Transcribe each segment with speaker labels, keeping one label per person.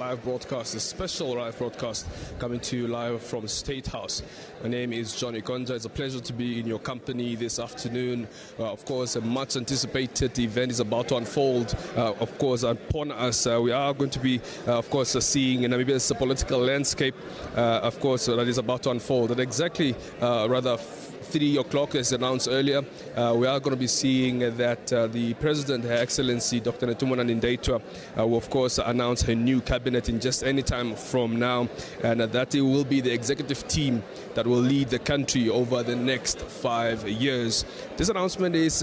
Speaker 1: Live broadcast, a special live broadcast coming to you live from State House. My name is Johnny Konja. It's a pleasure to be in your company this afternoon. Of course, a much anticipated event is about to unfold. Of course, upon us, we are going to be, seeing Namibia's political landscape, that is about to unfold. At exactly, 3 o'clock, as announced earlier, we are going to be seeing that the President, Her Excellency Dr. Netumbo Nandi-Ndaitwah, will of course announce her new cabinet in just any time from now, and that it will be the executive team that will lead the country over the next 5 years. This announcement is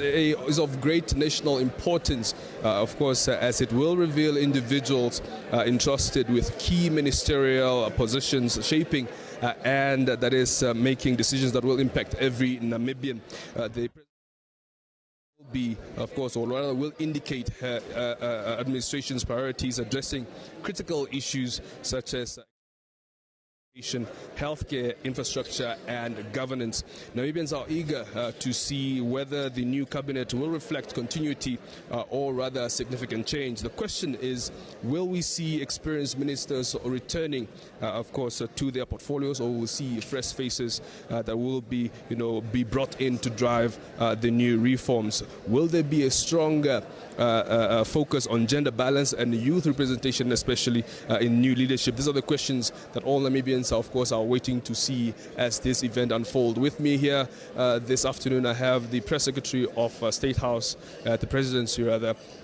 Speaker 1: of great national importance, as it will reveal individuals entrusted with key ministerial positions, shaping and that is making decisions that will impact every Namibian. The President will be, will indicate her administration's priorities, addressing critical issues such as healthcare, infrastructure and governance. Namibians are eager to see whether the new cabinet will reflect continuity or rather significant change. The question is, will we see experienced ministers returning, to their portfolios, or will we see fresh faces that will be, brought in to drive the new reforms? Will there be a stronger focus on gender balance and youth representation, especially in new leadership? These are the questions that all Namibians, are waiting to see as this event unfolds. With me here this afternoon, I have the press secretary of State House at the presidency,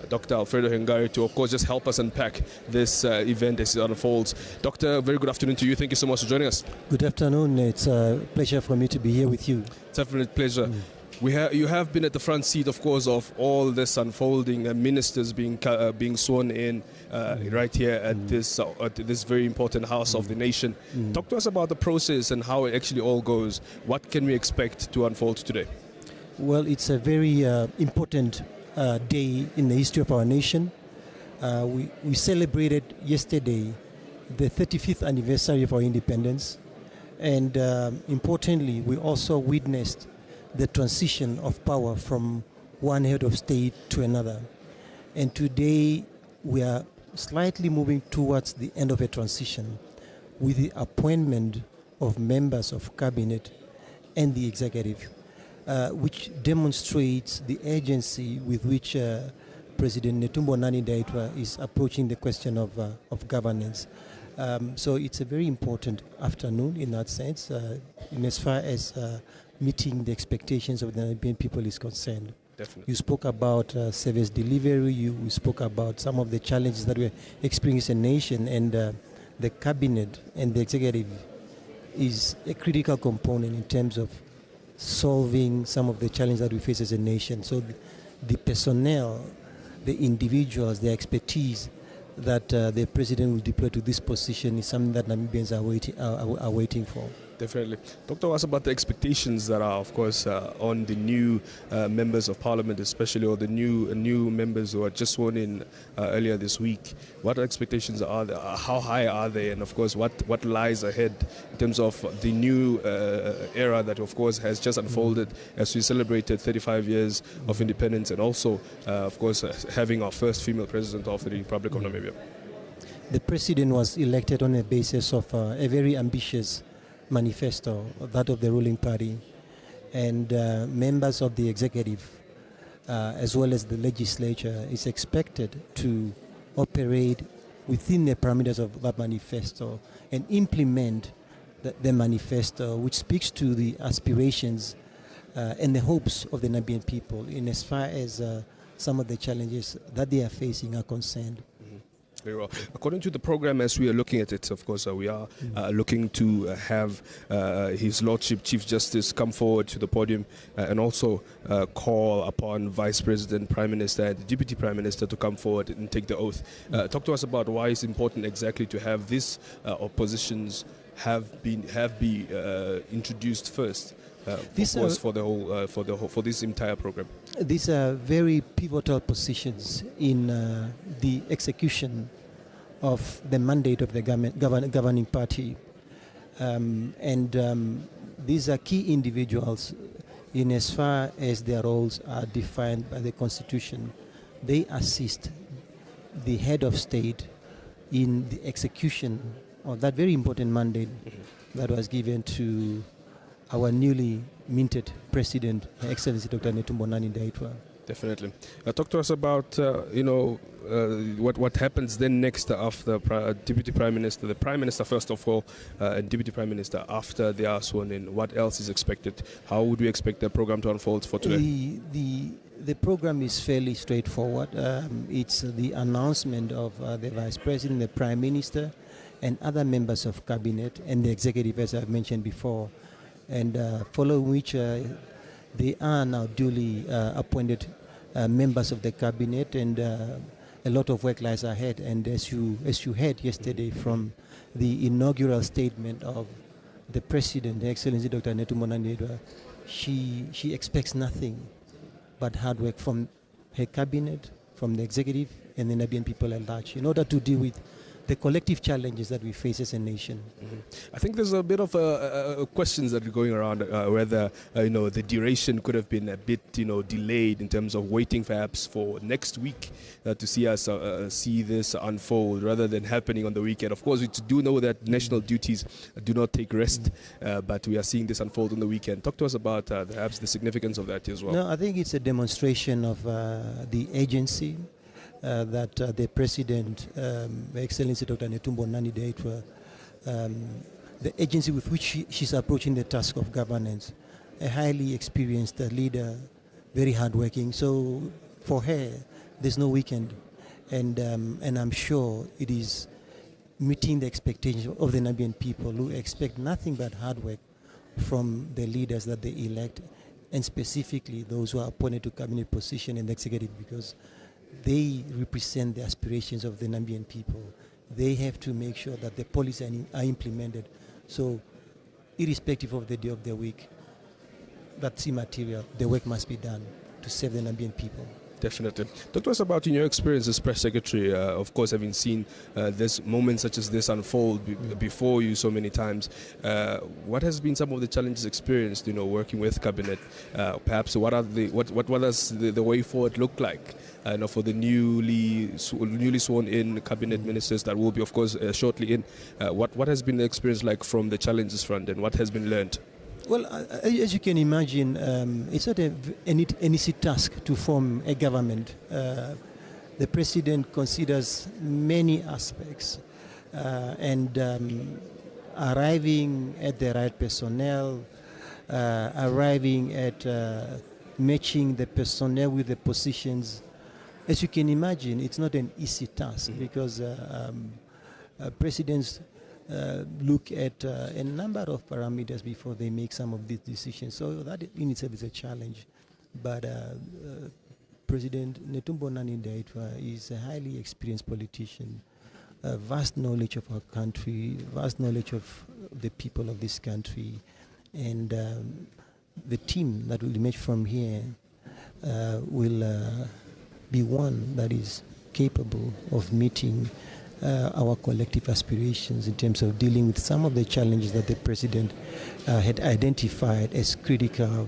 Speaker 1: Dr. Alfredo Hengari, to just help us unpack this event as it unfolds. Doctor, very good afternoon to you. Thank you so much for joining us.
Speaker 2: Good afternoon. It's a pleasure for me to be here with you.
Speaker 1: It's a definite pleasure. You have been at the front seat, of all this unfolding, ministers being sworn in right here at this very important house of the nation. Talk to us about the process and how it actually all goes. What can we expect to unfold today?
Speaker 2: Well, it's a very important day in the history of our nation. We celebrated yesterday the 35th anniversary of our independence, and importantly, we also witnessed the transition of power from one head of state to another. And today we are slightly moving towards the end of a transition with the appointment of members of cabinet and the executive, which demonstrates the urgency with which President Netumbo Nandi-Ndaitwah is approaching the question of governance. So it's a very important afternoon in that sense, in as far as meeting the expectations of the Namibian people is concerned.
Speaker 1: Definitely.
Speaker 2: You spoke about service delivery, you spoke about some of the challenges that we're experiencing as a nation, and the cabinet and the executive is a critical component in terms of solving some of the challenges that we face as a nation. So the personnel, the individuals, the expertise that the president will deploy to this position is something that Namibians are waiting for.
Speaker 1: Definitely. Talk to us about the expectations that are, on the new members of parliament, especially, or the new members who are just sworn in earlier this week. What expectations are there? How high are they? And, what lies ahead in terms of the new era that, has just unfolded as we celebrated 35 years of independence, and also, having our first female president of the Republic of Namibia?
Speaker 2: The president was elected on a basis of a very ambitious manifesto, that of the ruling party, and members of the executive as well as the legislature is expected to operate within the parameters of that manifesto and implement the manifesto, which speaks to the aspirations and the hopes of the Namibian people in as far as some of the challenges that they are facing are concerned.
Speaker 1: Very well. According to the program, as we are looking at it, we are looking to have His Lordship Chief Justice come forward to the podium and also call upon Vice President, Prime Minister, and the Deputy Prime Minister to come forward and take the oath. Talk to us about why it's important exactly to have these oppositions have been introduced first. For this entire program.
Speaker 2: These are very pivotal positions in the execution of the mandate of the governing party. These are key individuals in as far as their roles are defined by the Constitution. They assist the head of state in the execution of that very important mandate that was given to our newly minted President, Her Excellency Dr. Netumbo Nandi-Ndaitwah.
Speaker 1: Definitely. Talk to us about, what happens then next after Deputy Prime Minister, the Prime Minister first of all, and Deputy Prime Minister after they are sworn in. What else is expected? How would we expect the program to unfold for today?
Speaker 2: The program is fairly straightforward. It's the announcement of the Vice President, the Prime Minister, and other members of Cabinet and the Executive, as I've mentioned before, and following which they are now duly appointed members of the Cabinet, and a lot of work lies ahead. And as you heard yesterday from the inaugural statement of the President, Her Excellency Dr. Netumbo Nandi-Ndaitwah, she expects nothing but hard work from her Cabinet, from the Executive, and the Namibian people at large in order to deal with the collective challenges that we face as a nation.
Speaker 1: I think there's a bit of questions that are going around whether the duration could have been a bit delayed in terms of waiting perhaps for next week to see us see this unfold rather than happening on the weekend. Of course, we do know that national duties do not take rest, but we are seeing this unfold on the weekend. Talk to us about perhaps the significance of that as well.
Speaker 2: No, I think it's a demonstration of the agency that the President, Excellency Dr. Netumbo Nandi-Ndaitwah, the agency with which she's approaching the task of governance, a highly experienced leader, very hardworking. So for her, there's no weekend, and I'm sure it is meeting the expectations of the Namibian people, who expect nothing but hard work from the leaders that they elect, and specifically those who are appointed to cabinet position in the executive, because they represent the aspirations of the Namibian people. They have to make sure that the policies are implemented. So, irrespective of the day of the week, that's immaterial. The work must be done to serve the Namibian people.
Speaker 1: Definitely. Talk to us about, in your experience as press secretary, of course, having seen this moments such as this unfold before you so many times. What has been some of the challenges experienced, working with cabinet? Perhaps what does the way forward look like? For the newly sworn in cabinet ministers that will be, of course, shortly in. What has been the experience like from the challenges front, and what has been learned?
Speaker 2: Well, as you can imagine, it's not an easy task to form a government. The President considers many aspects, and arriving at the right personnel, arriving at matching the personnel with the positions. As you can imagine, it's not an easy task because presidents look at a number of parameters before they make some of these decisions. So that in itself is a challenge. But President Netumbo Nandi-Ndaitwah is a highly experienced politician, vast knowledge of our country, vast knowledge of the people of this country, and the team that will emerge from here will be one that is capable of meeting our collective aspirations in terms of dealing with some of the challenges that the President had identified as critical.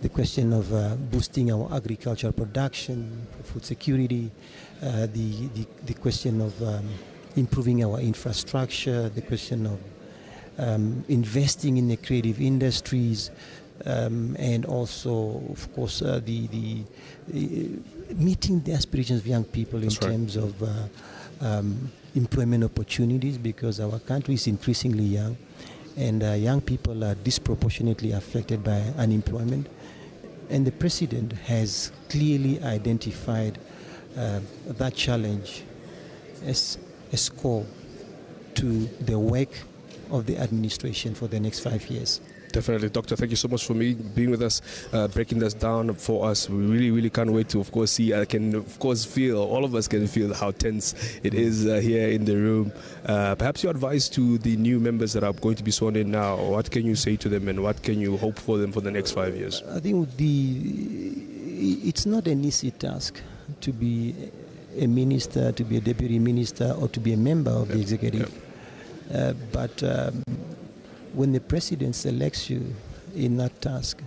Speaker 2: The question of boosting our agricultural production, food security, the question of improving our infrastructure, the question of investing in the creative industries, and also, of course, the meeting the aspirations of young people in terms of employment opportunities, because our country is increasingly young, and young people are disproportionately affected by unemployment. And the President has clearly identified that challenge as a core to the work of the administration for the next 5 years.
Speaker 1: Definitely, Doctor. Thank you so much for being with us, breaking this down for us. We really, really can't wait to, of course, see. I can, of course, feel, all of us can feel how tense it is here in the room. Perhaps your advice to the new members that are going to be sworn in now, what can you say to them and what can you hope for them for the next 5 years?
Speaker 2: I think it's not an easy task to be a minister, to be a deputy minister, or to be a member of the executive. But when the President selects you in that task,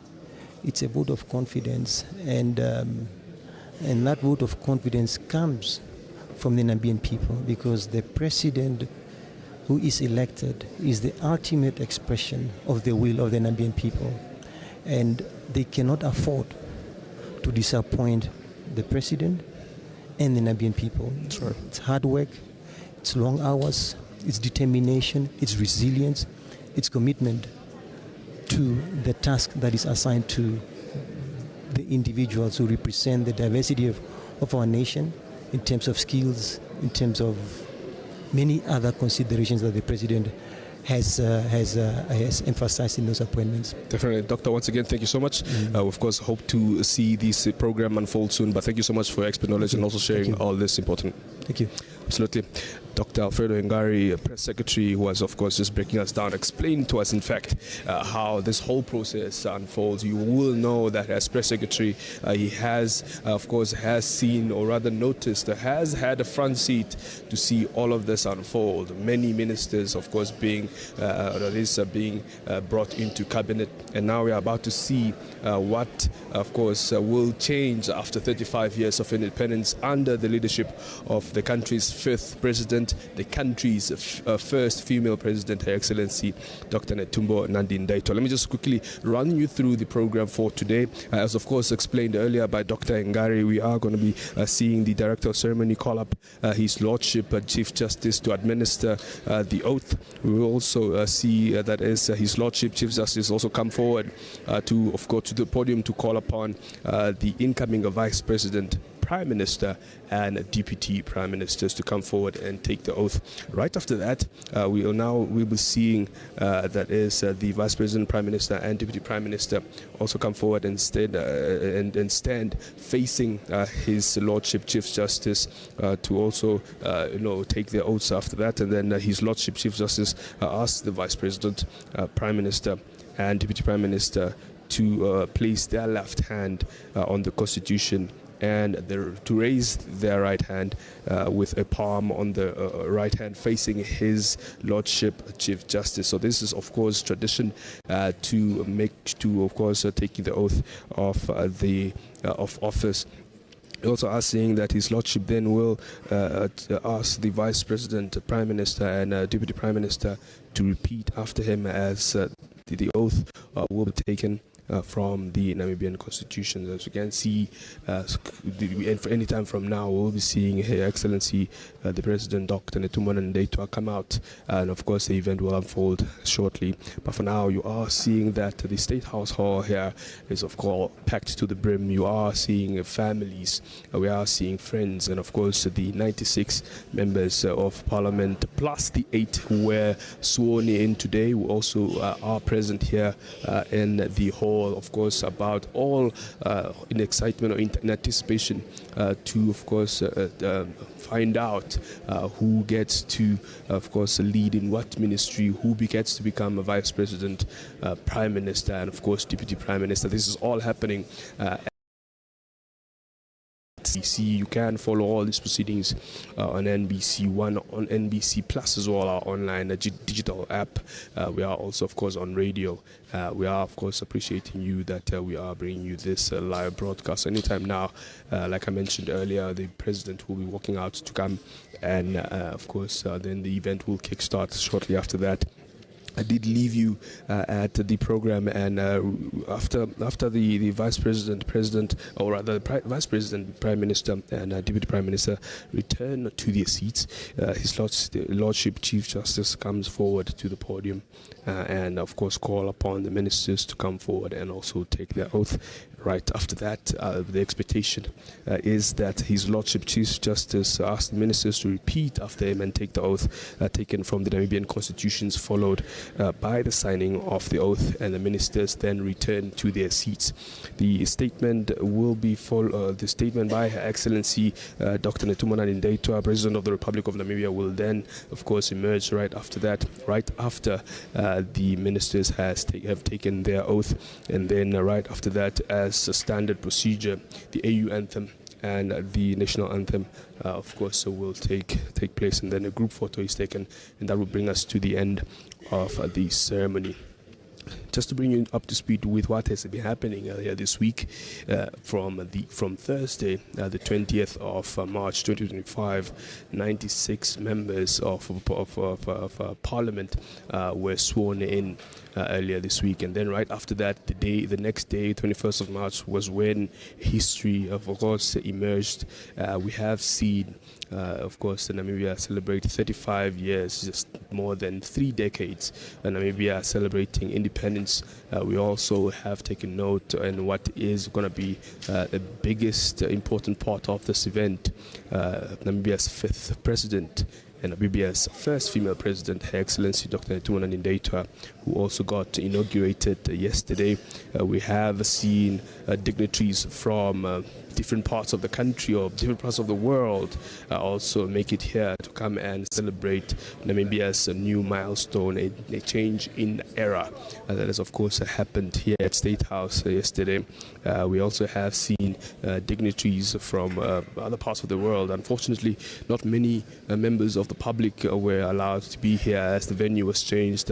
Speaker 2: it's a vote of confidence, and that vote of confidence comes from the Namibian people, because the president who is elected is the ultimate expression of the will of the Namibian people. And they cannot afford to disappoint the president and the Namibian people.
Speaker 1: Sure.
Speaker 2: It's hard work, it's long hours, it's determination, it's resilience, it's commitment to the task that is assigned to the individuals who represent the diversity of our nation in terms of skills, in terms of many other considerations that the president has emphasized in those appointments.
Speaker 1: Definitely. Doctor, once again, thank you so much. Of course, hope to see this program unfold soon, but thank you so much for your expert knowledge and also sharing all this important.
Speaker 2: Thank you.
Speaker 1: Absolutely. Dr. Alfredo Ngari, Press Secretary, who was, of course, just breaking us down, explained to us, in fact, how this whole process unfolds. You will know that as Press Secretary, he has, of course, has seen, or rather noticed, has had a front seat to see all of this unfold. Many ministers, of course, being brought into cabinet, and now we are about to see what, of course, will change after 35 years of independence under the leadership of the country's fifth president, the country's first female president, Her Excellency Dr. Netumbo Nandi-Ndaitwah. Let me just quickly run you through the program for today. As of course explained earlier by Dr. Ngari, we are going to be seeing the Director of Ceremony call up His Lordship Chief Justice to administer the oath. We will also see that is His Lordship Chief Justice also come forward to, of course, to the podium to call upon the incoming Vice President, Prime Minister and Deputy Prime Ministers to come forward and take the oath. Right after that, we'll be seeing that is the Vice President, Prime Minister and Deputy Prime Minister also come forward and stand facing His Lordship Chief Justice to also take their oaths after that, and then His Lordship Chief Justice asks the Vice President, Prime Minister and Deputy Prime Minister to place their left hand on the Constitution and to raise their right hand with a palm on the right hand facing His Lordship Chief Justice. So this is, of course, tradition of course, taking the oath of office. We also are seeing that His Lordship then will ask the Vice President, Prime Minister and Deputy Prime Minister to repeat after him as the oath will be taken from the Namibian Constitution. As you can see, any time from now, we'll be seeing Her Excellency the President, Dr. Netumbo Nandi-Ndaitwah, come out, and of course the event will unfold shortly. But for now, you are seeing that the State House Hall here is, of course, packed to the brim. You are seeing families, we are seeing friends, and of course the 96 members of Parliament, plus the 8 who were sworn in today, who also are present here in the hall. Of course, about all in excitement or in anticipation to, of course, find out who gets to, of course, lead in what ministry, who gets to become a Vice President, Prime Minister, and of course Deputy Prime Minister. This is all happening you can follow all these proceedings on NBC One, on NBC Plus as well, our online digital app. We are also, of course, on radio. We are, of course, appreciating you that we are bringing you this live broadcast anytime now. Like I mentioned earlier, the President will be walking out to come, and of course, then the event will kickstart shortly after that. I did leave you at the program, and after the Vice President, Vice President, Prime Minister, and Deputy Prime Minister return to their seats, His Lordship Chief Justice comes forward to the podium and, of course, call upon the ministers to come forward and also take their oath. Right after that, the expectation is that His Lordship Chief Justice asks the ministers to repeat after him and take the oath taken from the Namibian Constitutions, followed by the signing of the oath, and the ministers then return to their seats. The statement will be the statement by Her Excellency Dr. Netumbo Nandi-Ndaitwah, President of the Republic of Namibia, will then, of course, emerge right after that, right after the ministers have taken their oath, and then right after that, as a standard procedure, the AU anthem and the national anthem, of course, will take place, and then a group photo is taken, and that will bring us to the end of the ceremony. just to bring you up to speed with what has been happening earlier this week, from Thursday, the 20th of March 2025, 96 members of Parliament were sworn in earlier this week, and then right after that, the next day, 21st of March, was when history, of course, emerged. We have seen, of course, Namibia celebrate 35 years, just more than 3 decades. Namibia celebrating independence. We also have taken note on what is going to be the biggest important part of this event. Namibia's 5th president and Namibia's first female president, Her Excellency Dr. Netumbo Nandi-Ndaitwah, who also got inaugurated yesterday. We have seen dignitaries from different parts of the country or different parts of the world also make it here to come and celebrate Namibia's new milestone, a change in era that has, of course, happened here at State House yesterday. We also have seen dignitaries from other parts of the world. Unfortunately, not many members of the public were allowed to be here as the venue was changed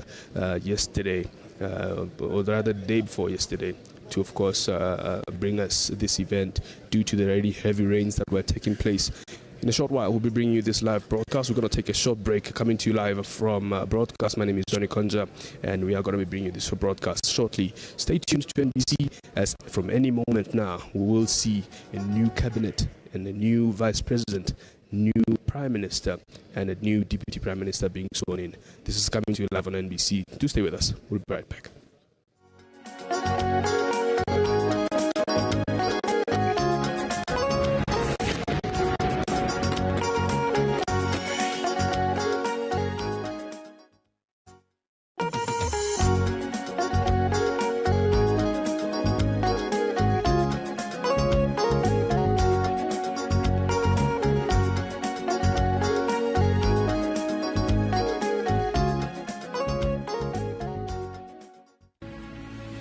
Speaker 1: yesterday, or rather the day before yesterday, to, of course, bring us this event due to the already heavy rains that were taking place. In a short while, we'll be bringing you this live broadcast. We're going to take a short break, coming to you live from broadcast. My name is Johnny Konja, and we are going to be bringing you this broadcast shortly. Stay tuned to NBC, as from any moment now, we will see a new cabinet and a new vice president, new prime minister, and a new deputy prime minister being sworn in. This is coming to you live on NBC. Do stay with us. We'll be right back.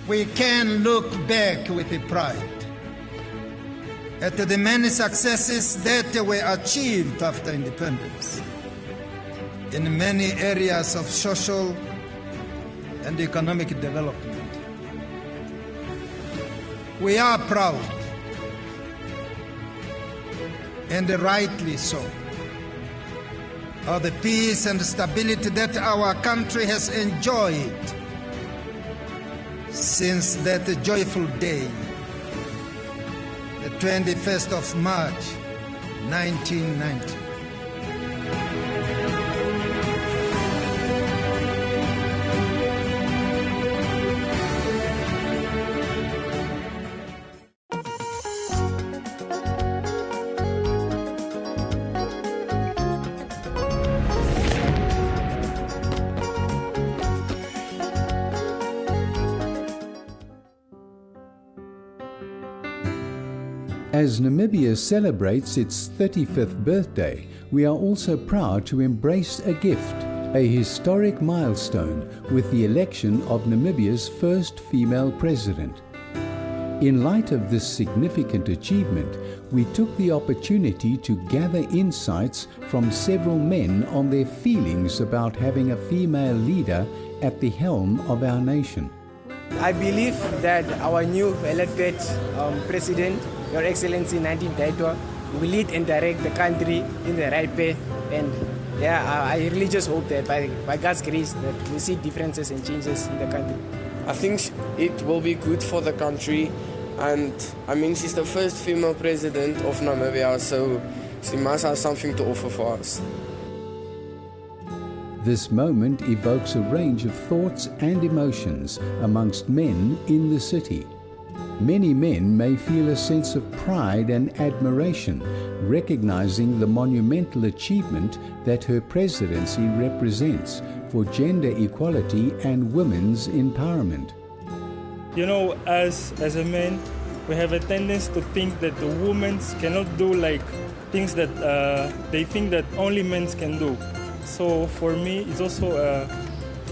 Speaker 3: We can look back with pride at the many successes that were achieved after independence in many areas of social and economic development. We are proud, and rightly so, of the peace and stability that our country has enjoyed since that joyful day, the 21st of March, 1990.
Speaker 4: As Namibia celebrates its 35th birthday, we are also proud to embrace a gift, a historic milestone with the election of Namibia's first female president. In light of this significant achievement, we took the opportunity to gather insights from several men on their feelings about having a female leader at the helm of our nation.
Speaker 5: I believe that our new elected president, Your Excellency Nandi-Ndaitwah, will lead and direct the country in the right path. And I really just hope that by God's grace that we see differences and changes in the country.
Speaker 6: I think it will be good for the country, and I mean, she's the first female president of Namibia, so she must have something to offer for us.
Speaker 4: This moment evokes a range of thoughts and emotions amongst men in the city. Many men may feel a sense of pride and admiration, recognizing the monumental achievement that her presidency represents for gender equality and women's empowerment.
Speaker 7: You know, as a man, we have a tendency to think that the women cannot do like things that they think that only men can do. So for me, it's also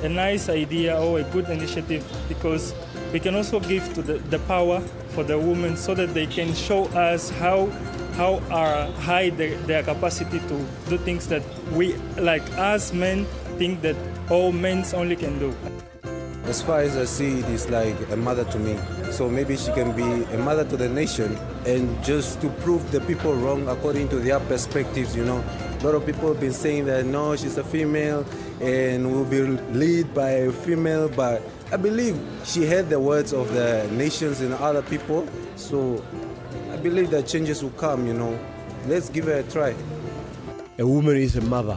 Speaker 7: a nice idea or a good initiative, because we can also give to the power for the women so that they can show us how high their capacity to do things that we, like us men, think that all men only can do.
Speaker 8: as far as I see it, is like a mother to me. So maybe she can be a mother to the nation, and just to prove the people wrong according to their perspectives, you know. A lot of people have been saying that, no, she's a female and will be led by a female, but I believe she heard the words of the nations and other people, so I believe that changes will come, you know. Let's give it a try.
Speaker 9: A woman is a mother.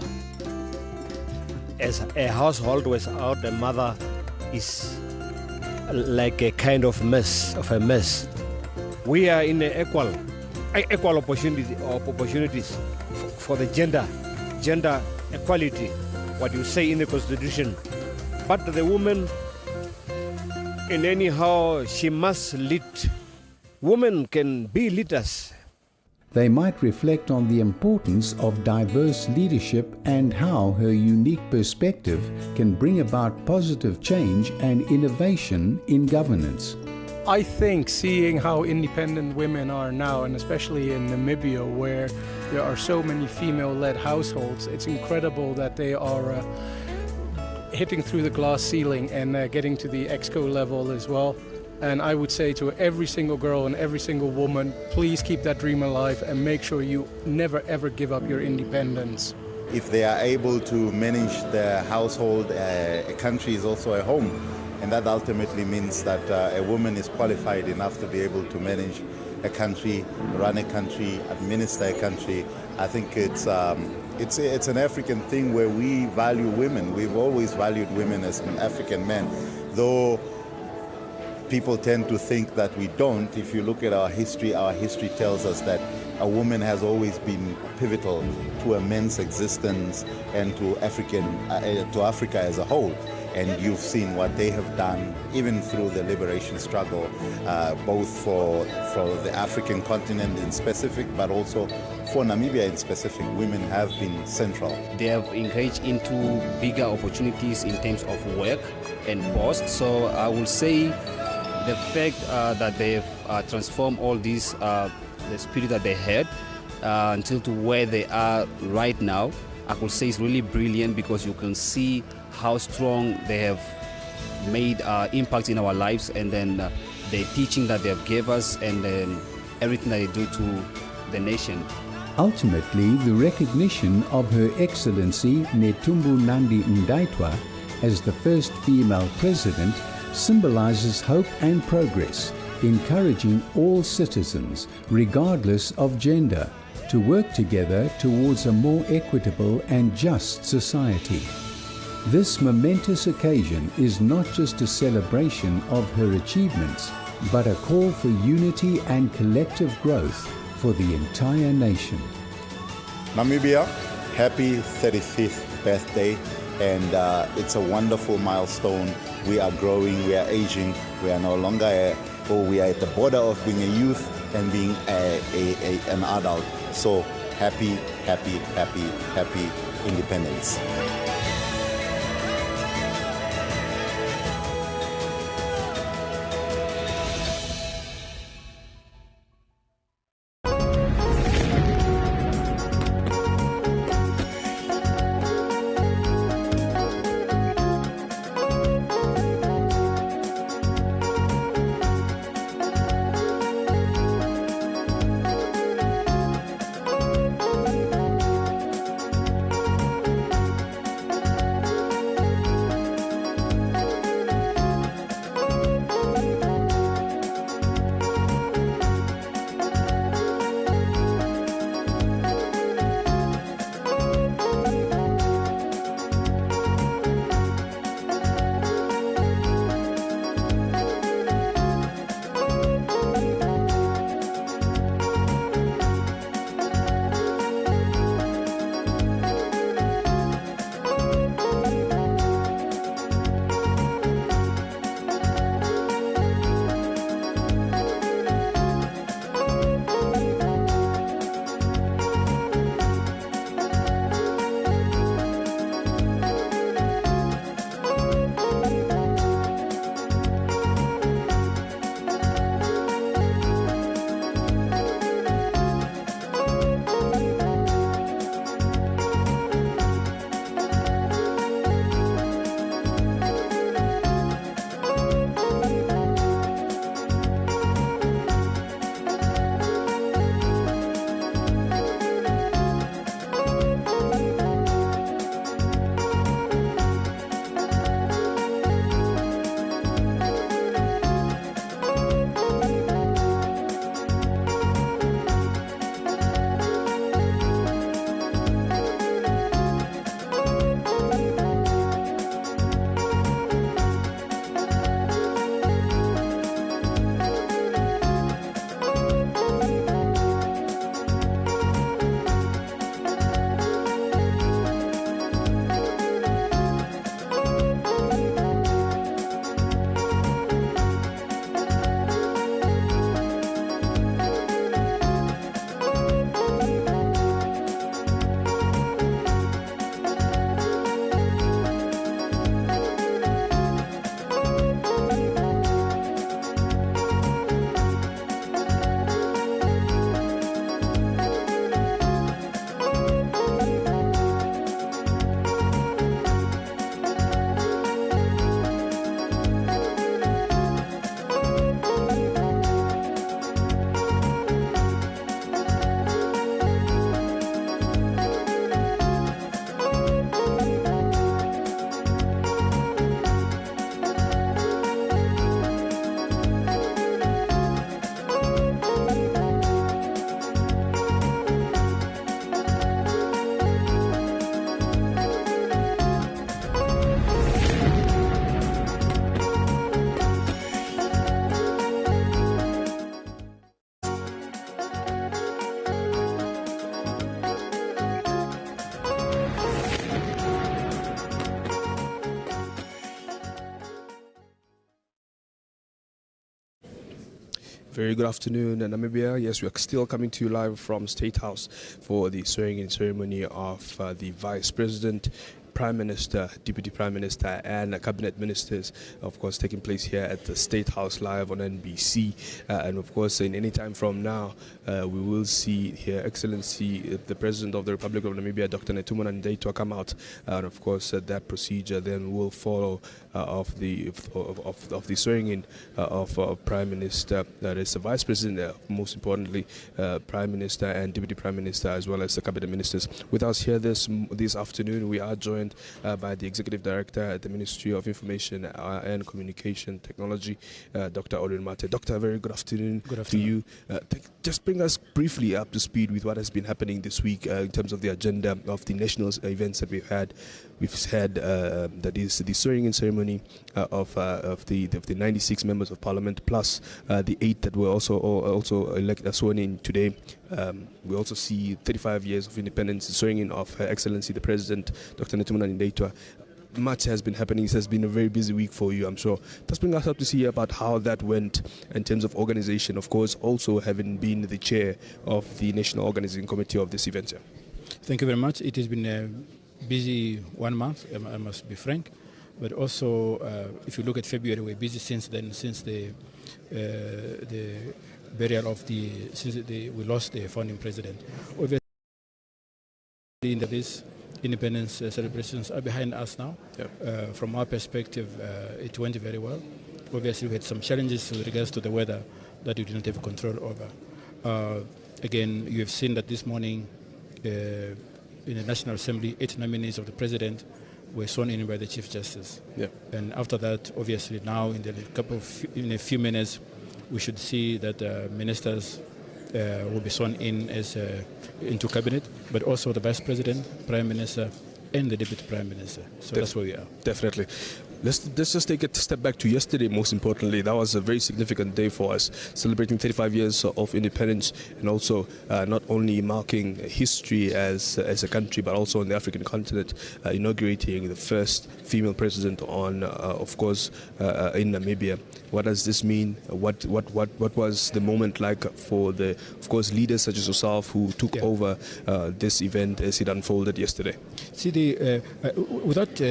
Speaker 9: As a household without a mother is like a kind of mess, We are in equal opportunities for the gender equality, what you say in the Constitution. But the woman, in anyhow, she must lead. Women can be leaders.
Speaker 4: They might reflect on the importance of diverse leadership and how her unique perspective can bring about positive change and innovation in governance.
Speaker 10: I think seeing how independent women are now, and especially in Namibia where there are so many female-led households, it's incredible that they are hitting through the glass ceiling and getting to the exco level as well. And I would say to every single girl and every single woman, please keep that dream alive and make sure you never ever give up your independence.
Speaker 11: If they are able to manage their household, a country is also a home. And that ultimately means that a woman is qualified enough to be able to manage a country, run a country, administer a country. I think it's an African thing where we value women. We've always valued women as an African man, though people tend to think that we don't. If you look at our history tells us that a woman has always been pivotal to a man's existence and to Africa as a whole. And you've seen what they have done, even through the liberation struggle, both for the African continent in specific, but also for Namibia in specific. Women have been central.
Speaker 12: They have engaged into bigger opportunities in terms of work and posts. So I will say the fact that they have transformed all these, the spirit that they had, until to where they are right now, I could say it's really brilliant, because you can see how strong they have made impact in our lives, and then the teaching that they have gave us, and then everything that they do to the nation.
Speaker 4: Ultimately, the recognition of Her Excellency Netumbo Nandi-Ndaitwah as the first female president symbolizes hope and progress, encouraging all citizens, regardless of gender, to work together towards a more equitable and just society. This momentous occasion is not just a celebration of her achievements, but a call for unity and collective growth for the entire nation.
Speaker 11: Namibia, happy 35th birthday, and it's a wonderful milestone. We are growing, we are aging, we are no longer we are at the border of being a youth and being an adult. So happy independence.
Speaker 1: Very good afternoon, Namibia. Yes, we are still coming to you live from State House for the swearing-in ceremony of the Vice President, Prime Minister, Deputy Prime Minister and Cabinet Ministers, of course, taking place here at the State House live on NBC. And of course, in any time from now, we will see Her Excellency, the President of the Republic of Namibia, Dr. Netumbo Nandi-Ndaitwah, come out. And of course, that procedure then will follow of the swearing-in of Prime Minister, that is the Vice President, most importantly, Prime Minister and Deputy Prime Minister, as well as the Cabinet Ministers. With us here this afternoon, we are joined by the Executive Director at the Ministry of Information and Communication Technology, Dr. Odin Mate. Doctor, very good afternoon, to you. Just bring us briefly up to speed with what has been happening this week in terms of the agenda of the national events that we've had. We've had that is the swearing-in ceremony of the 96 members of Parliament, plus the 8 that were also elected, sworn in today. We also see 35 years of independence, swearing-in of Her Excellency the President, Dr. Netumbo Nandi-Ndaitwah. Much has been happening. It has been a very busy week for you, I'm sure. Just bring us up to see about how that went in terms of organization, of course, also having been the chair of the National Organizing Committee of this event.
Speaker 13: Thank you very much. It has been a busy 1 month, I must be frank. But also, if you look at February, we're busy since then, since the burial of we lost the founding president. Obviously, these independence celebrations are behind us now. Yep. From our perspective, it went very well. Obviously, we had some challenges with regards to the weather that we didn't have control over. Again, you have seen that this morning in the National Assembly, 8 nominees of the president were sworn in by the Chief Justice. Yeah. And after that, obviously now in a few minutes, we should see that ministers will be sworn in into cabinet, but also the Vice President, Prime Minister, and the Deputy Prime Minister. So that's where we are. Definitely.
Speaker 1: Let's just take a step back to yesterday, most importantly. That was a very significant day for us, celebrating 35 years of independence, and also not only marking history as a country, but also on the African continent, inaugurating the first female president of course, in Namibia. What does this mean? What was the moment like for of course, leaders such as yourself who took over this event as it unfolded yesterday?
Speaker 13: See, without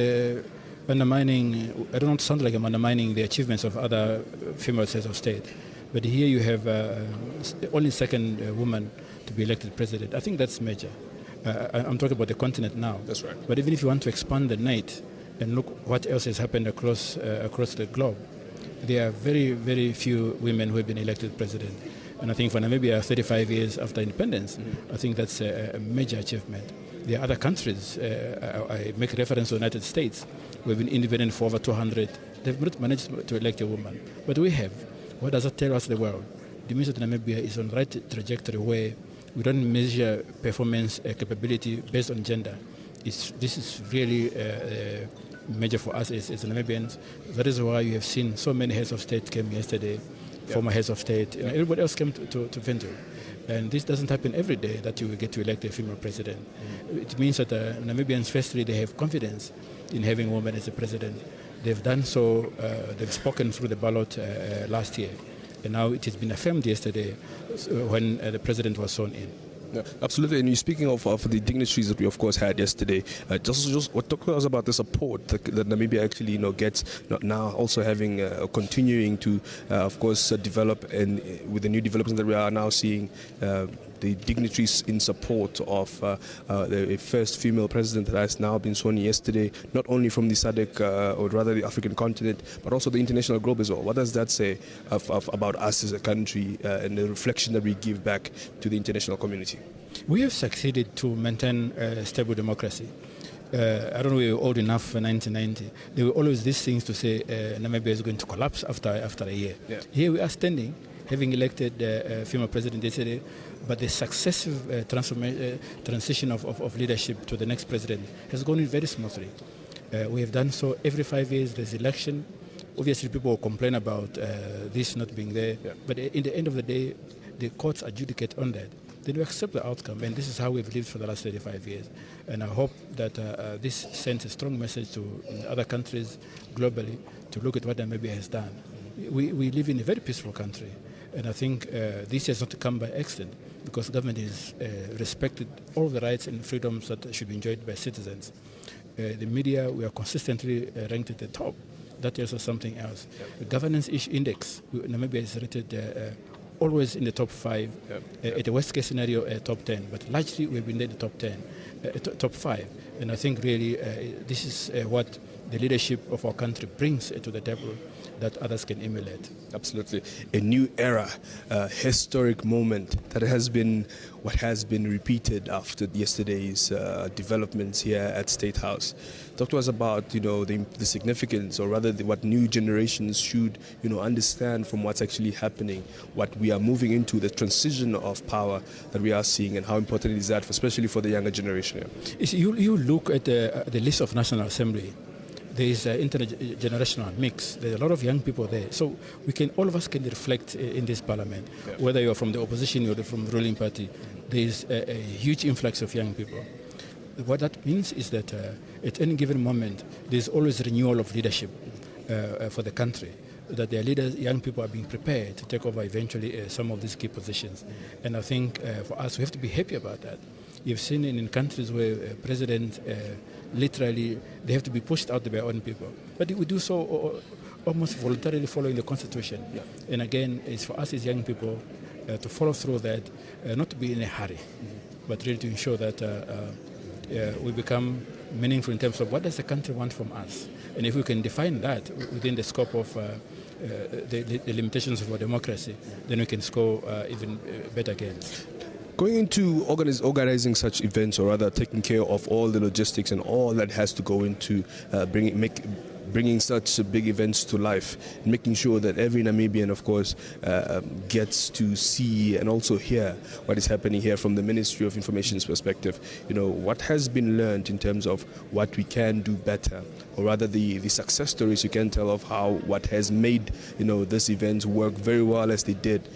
Speaker 13: undermining, I don't want to sound like I'm undermining the achievements of other female heads of state, but here you have only second woman to be elected president. I think that's major. I'm talking about the continent now.
Speaker 1: That's right.
Speaker 13: But even if you want to expand the night and look what else has happened across the globe, there are very, very few women who have been elected president. And I think for Namibia, 35 years after independence, I think that's a major achievement. There are other countries, I make reference to the United States, we've been independent for over 200. They've not managed to elect a woman, but we have. What does that tell us the world? It means that Namibia is on the right trajectory where we don't measure performance capability based on gender. This is really major for us as Namibians. That is why you have seen so many heads of state came yesterday, former heads of state, and everybody else came to Ventura. And this doesn't happen every day that you get to elect a female president. It means that Namibians, firstly, they have confidence in having a woman as a president. They've done so, they've spoken through the ballot last year. And now it has been affirmed yesterday when the president was sworn in.
Speaker 1: Yeah, absolutely. And you're speaking of the dignitaries that we, of course, had yesterday. Just talk to us about the support that Namibia actually, gets now, also having continuing to, of course, develop, and with the new developments that we are now seeing. The dignitaries in support of the first female president that has now been sworn in yesterday, not only from the SADC, or rather the African continent, but also the international globe as well. What does that say about us as a country and the reflection that we give back to the international community?
Speaker 13: We have succeeded to maintain a stable democracy. I don't know, we were old enough for 1990. There were always these things to say Namibia is going to collapse after a year. Yeah. Here we are standing, having elected a female president yesterday, but the successive transition of leadership to the next president has gone in very smoothly. We have done so every 5 years. There's election. Obviously, people will complain about this not being there, but in the end of the day, the courts adjudicate on that. Then we accept the outcome, and this is how we've lived for the last 35 years. And I hope that this sends a strong message to other countries globally to look at what Namibia has done. We live in a very peaceful country. And I think this has not come by accident, because government has respected all the rights and freedoms that should be enjoyed by citizens. The media, we are consistently ranked at the top. That tells us something else. The governance index, Namibia is rated always in the top 5. At the worst case scenario, top 10. But largely, we've been in the top 10, top 5. And I think really this is what the leadership of our country brings to the table that others can emulate.
Speaker 1: Absolutely. A new era, a historic moment that has been what has been repeated after yesterday's developments here at State House. Talk to us about, the significance, or rather what new generations should, understand from what's actually happening, what we are moving into, the transition of power that we are seeing, and how important is that, especially for the younger generation.
Speaker 13: You look at the list of National Assembly. There is an intergenerational mix. There are a lot of young people there. So all of us can reflect in this parliament, whether you're from the opposition or from the ruling party. There is a huge influx of young people. What that means is that at any given moment, there's always renewal of leadership for the country, that their leaders, young people, are being prepared to take over eventually some of these key positions. And I think for us, we have to be happy about that. You've seen in countries where presidents literally, they have to be pushed out by their own people. But we do so almost voluntarily following the Constitution. And again, it's for us as young people to follow through that, not to be in a hurry, but really to ensure that we become meaningful in terms of what does the country want from us. And if we can define that within the scope of the limitations of our democracy, then we can score even better gains.
Speaker 1: Going into organizing such events, or rather taking care of all the logistics and all that has to go into bringing such big events to life, and making sure that every Namibian, of course, gets to see and also hear what is happening here from the Ministry of Information's perspective. What has been learned in terms of what we can do better, or rather the success stories you can tell of how what has made this event work very well as they did,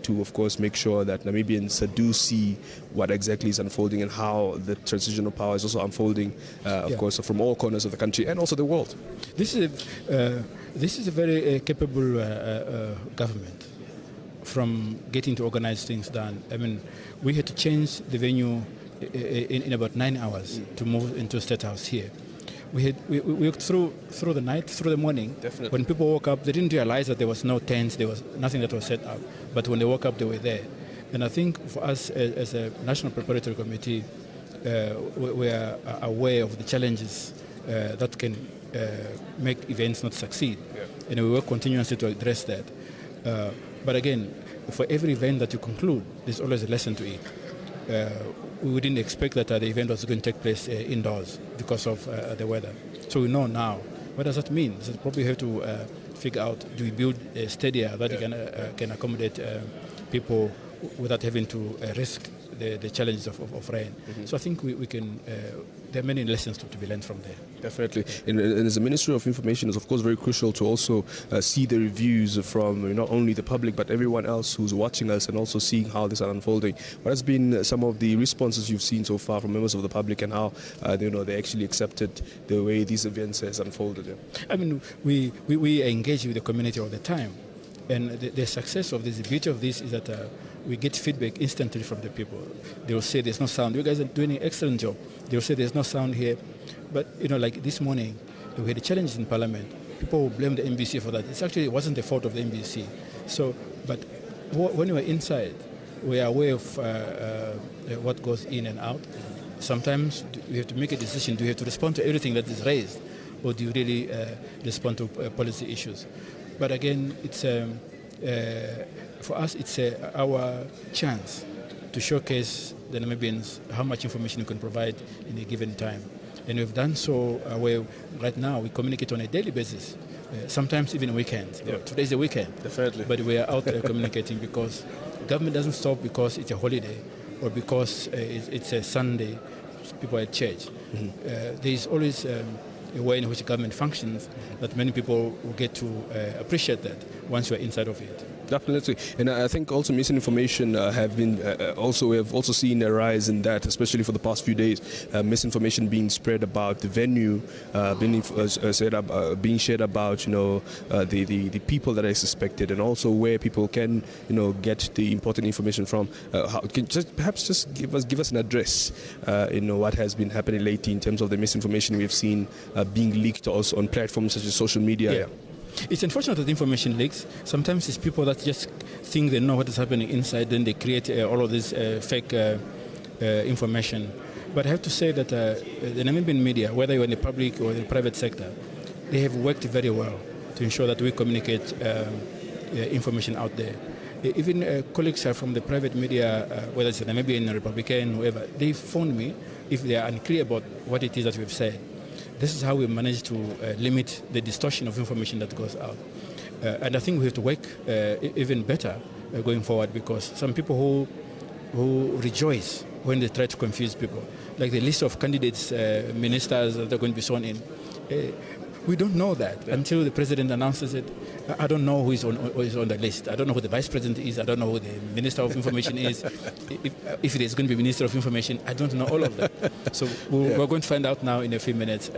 Speaker 1: to of course make sure that Namibians do see what exactly is unfolding and how the transitional power is also unfolding, of course, from all corners of the country and also the world.
Speaker 13: This is a very capable government from getting to organize things done. I mean, we had to change the venue in about 9 hours to move into State House here. We walked through the night, through the morning.
Speaker 1: Definitely.
Speaker 13: When people woke up, they didn't realize that there was no tents, there was nothing that was set up. But when they woke up, they were there. And I think for us as a National Preparatory Committee, we are aware of the challenges that can make events not succeed. And we work continuously to address that. But again, for every event that you conclude, there's always a lesson to it. We didn't expect that the event was going to take place indoors because of the weather. So we know now. What does that mean? So probably have to figure out, do we build a stadia that can accommodate people without having to risk the challenges of rain. So I think we can, there are many lessons to be learned from there.
Speaker 1: Definitely. And as the Ministry of Information, is of course very crucial to also see the reviews from not only the public but everyone else who's watching us, and also seeing how this is unfolding. What has been some of the responses you've seen so far from members of the public, and how they actually accepted the way these events has unfolded?
Speaker 13: I mean, we engage with the community all the time. And the success of this, the beauty of this is that we get feedback instantly from the people. They will say there's no sound. You guys are doing an excellent job. They will say there's no sound here. But, like this morning, we had challenges in Parliament. People will blame the NBC for that. It wasn't the fault of the NBC. So, but when we're inside, we are aware of what goes in and out. Sometimes we have to make a decision. Do you have to respond to everything that is raised, or do you really respond to policy issues? But again, it's for us, it's our chance to showcase the Namibians how much information we can provide in a given time. And we've done so where right now we communicate on a daily basis, sometimes even weekends. Yeah. Today's a weekend.
Speaker 1: Definitely.
Speaker 13: But we are out there communicating, because government doesn't stop because it's a holiday or because it's a Sunday, people are at church. There is always a way in which government functions, that many people will get to appreciate that once you're inside of it.
Speaker 1: Definitely, and I think also misinformation we have also seen a rise in that, especially for the past few days. Misinformation being spread about the venue, being shared about the people that are suspected, and also where people can get the important information from. Perhaps just give us an address, what has been happening lately in terms of the misinformation we've seen being leaked also on platforms such as social media.
Speaker 13: Yeah. It's unfortunate that information leaks. Sometimes it's people that just think they know what is happening inside, then they create all of this fake information. But I have to say that the Namibian media, whether you're in the public or the private sector, they have worked very well to ensure that we communicate information out there. Even colleagues from the private media, whether it's the Namibian, Republican, whoever, they phone me if they are unclear about what it is that we've said. This is how we manage to limit the distortion of information that goes out. And I think we have to work even better going forward, because some people who rejoice when they try to confuse people, like the list of candidates, ministers that are going to be sworn in. We don't know that until the president announces it. I don't know who is on the list. I don't know who the vice president is. I don't know who the minister of information is. If there's going to be minister of information, I don't know all of that. So we're going to find out now in a few minutes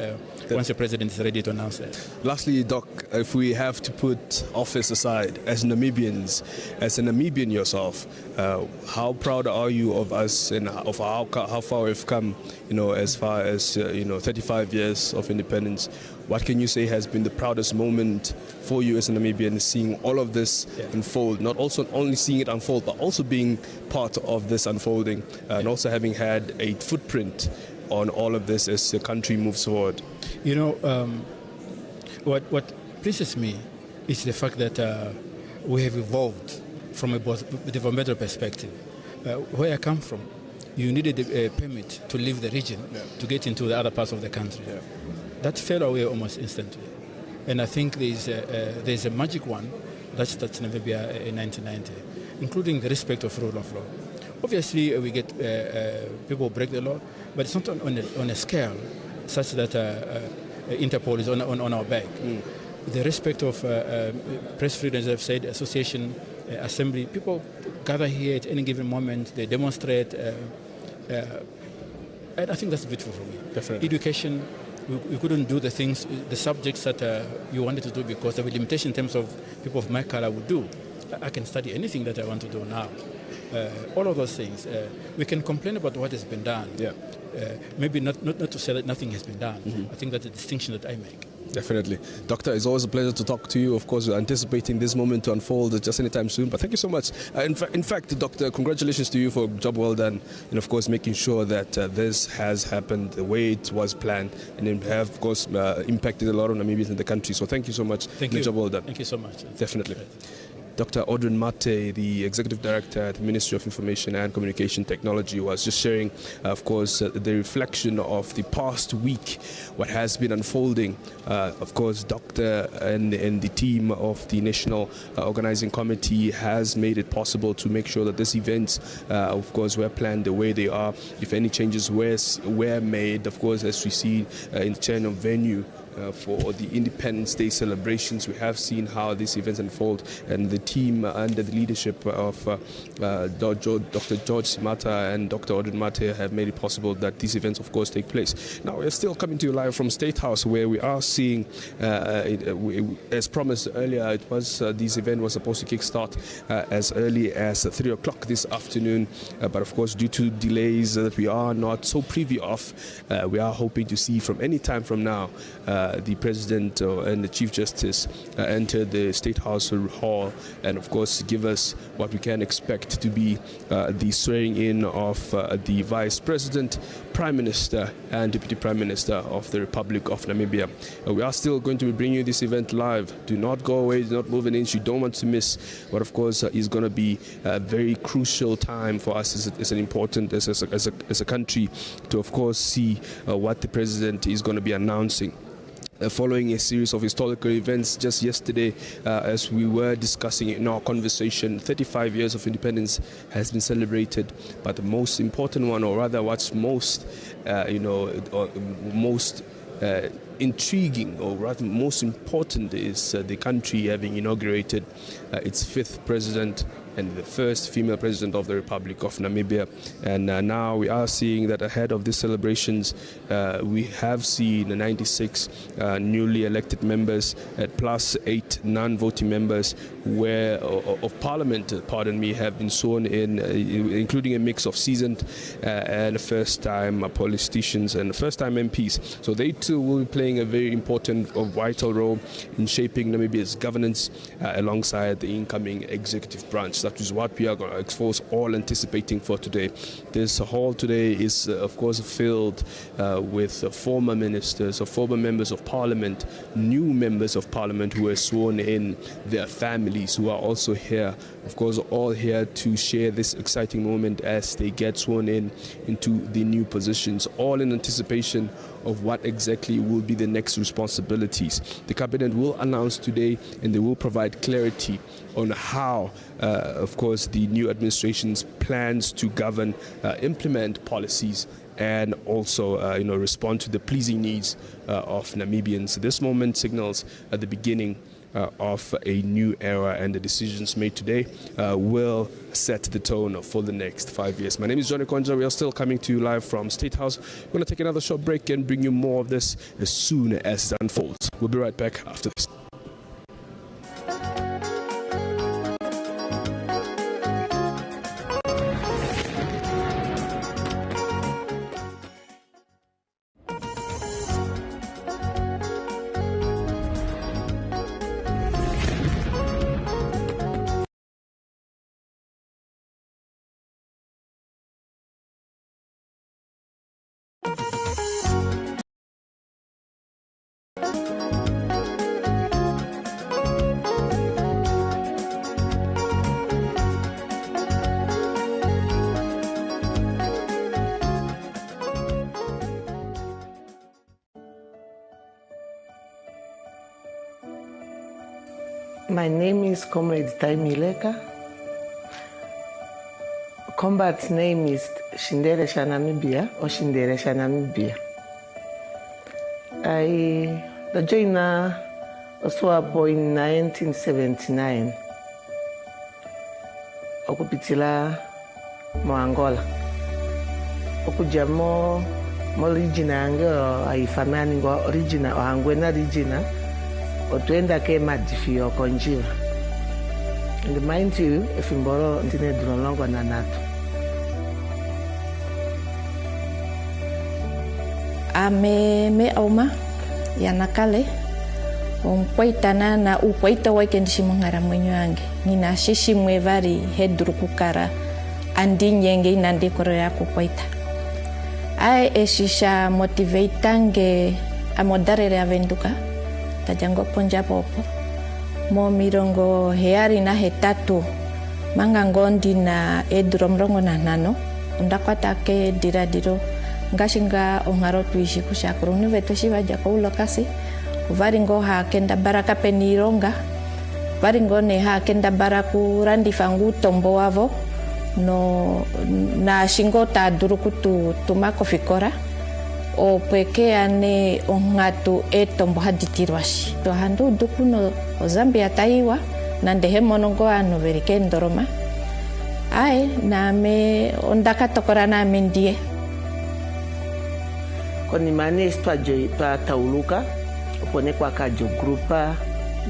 Speaker 13: once the president is ready to announce that.
Speaker 1: Lastly, Doc, if we have to put office aside, as Namibians, as a Namibian yourself, how proud are you of us and of how far we've come, as far as 35 years of independence? What can you say has been the proudest moment for you as a Namibian, seeing all of this unfold, not only seeing it unfold, but also being part of this unfolding, and also having had a footprint on all of this as the country moves forward?
Speaker 13: What pleases me is the fact that we have evolved from a developmental perspective. Where I come from, you needed a permit to leave the region to get into the other parts of the country. That fell away almost instantly. And I think there's a magic one that starts Namibia in 1990, including the respect of rule of law. Obviously, we get people break the law, but it's not on a scale such that Interpol is on our back. The respect of press freedom, as I've said, association, assembly, people gather here at any given moment, they demonstrate, and I think that's beautiful for me.
Speaker 1: Definitely.
Speaker 13: Education, we couldn't do the things, the subjects that you wanted to do because there were limitations in terms of people of my color would do. I can study anything that I want to do now. All of those things. We can complain about what has been done. Maybe not to say that nothing has been done. I think that's a distinction that I make.
Speaker 1: Definitely. Doctor, it's always a pleasure to talk to you. Of course, we're anticipating this moment to unfold just anytime soon. But thank you so much. In fact, Doctor, congratulations to you for a job well done. And, of course, making sure that this has happened the way it was planned. And it have, of course, impacted a lot of Namibians in the country. So thank you so much.
Speaker 13: Thank you.
Speaker 1: Job well done.
Speaker 13: Thank you so much.
Speaker 1: Definitely. Dr. Audrey Mate, the Executive Director at the Ministry of Information and Communication Technology, was just sharing, of course, the reflection of the past week, what has been unfolding. Of course, Doctor and the team of the National Organizing Committee has made it possible to make sure that these events, of course, were planned the way they are. If any changes were made, of course, as we see in terms of venue, for the Independence Day celebrations, we have seen how these events unfold, and the team under the leadership of Dr. George Simata and Dr. Audrey Mate have made it possible that these events, of course, take place. Now, we're still coming to you live from State House, where we are seeing, as promised earlier, this event was supposed to kickstart as early as 3 o'clock this afternoon, but of course, due to delays that we are not so privy of, we are hoping to see from any time from now the President and the Chief Justice enter the State House Hall and, of course, give us what we can expect to be the swearing in of the Vice President, Prime Minister and Deputy Prime Minister of the Republic of Namibia. We are still going to be bringing you this event live. Do not go away, do not move an inch. You don't want to miss what, of course, is going to be a very crucial time for us as an important, as a country, to, of course, see what the President is going to be announcing. Following a series of historical events just yesterday, as we were discussing in our conversation, 35 years of independence has been celebrated, but the most important one, or rather what's most, most intriguing, or rather most important, is the country having inaugurated its 5th president and the first female president of the Republic of Namibia. And now we are seeing that ahead of these celebrations, we have seen 96 newly elected members plus 8 non-voting members of parliament, have been sworn in, including a mix of seasoned and first-time politicians and first-time MPs. So they too will be playing a very important or vital role in shaping Namibia's governance alongside the incoming executive branch. That is what we are going to expose, all anticipating for today. This hall today is, of course, filled with former ministers or former members of parliament, new members of parliament who were sworn in, their families who are also here, of course, all here to share this exciting moment as they get sworn in into the new positions, all in anticipation of what exactly will be the next responsibilities. The cabinet will announce today, and they will provide clarity on how, of course, the new administration's plans to govern, implement policies, and also respond to the pleasing needs of Namibians. This moment signals the beginning of a new era, and the decisions made today will set the tone for the next 5 years. My name is Johnny Konja. We are still coming to you live from State House. We're going to take another short break and bring you more of this as soon as it unfolds. We'll be right back after this.
Speaker 14: My name is Comrade Taimileka. Combat's name is Shindere Namibia or Shindere Namibia. I joined Oswapo in 1979. Okupitila mo Angola. Okuja mo regina ange aifamani ngo origina o angwena regina. Otuenda ke madifio konjiva. And mind you, if imboro ntine dunolongo na natu.
Speaker 15: Me auma yanakale umpaitana na upaita waikendi mongara mwenyo yange. Nina shishi mwevari hedru kukara andi nyenge inandi koro ya kupaita. Ai eshisha motivatange amodarere avenduka. Tajango ponja popo mo mirongo heari na hetatu manga ngondi na edromrongo na nano ndakwata ke diradiro ngashinga ongaro tuishi kushakuru niveto shiva jako ulokasi varingo ha kenda baraka penironga varingo ne ha kenda baraku randi fangu tombo wavo no na shingo ta durukutu tumako fikora o peke ane ongatu tombo haditirwashi to handu dukuno o Zambia taiwa nandehe monongo ano verike ndoroma ai na me ondaka tokora na mendie
Speaker 14: koni mane twa tauluka opone kwa kajo grupa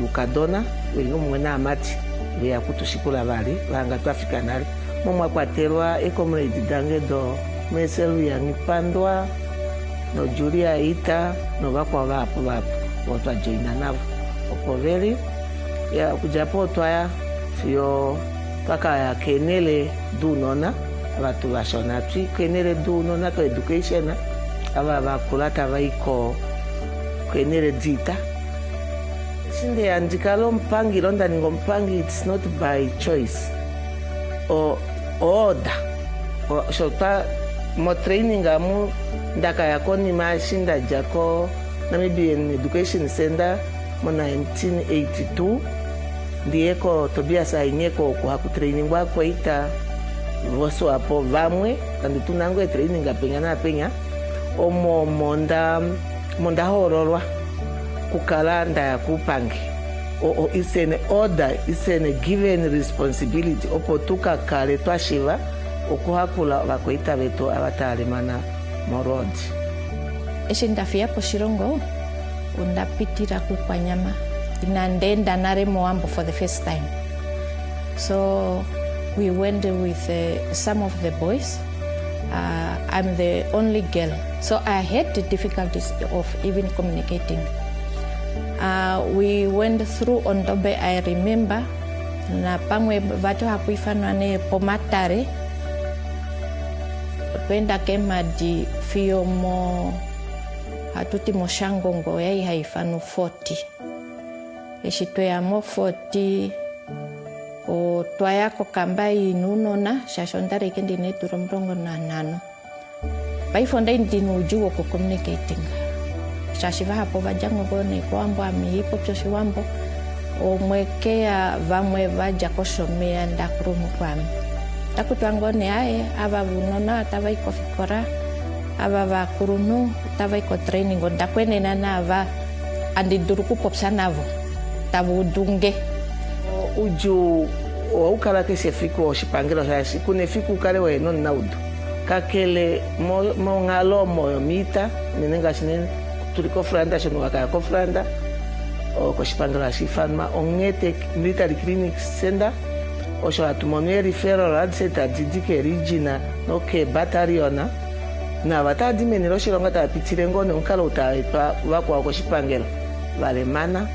Speaker 14: ukadona wengo mwena amati ya kutushikula bali banga twafikanali momwa kwaterwa ekomredi dange do meselu ya ngipandwa no Julia ita no bakwa bapo wotwa joina navo opoveli ya kujapo twaya fio kaka ya kenele dunona abatu bashona twi kenele dunona ko education aba bakulata baiko kenele dita sinde andikalo mpangi londa ningo mpangi, it's not by choice or order or shota mo training amu ndaka yakoni mashinda jako Namibian Education Center mo 1982 ndieko Tobias ainyeko kwa training wako ita voso hapo vamwe kandi tunango training apenya na penya omo monda hororwa kukala nda kupangi o isene order isene given responsibility opo tukakale twashiva okuhakula vakoita vetu avatalimana morodi
Speaker 15: eshe ndafia poshilongo undapitira kukwanyama inandenda nare moambo for the first time. So we went with some of the boys. I'm the only girl, so I had the difficulties of even communicating. We went through Ondobe, I remember, na pamwe vatu hakuifanwa ne pomatare penda kema di fio mo hatuti mo shangongo yai haifanu 40 eshitwe ya mo 40 o twayako kambai nunona shashondare kendi neturo mrongo na nano baifonda indinu ujuo ko communicating shashiva hapo vajango gone kwambo amiipo pyoshi wambo o mwekea vamwe vaja koshomea ndakurumu kwami takutwangone aye ava vunona atava ikofikora ava vakurunu tava iko training ndakwenena nava andiduruku popsanavo tavudunge
Speaker 14: uju waukala kese fiku oshipangelo shashi kune fiku kale weno naudu kakele mo ngalo mo mita nenenga shine tuliko franda shino waka ko franda o ko shipangelo shifanma ongete military clinic center o sho atumone referral ad center didike regina no ke bataliona na batadi menero shilonga ta pitire ngone onkala utaipa wako ko shipangelo vale mana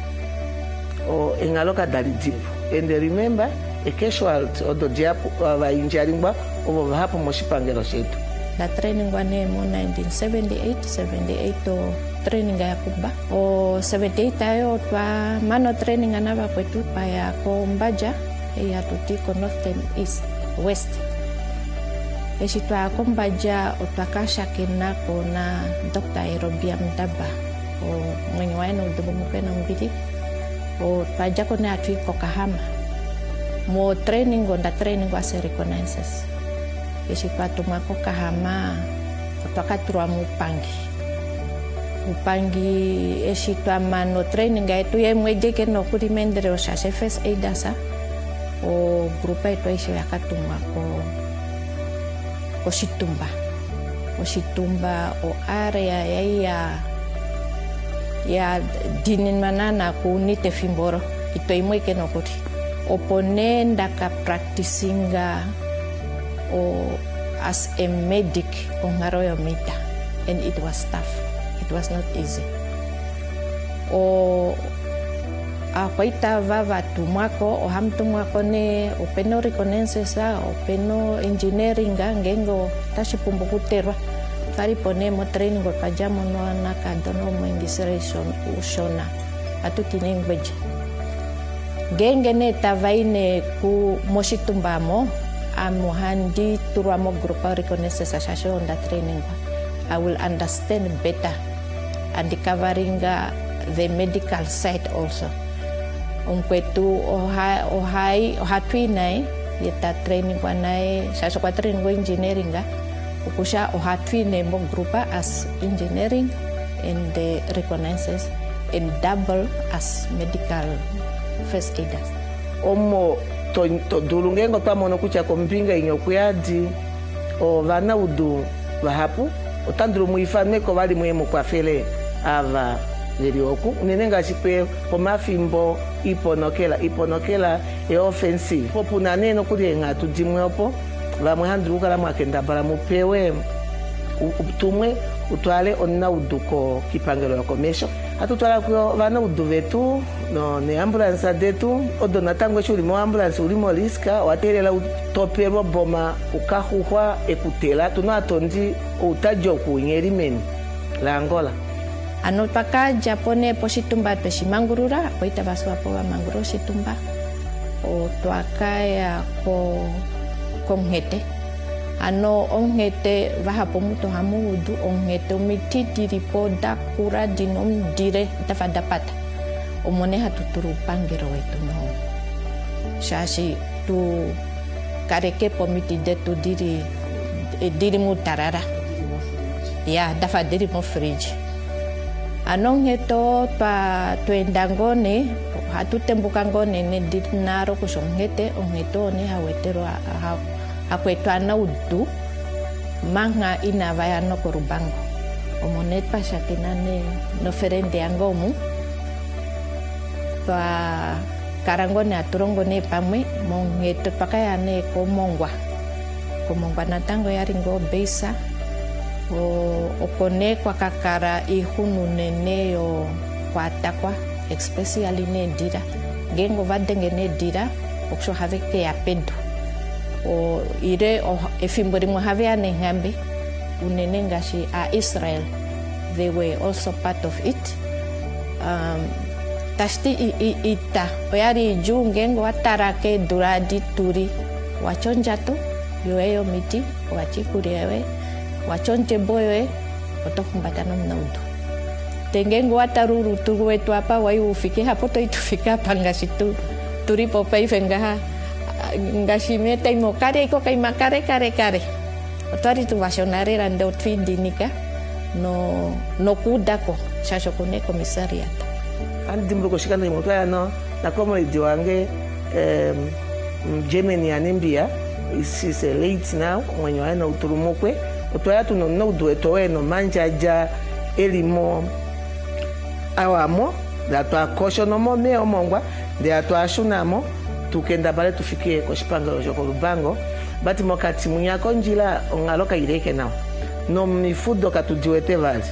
Speaker 14: o engaloka dalidipo and remember a casualty odo diapo va injaringwa ovo hapo moshipangelo shetu
Speaker 15: la training wane mo 1978 o training ya kuba o 78 ayo twa mano training anava kwetu pa ya ko mbaja ya tutiko north and east west eshitwa ko mbaja otwakasha kenako na Dr. Aerobia Mdaba o mwenye wano udumu mpena mbili o pajako ne atuiko Kahama mo training onda training wa se reconnaissance eshitwa tumako Kahama otwakaturwa mupangi eshitwa mano training yetu ye mwejeke no kuri mendere o shase first aidasa o grupa yetu ishi yakatumwa ko Shitumba o area ya dinin manana ku nite fimboro ito imweke no kuri oponenda ka practicinga o as a medic on Ngaroyo Mita, and it was tough. It was not easy. O apaita vava tumako o hamtumako ne openo reconnaissance openo engineering ngengo tashipumbukuterwa fari pone mo training go pajamo no anaka dono mo ingiseration ushona atutine ngweje genge ne tavaine ku moshitumbamo amuhandi turamo grupa reconnaissance shasho on that training. I will understand better and covering the medical side also. Kwetu ohatwinai yeta training kwanai shasho kwa training go engineering ukusha ohatwine mo grupa as engineering and the reconnaissance and double as medical first aiders.
Speaker 14: Omo to dulungengo pamono kucha kompinga inyokuyadi o vana udu vahapu otandru muifane ko vali mwemo kwa fele ava lelioku nenenga chikwe pomafimbo iponokela e offensive popuna neno kuli ngatu dimwepo vamwe handruka la mwakenda bara mupewe utumwe utwale onna uduko kipangelo komesho atutwala ko vana udu vetu no ne ambulance detu odona tango shuri mo ambulance ulimo riska waterela utopero boma ukahuhwa ekutela tunatondi utajo kunyerimeni la Angola
Speaker 15: ano paka Japone poshitumba peshimangurura poita vaswa po manguro shitumba o twakaya ko ngete ano ongete vahapo muto hamudu ongete umititiri poda kura dinom dire tafadapata omone hatuturu pangero wetu no shashi tu kareke pomiti detu diri mutarara ya dafa diri mo fridge anongeto pa tuendangone hatutembukangone ne dinaro kusongete ongeto ne hawetero akweto anaudu manga inavaya no korubango omonet pa shakinane no ferende angomu pa karangone aturongone pamwe mongeto pakayane komongwa na tango yaringo beisa okone kwa kakara ihunu nene o kwa takwa especially ne dira gengo vadenge ne dira oksho have ke ya pedo o ire o efimbori mo have ane ngambe unene ngashi a Israel, they were also part of it. Tashti ita oyari jungengo watarake duradi turi wachonjato yoeyo miti wachikuriwe wachonche boyoe otokumbatano mnaudu tengengo wataruru tuwetu hapa wai ufike hapo to itufika pangashi turipo paifengaha ngashimeta imokare iko kaimakare kare otwari tuvashonare rande otfindinika no kudako shashokune komisariat
Speaker 14: andi mruko shikanda imoto yana na comrade wange Germany ya Namibia is late now mwenye wana uturumukwe otoya tuno no dueto eno manjaja elimo awamo da to koshono mo me omongwa de atwa shunamo tukenda bale tufikie ko shipanga joko rubango bati mokati munyako njila ongaloka ireke nao no mifudo katudiwete vali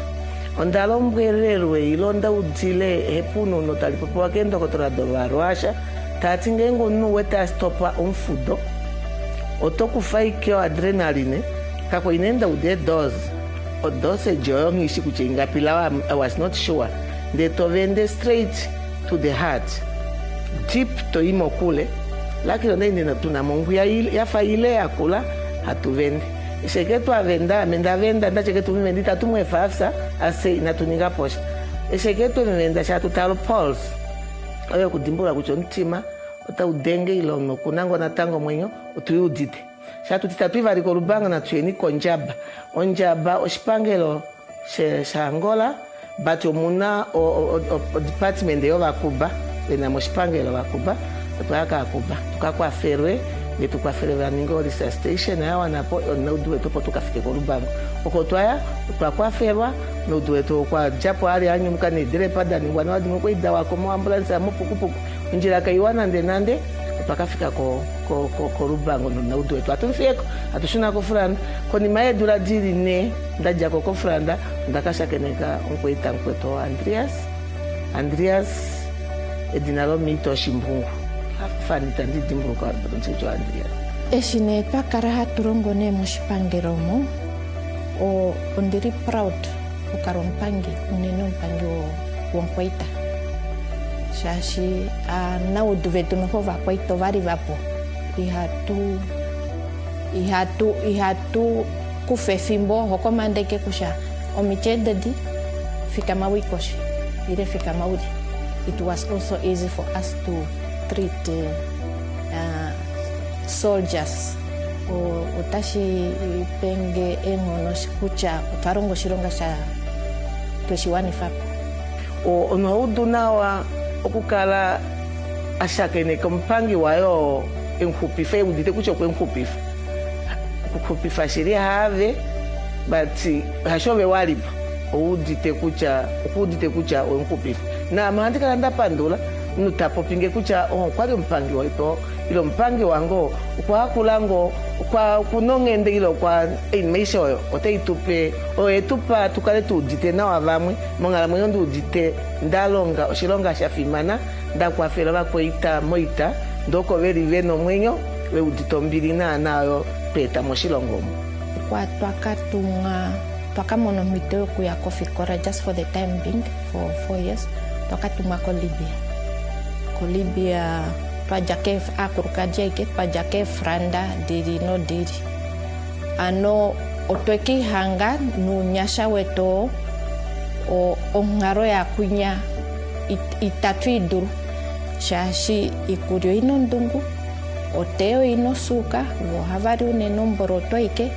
Speaker 14: ondalo mbwererwe ilonda udile hepuno no talipopo wakendo kotora dovarwasha tatingengo nuweta stopa umfudo otokufaikyo adrenaline kako inenda ude dose o dose joyong ishi kuchenga pilawa I was not sure they tovende straight to the heart deep to imokule lakini ndio tuna Mungu ya faile ya kula hatuvende isheketu avenda mendavenda ndacheketu mendita tumwe fafsa ase inatuninga posha isheketu menda cha tutalo pulse oyo kudimbula kucho ntima ota udenge ilono kunango na tango mwenyo utuyudite shatu titatuiva liko rubanga na tueni konjaba onjaba oshipangelo she Angola bati omuna o department yo bakuba bena moshipangelo bakuba tukaka akuba tukakwa ferwe netukwa ferwe baningo research station yawa napo no duwe topo tukafike ko rubanga okotwaya tukakwa ferwa no duwe to kwa japo ali anyumuka ne drepa dani wana wadi mko idawa ko ambulance amupukupuku njira kaiwana ndenande tukafika ko rubango no duwe to atumfeko atushuna ko franda koni maye dura diri ne ndaja ko franda ndakasha keneka onkoita nkweto Andreas edinalo mito shimbungu fani tandi dimburu kwa ntito Andreas
Speaker 15: eshine pakara turongone mushipangeromo o ondiri proud ukarompangi uneno mpangi wo nkweita shashi na uduvetu no hova kwaito vari vapo ihatu kufefimbo hokomandeke kusha omichededi fika mawikoshi ire fika maudi. It was also easy for us to treat soldiers utashi penge engono shikucha utarongo shironga sha tweshiwani fapo
Speaker 14: ono udunawa okukala ashakene kompangi wayo enkupifa udite kucho kwenkupifa kukupifa shiria have but hashove walipo udite kucha enkupifa na maandika nda pandula nutapo pinge kucha kwali mpangi waito ilo mpangi wango kwa kulango kwa kunongende ilo kwa maisha oyo oteitupe oetupa tukale tudite na wavamwe mongala mwe ndu udite ndalonga oshilonga shafimana ndakwa fela bakoita moita ndoko veri veno mwenyo we udito mbili nayo peta moshilongomo
Speaker 15: kwa twakatunga twakamono mito kuya coffee kora just for the time being for 4 years twakatuma ko Libya pajake akurukadia ike pajake franda diri no diri ano otweki hanga nunyasha weto o ngaro ya kunya itatwiduru shashi ikurio ino ndungu oteo ino suka wo havari une nomboro toike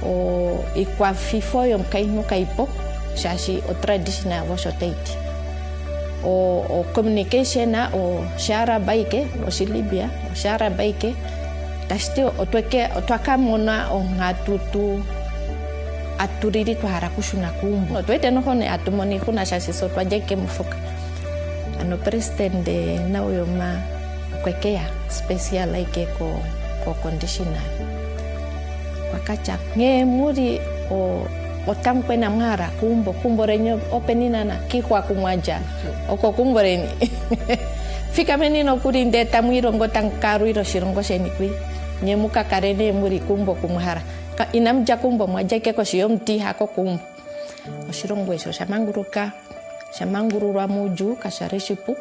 Speaker 15: o ikwa fifo yo mkainu kaipo shashi o traditional washo teiti o communication na o shara baike o Libia o shara baike tashti o twaka mona o ngatutu aturiri tuharakushuna kumbu twete no hone atumoni kuna shashi so twajeke mufuka ano president de na uyoma kwekea special like ko conditional wakacha nge muri o tamkwe na mara kumbo renyo openina na kikwa kumwaja oko kumboreni fika menino kuri ndeta mwirongo tankaru iro shirongo shenikwi nyemuka karene muri kumbo kumhara inamja kumbo mwajeke ko shiyomti hako kumbo oshirongo eso shamangururwa muju kasharishipu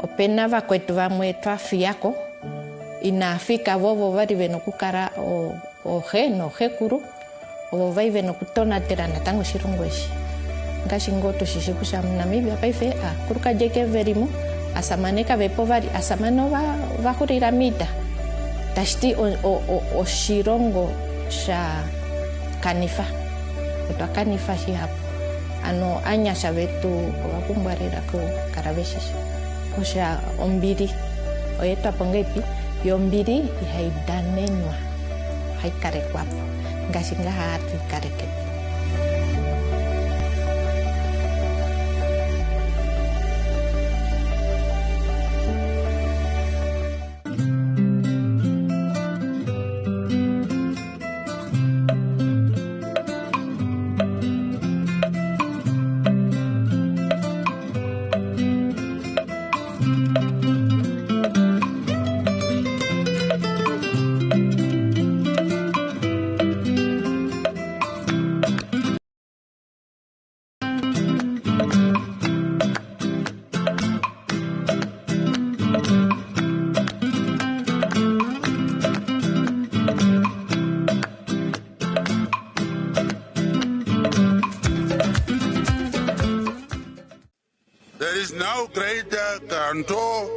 Speaker 15: openava kwetu vamwe twafiyako inafika vovo vari venokukara ohekuru ovo vai venokutonatela natango shirongo eshi ngashingoto shishiku sha Namibia paife kuruka jeke verimo asamaneka vepo vari asamano vahurira mita tashiti oshirongo sha kanifa otwa kanifa shihapo ano anyasha vetu vakumbwarira ku karaveshisha osha ombiri oyetwa pongepi yombiri ihaidanenwa haikarekwapo ngashinga hatu ikarekepo.
Speaker 16: No greater guarantor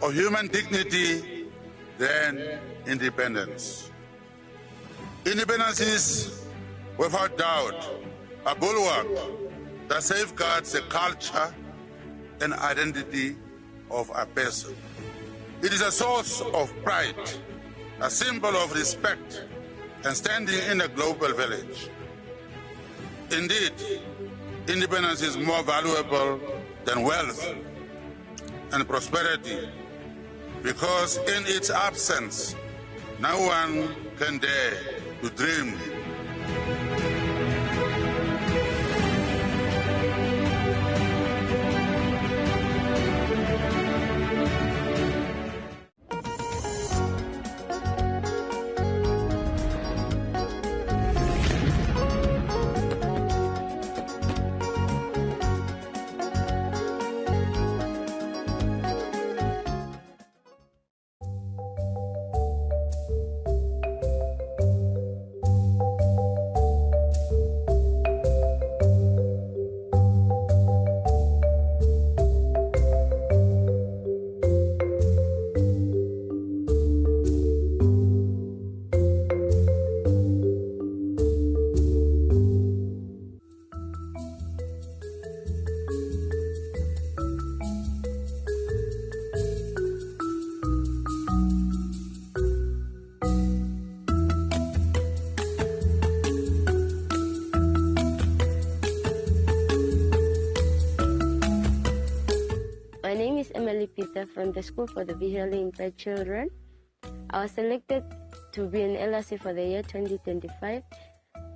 Speaker 16: of human dignity than independence. Independence is, without doubt, a bulwark that safeguards the culture and identity of a person. It is a source of pride, a symbol of respect and standing in a global village. Indeed, independence is more valuable than wealth and prosperity, because in its absence, no one can dare to dream.
Speaker 17: From the School for the Visually Impaired Children. I was selected to be an LRC for the year 2025,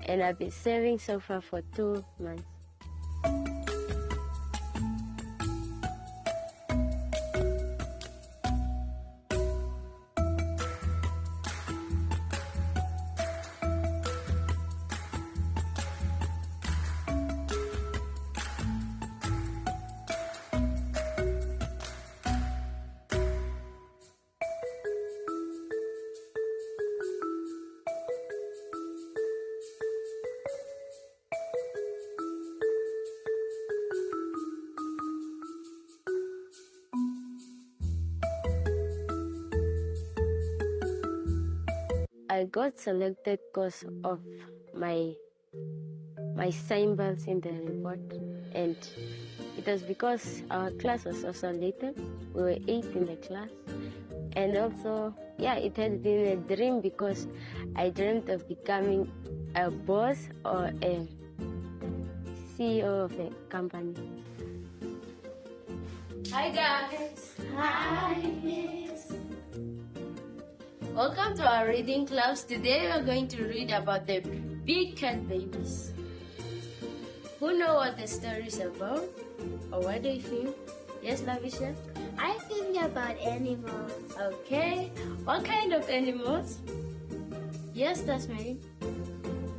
Speaker 17: and I've been serving so far for 2 months. I got selected because of my symbols in the report, and it was because our class was also little. We were 8 in the class, and also, it had been a dream because I dreamt of becoming a boss or a CEO of a company.
Speaker 18: Hi guys. Hi. Welcome to our reading clubs. Today we are going to read about the big cat babies. Who know what the story is about? Or what do you think? Yes, Lavisha?
Speaker 19: I think about animals.
Speaker 18: Okay. What kind of animals? Yes, Tasmane.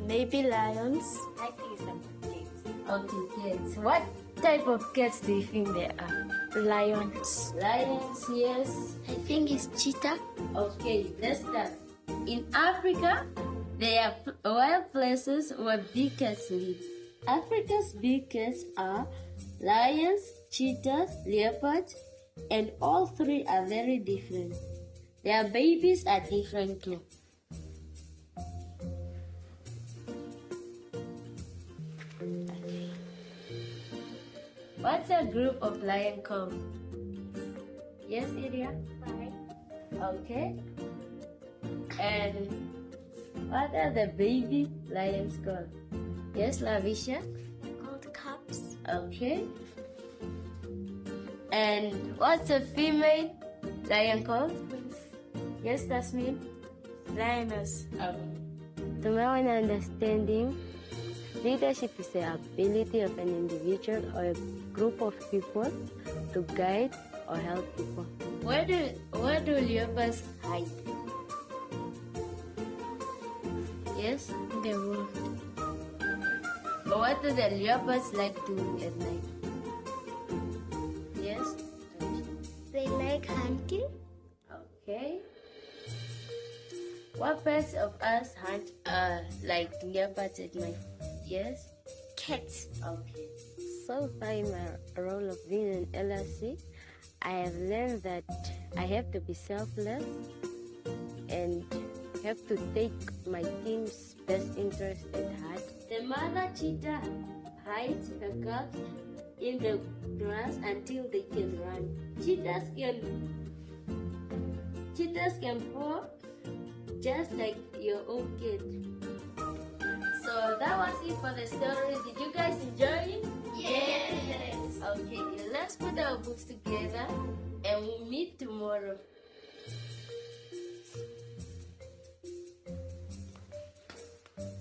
Speaker 19: Maybe lions.
Speaker 18: I think it's about cats. Okay, cats. What type of cats do you think they are?
Speaker 19: Lions.
Speaker 18: Lions, yes.
Speaker 19: I think it's cheetah.
Speaker 18: Okay, let's start. In Africa, there are wild places where big cats live. Africa's big cats are lions, cheetahs, leopards, and all three are very different. Their babies are different too. What's a group of lions called? Yes, Iria? Okay. And what are the baby lions called? Yes, Lavisha?
Speaker 19: Called cubs.
Speaker 18: Okay. And what's a female lion called? Yes, Tasmin?
Speaker 19: Lioness.
Speaker 17: To my own understanding, leadership is the ability of an individual or a group of people to guide or help people.
Speaker 18: Where do leopards hide? Yes?
Speaker 19: In the world.
Speaker 18: But what do the leopards like doing at night? Yes?
Speaker 19: They like hunting.
Speaker 18: Okay. What parts of us hunt like leopards at night? Yes?
Speaker 19: Cats.
Speaker 18: Okay.
Speaker 17: So far in my role of being an LRC, I have learned that I have to be selfless and have to take my team's best interest at heart.
Speaker 18: The mother cheetah hides her cubs in the grass until they can run. Cheetahs can fall just like your own kid. So that was it for the story. Did you guys enjoy it?
Speaker 19: Yes.
Speaker 18: Okay, let's put our books together and we'll meet tomorrow.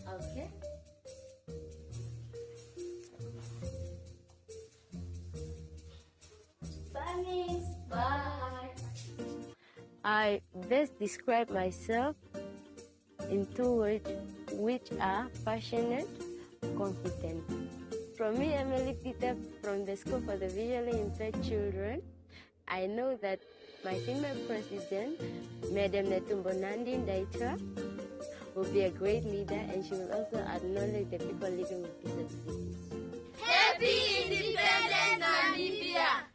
Speaker 18: Okay. Bye, Miss. Bye.
Speaker 17: I best describe myself in 2 words, which are passionate, confident. From me, Emily Peter, from the School for the Visually Impaired Children, I know that my female president, Madam Netumbo Nandi-Ndaitwah, will be a great leader, and she will also acknowledge the people living with disabilities.
Speaker 18: Happy Independence, Namibia!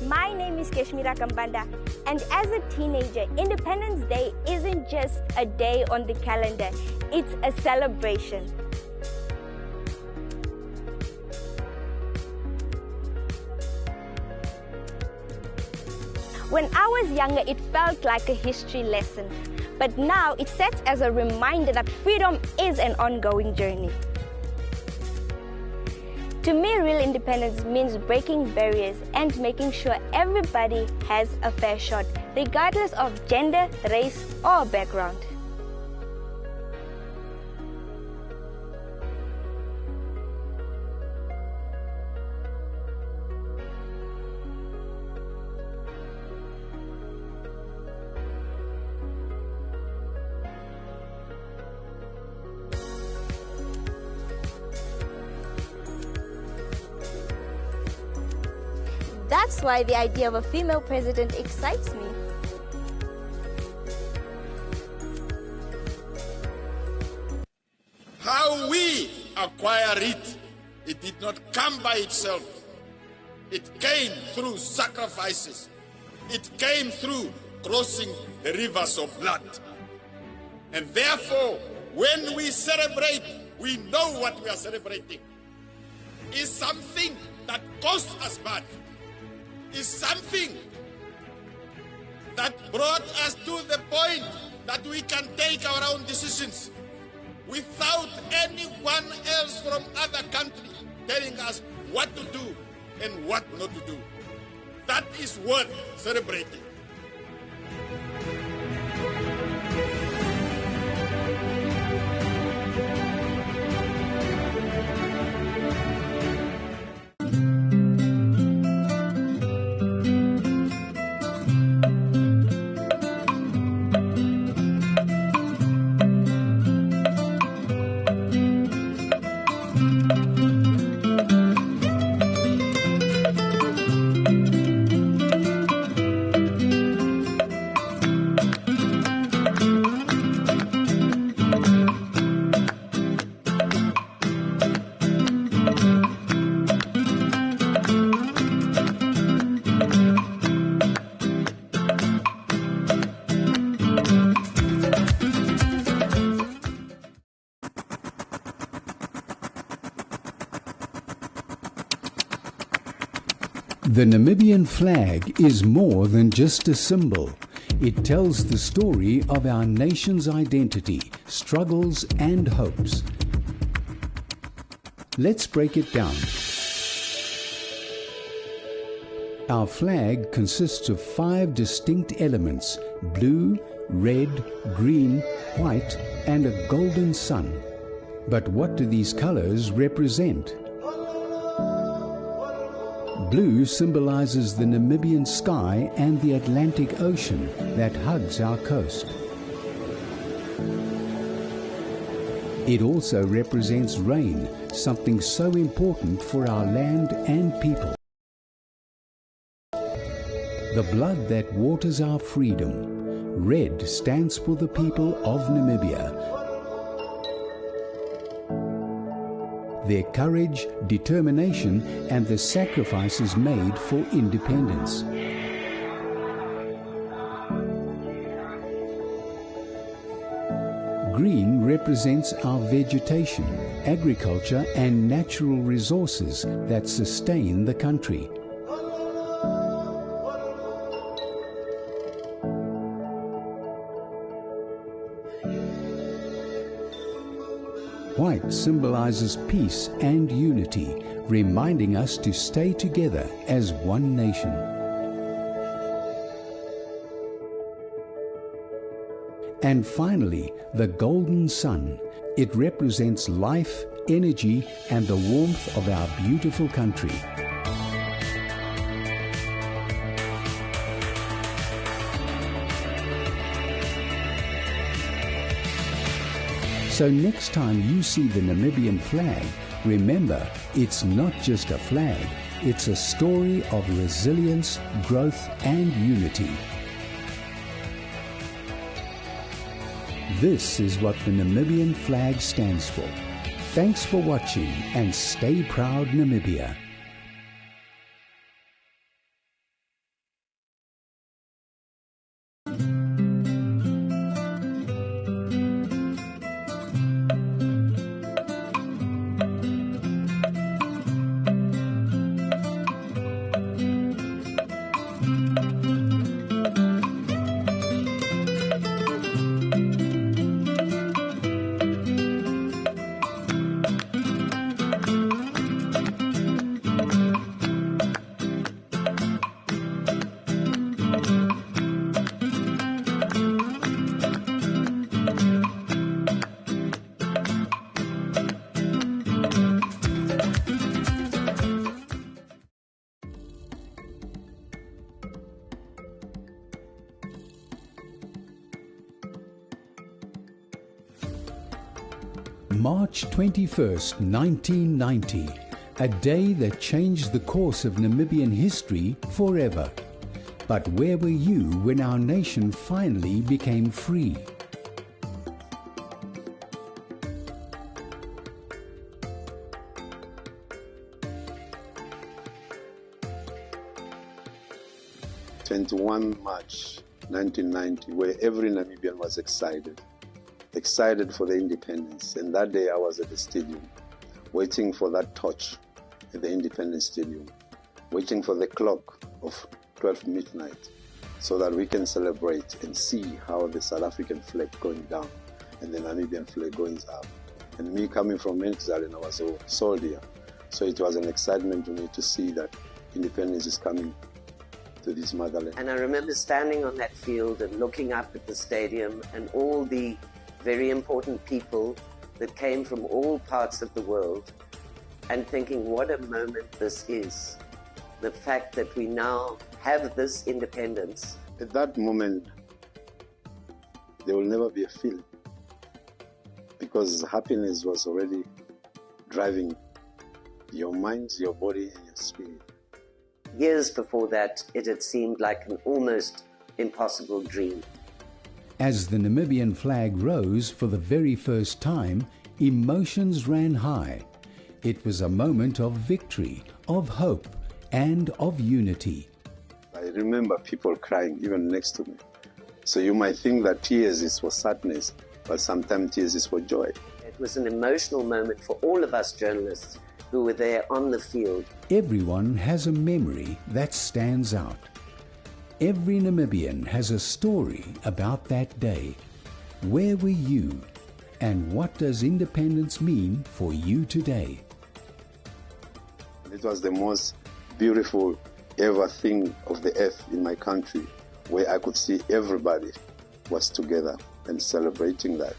Speaker 20: My name is Keshmira Kambanda, and as a teenager, Independence Day isn't just a day on the calendar, it's a celebration. When I was younger, it felt like a history lesson, but now it sets as a reminder that freedom is an ongoing journey. To me, real independence means breaking barriers and making sure everybody has a fair shot, regardless of gender, race, or background. That's why the idea of a female president excites me.
Speaker 21: How we acquire it, it did not come by itself. It came through sacrifices. It came through crossing the rivers of blood. And therefore, when we celebrate, we know what we are celebrating. It's something that cost us much. Is something that brought us to the point that we can take our own decisions without anyone else from other countries telling us what to do and what not to do. That is worth celebrating.
Speaker 4: The Namibian flag is more than just a symbol. It tells the story of our nation's identity, struggles and hopes. Let's break it down. Our flag consists of 5 distinct elements: blue, red, green, white, and a golden sun. But what do these colors represent? Blue symbolizes the Namibian sky and the Atlantic Ocean that hugs our coast. It also represents rain, something so important for our land and people. The blood that waters our freedom. Red stands for the people of Namibia. Their courage, determination, and the sacrifices made for independence. Green represents our vegetation, agriculture, and natural resources that sustain the country. White symbolizes peace and unity, reminding us to stay together as one nation. And finally, the golden sun. It represents life, energy, and the warmth of our beautiful country. So next time you see the Namibian flag, remember, it's not just a flag, it's a story of resilience, growth, and unity. This is what the Namibian flag stands for. Thanks for watching, and stay proud, Namibia. March 21st, 1990, a day that changed the course of Namibian history forever. But where were you when our nation finally became free?
Speaker 2: March 1990, where every Namibian was excited for the independence. And that day I was at the stadium, waiting for that torch at the Independence Stadium, waiting for the clock of 12 midnight so that we can celebrate and see how the South African flag going down and the Namibian flag going up. And me coming from exile, and I was a soldier, so it was an excitement to me to see that independence is coming to this motherland.
Speaker 22: And I remember standing on that field and looking up at the stadium and all the very important people that came from all parts of the world and thinking, what a moment this is. The fact that we now have this independence.
Speaker 2: At that moment, there will never be a feeling, because happiness was already driving your mind, your body, and your spirit.
Speaker 22: Years before that, it had seemed like an almost impossible dream.
Speaker 4: As the Namibian flag rose for the very first time, emotions ran high. It was a moment of victory, of hope, and of unity.
Speaker 2: I remember people crying even next to me. So you might think that tears is for sadness, but sometimes tears is for joy.
Speaker 22: It was an emotional moment for all of us journalists who were there on the field.
Speaker 4: Everyone has a memory that stands out. Every Namibian has a story about that day. Where were you? And what does independence mean for you today?
Speaker 2: It was the most beautiful ever thing of the earth in my country, where I could see everybody was together and celebrating that.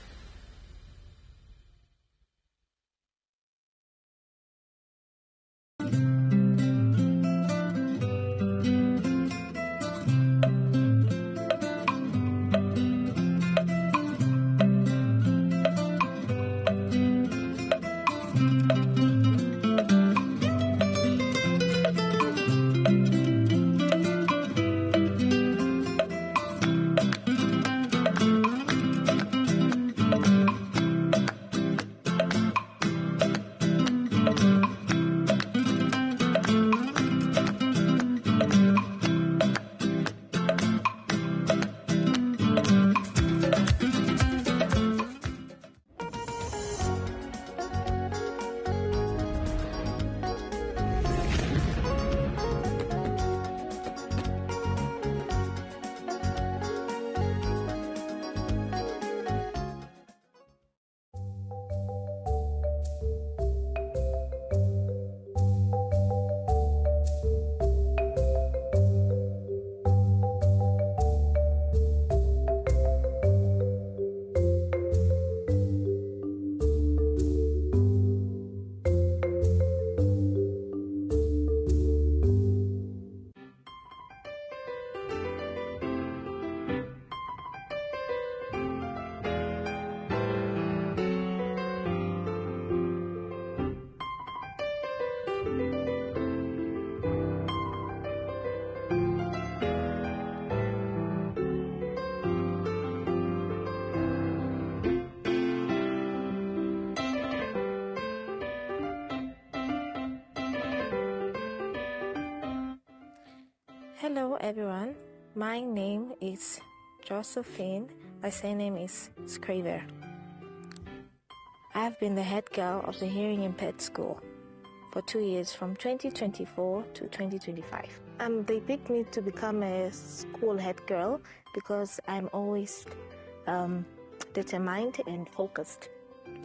Speaker 23: Hello everyone, my name is Josephine, my surname is Scriver. I have been the head girl of the Hearing Impaired School for 2 years, from 2024 to 2025. They picked me to become a school head girl because I'm always determined and focused.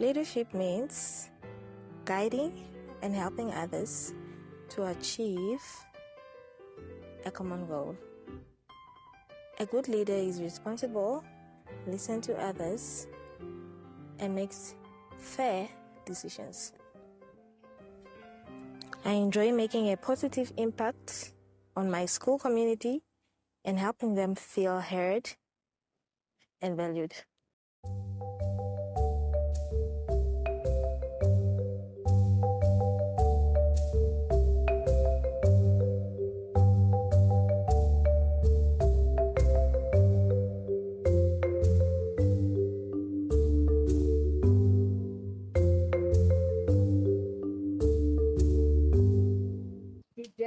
Speaker 23: Leadership means guiding and helping others to achieve a common goal. A good leader is responsible, listens to others, and makes fair decisions. I enjoy making a positive impact on my school community and helping them feel heard and valued.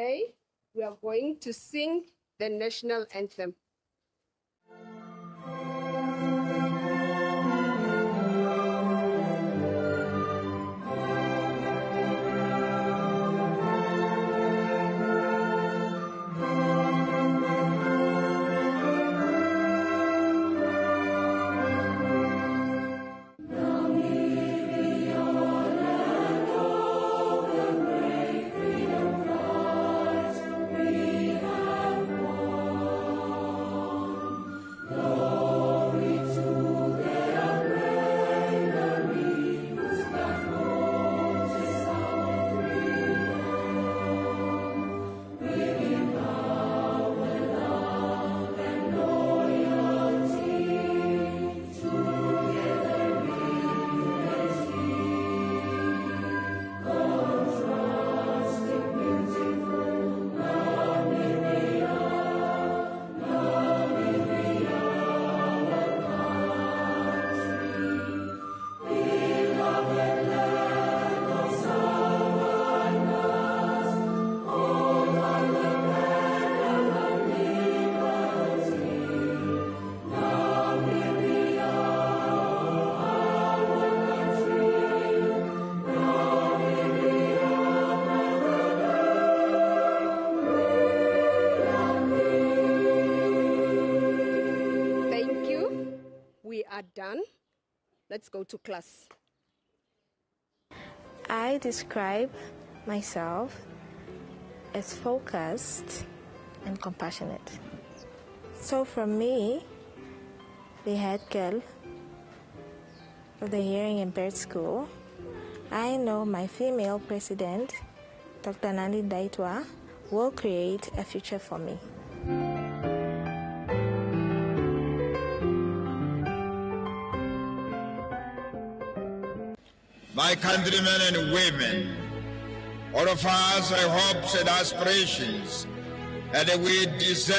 Speaker 3: today we are going to sing the national anthem. Are done. Let's go to class.
Speaker 23: I describe myself as focused and compassionate. So for me, the head girl of the Hearing Impaired School, I know my female president, Dr. Nandi-Ndaitwah, will create a future for me.
Speaker 21: My countrymen and women, all of us have hopes and aspirations, and we deserve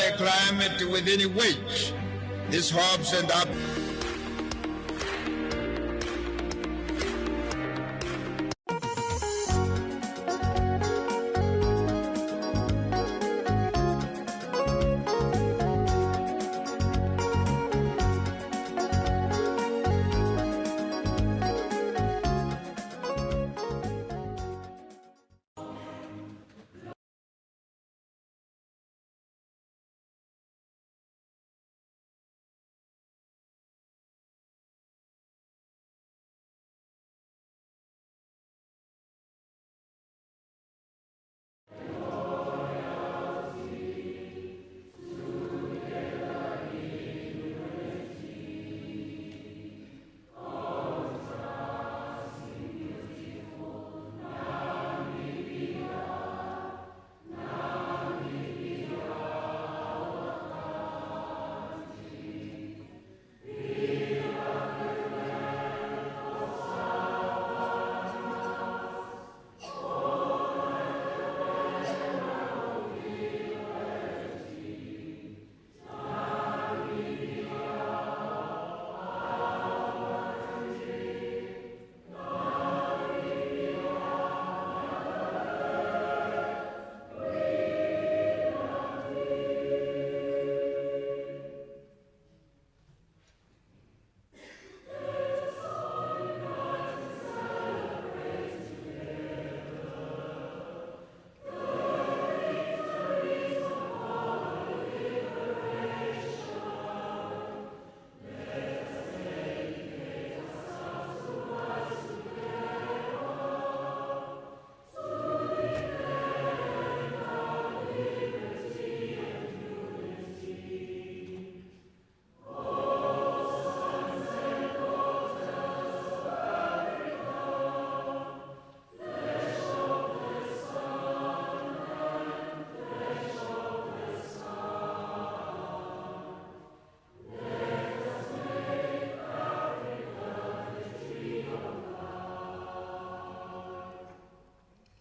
Speaker 21: a climate within which these hopes and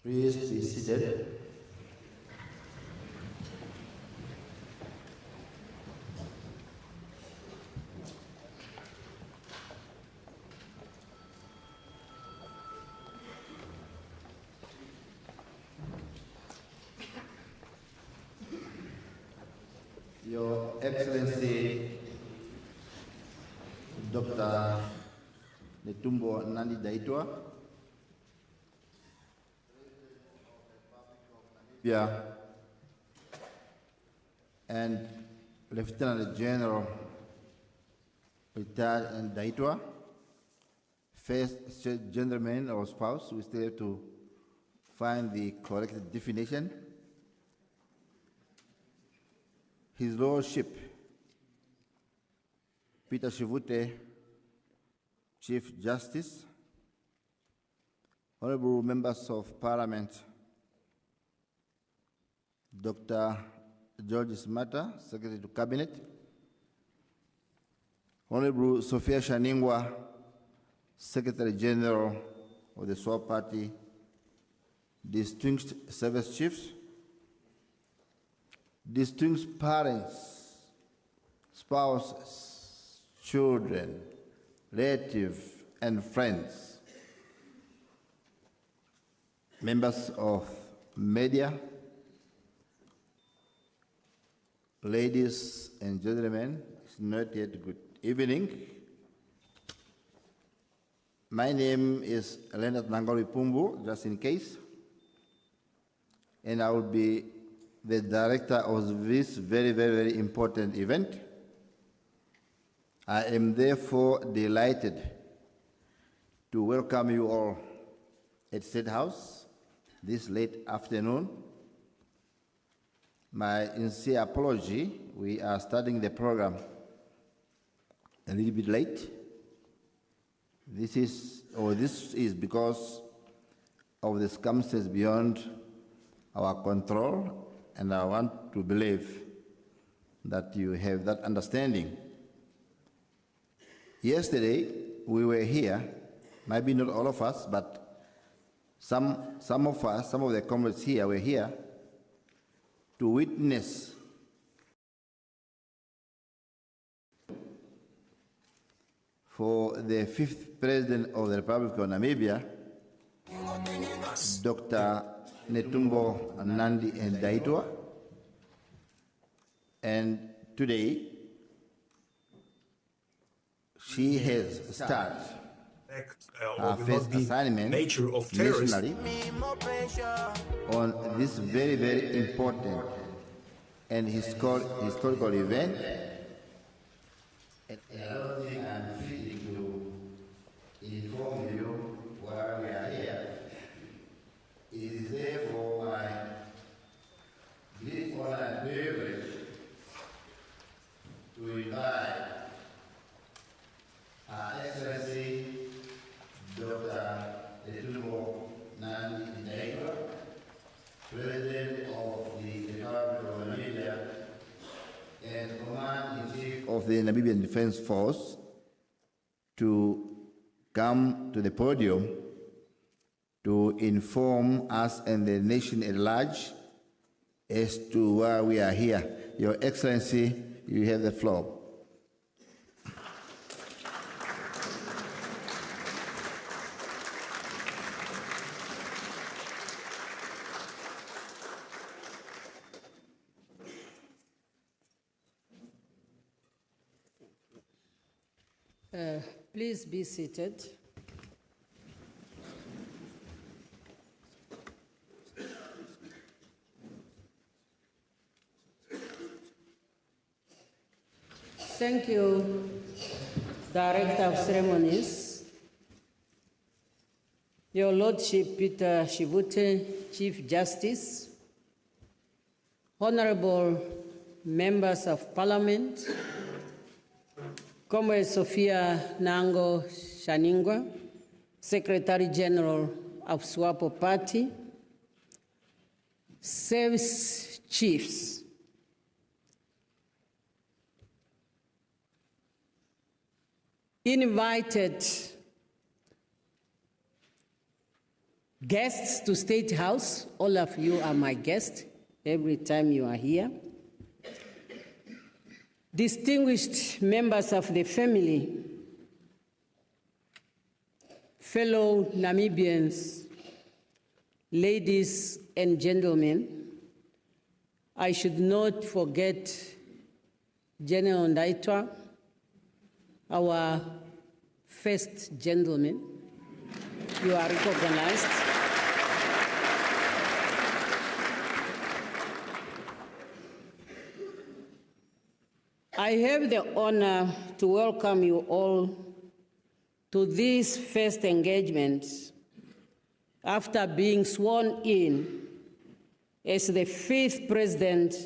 Speaker 5: Please be seated. Excellency Dr. Netumbo Nandi-Ndaitwah, and Lieutenant General retired Ndaitwah, first gentleman or spouse, we still have to find the correct definition. His Lordship, Peter Shivute, Chief Justice, Honorable Members of Parliament, Dr. George Smata, Secretary to Cabinet, Honorable Sophia Shaningwa, Secretary General of the SWAP Party, distinguished service chiefs, distinguished parents, spouses, children, relatives, and friends, members of media, ladies and gentlemen, it's not yet good evening. My name is Leonard Nangoli Pumbu, just in case, and I will be the director of this very, very, very important event. I am therefore delighted to welcome you all at State House this late afternoon. My sincere apology, we are starting the program a little bit late. This is because of the circumstances beyond our control, and I want to believe that you have that understanding. Yesterday, we were here, maybe not all of us, but some of us, some of the comrades here were here to witness for the 5th President of the Republic of Namibia, Dr. Netumbo Nandi-Ndaitwah, and today she has started her first assignment nationally on this very, very important and historical event. And I don't think I'm free to inform you why we are here. It is therefore my great honor and privilege to invite Her Excellency Dr. Netumbo Nandi-Ndaitwah, President of the Republic of Namibia and Commander-in-Chief of the Namibian Defense Force, to come to the podium to inform us and the nation at large as to why we are here. Your Excellency, you have the floor.
Speaker 6: Please be seated. Thank you, Director of Ceremonies, Your Lordship Peter Shivute, Chief Justice, Honorable Members of Parliament, Comrade Sophia Nango Shaningwa, Secretary General of SWAPO Party, Service Chiefs, invited guests to State House. All of you are my guests every time you are here. Distinguished members of the family, fellow Namibians, ladies and gentlemen, I should not forget General Ndaitwah, our first gentleman, you are recognized. I have the honor to welcome you all to this first engagement after being sworn in as the 5th President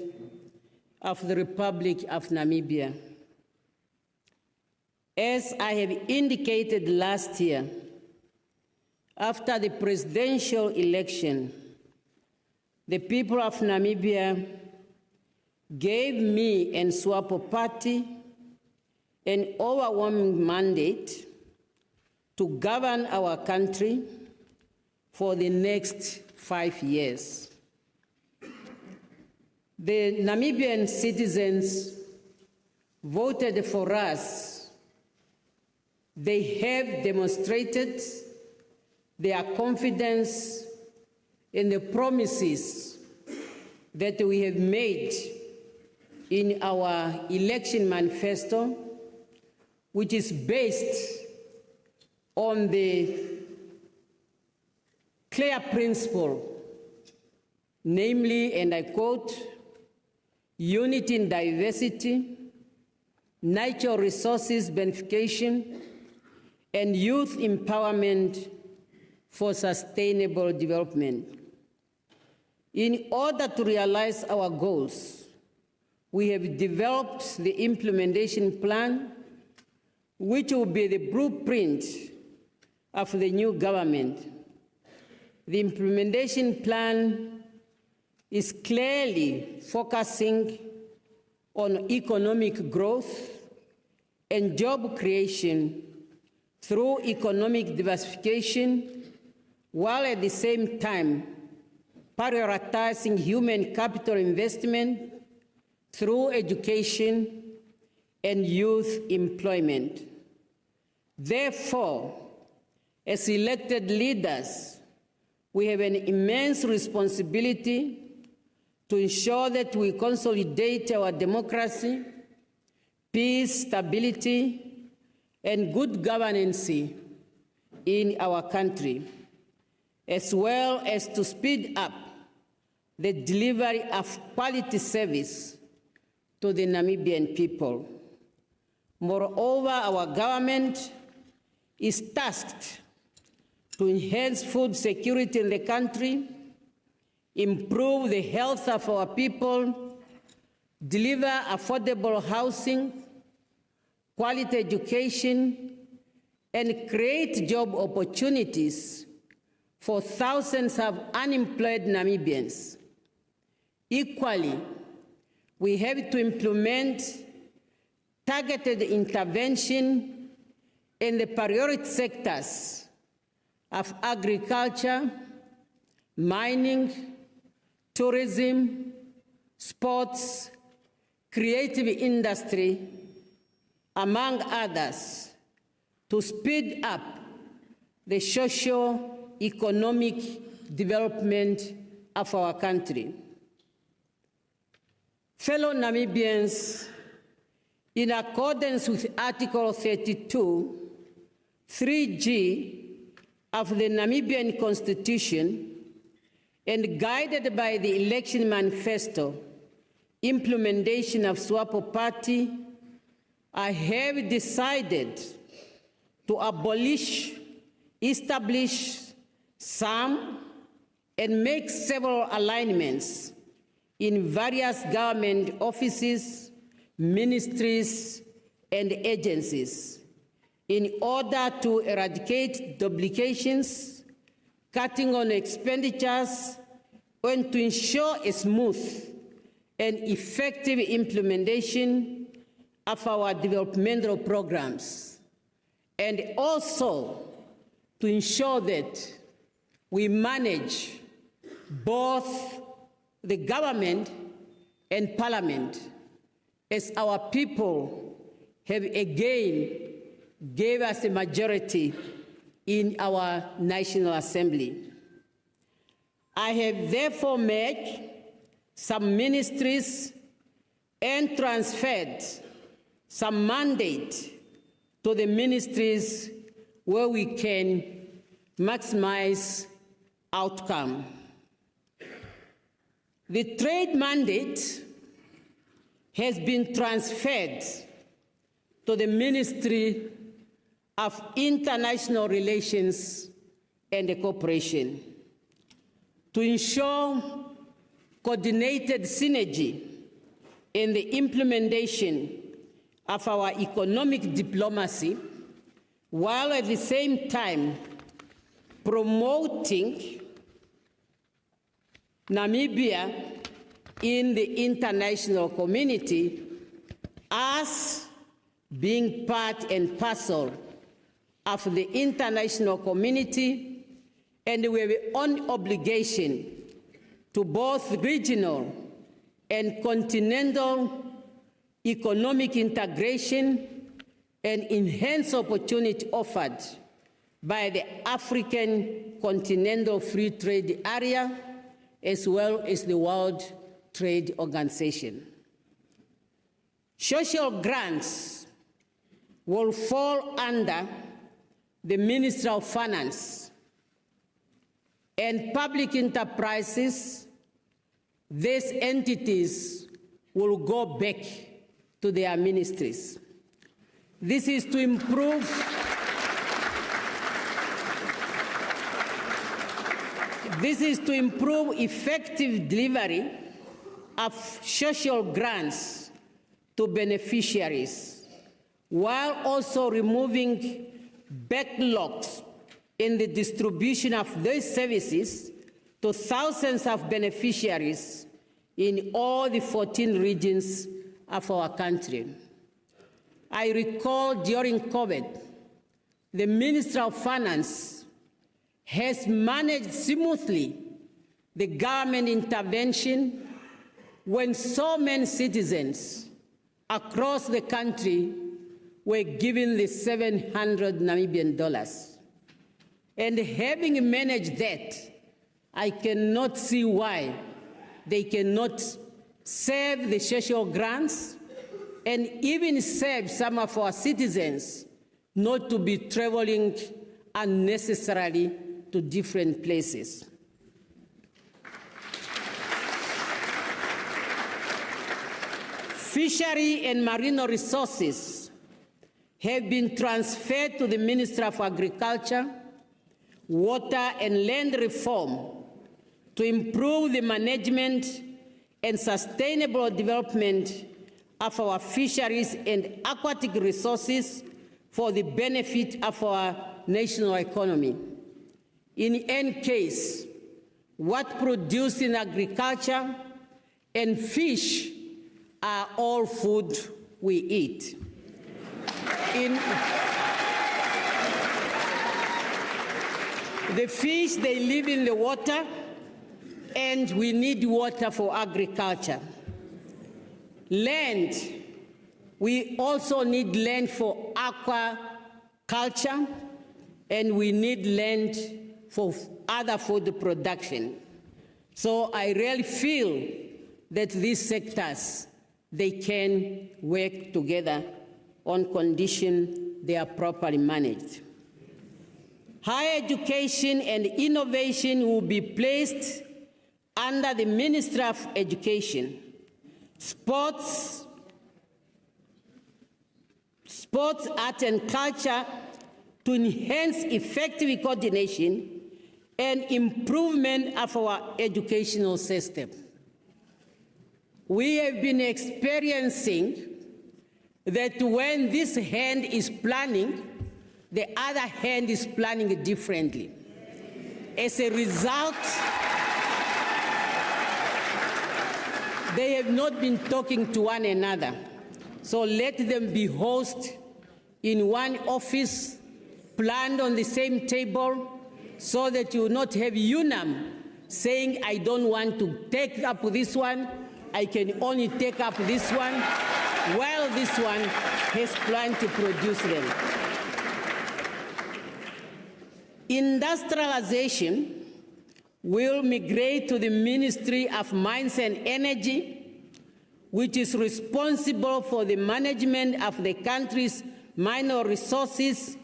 Speaker 6: of the Republic of Namibia. As I have indicated last year, after the presidential election, the people of Namibia gave me and SWAPO Party an overwhelming mandate to govern our country for the next 5 years. The Namibian citizens voted for us. They have demonstrated their confidence in the promises that we have made in our election manifesto, which is based on the clear principle, namely, and I quote, unity in diversity, natural resources benefication, and youth empowerment for sustainable development. In order to realize our goals, we have developed the implementation plan, which will be the blueprint of the new government. The implementation plan is clearly focusing on economic growth and job creation through economic diversification, while at the same time prioritizing human capital investment through education and youth employment. Therefore, as elected leaders, we have an immense responsibility to ensure that we consolidate our democracy, peace, stability, and good governance in our country, as well as to speed up the delivery of quality service to the Namibian people. Moreover, our government is tasked to enhance food security in the country, improve the health of our people, deliver affordable housing, quality education, and create job opportunities for thousands of unemployed Namibians. Equally, we have to implement targeted intervention in the priority sectors of agriculture, mining, tourism, sports, creative industry, among others, to speed up the socio-economic development of our country. Fellow Namibians, in accordance with Article 32, 3G of the Namibian Constitution, and guided by the election manifesto, implementation of SWAPO Party, I have decided to abolish, establish some, and make several alignments in various government offices, ministries, and agencies in order to eradicate duplications, cutting on expenditures, and to ensure a smooth and effective implementation of our developmental programs, and also to ensure that we manage both the government and parliament, as our people have again gave us a majority in our National Assembly. I have therefore made some ministries and transferred some mandate to the ministries where we can maximize outcome. The trade mandate has been transferred to the Ministry of International Relations and Cooperation to ensure coordinated synergy in the implementation of our economic diplomacy, while at the same time promoting Namibia in the international community as being part and parcel of the international community, and we have an obligation to both regional and continental economic integration and enhanced opportunity offered by the African Continental Free Trade Area, as well as the World Trade Organization. Social grants will fall under the Ministry of Finance, and public enterprises, these entities will go back to their ministries. This is to improve effective delivery of social grants to beneficiaries, while also removing backlogs in the distribution of these services to thousands of beneficiaries in all the 14 regions of our country. I recall during COVID, the Minister of Finance has managed smoothly the government intervention when so many citizens across the country were given the 700 Namibian dollars. And having managed that, I cannot see why they cannot save the social grants and even save some of our citizens not to be traveling unnecessarily to different places. Fishery and marine resources have been transferred to the Ministry of Agriculture, Water and Land Reform to improve the management and sustainable development of our fisheries and aquatic resources for the benefit of our national economy. In any case, what produced in agriculture and fish are all food we eat. The fish, they live in the water, and we need water for agriculture. Land, we also need land for aquaculture, and we need land for other food production. So I really feel that these sectors, they can work together on condition they are properly managed. Higher education and innovation will be placed under the Ministry of Education. Sports, art and culture to enhance effective coordination and improvement of our educational system. We have been experiencing that when this hand is planning, the other hand is planning differently. As a result, they have not been talking to one another. So let them be hosted in one office, planned on the same table, so that you will not have UNAM saying, I don't want to take up this one, I can only take up this one, while this one has planned to produce them. Industrialization will migrate to the Ministry of Mines and Energy, which is responsible for the management of the country's minor resources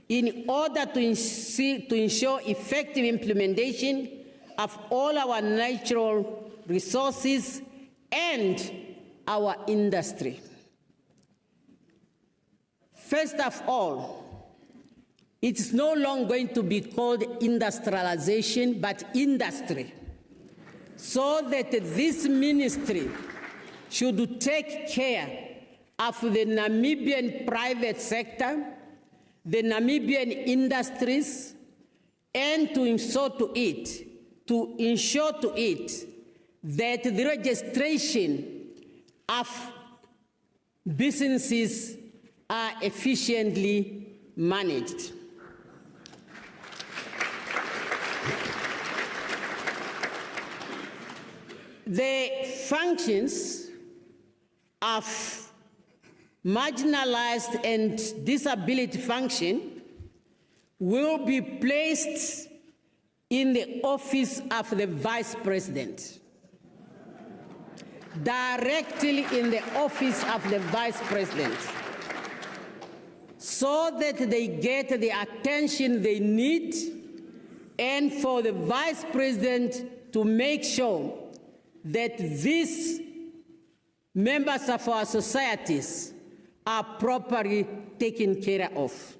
Speaker 6: in order to ensure effective implementation of all our natural resources and our industry. First of all, it's no longer going to be called industrialization, but industry, so that this ministry should take care of the Namibian private sector, the Namibian industries, and to ensure to it that the registration of businesses are efficiently managed. The functions of marginalized and disability function will be placed in the office of the Vice President, directly in the office of the Vice President, so that they get the attention they need, and for the Vice President to make sure that these members of our societies are properly taken care of.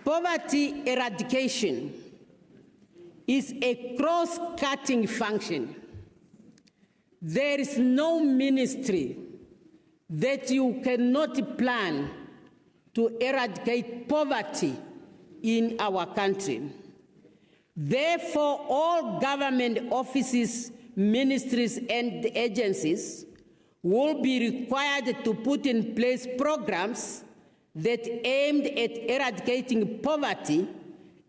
Speaker 6: Poverty eradication is a cross-cutting function. There is no ministry that you cannot plan to eradicate poverty in our country. Therefore, all government offices, ministries, and agencies will be required to put in place programs that aimed at eradicating poverty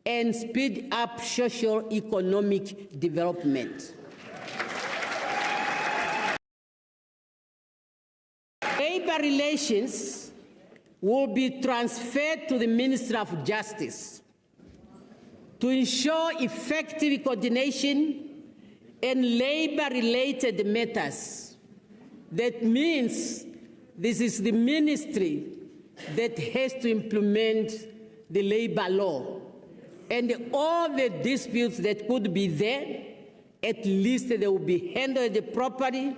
Speaker 6: and speed up socio-economic development. Labor relations will be transferred to the Ministry of Justice to ensure effective coordination in labor-related matters. That means this is the ministry that has to implement the labor law. And all the disputes that could be there, at least they will be handled properly,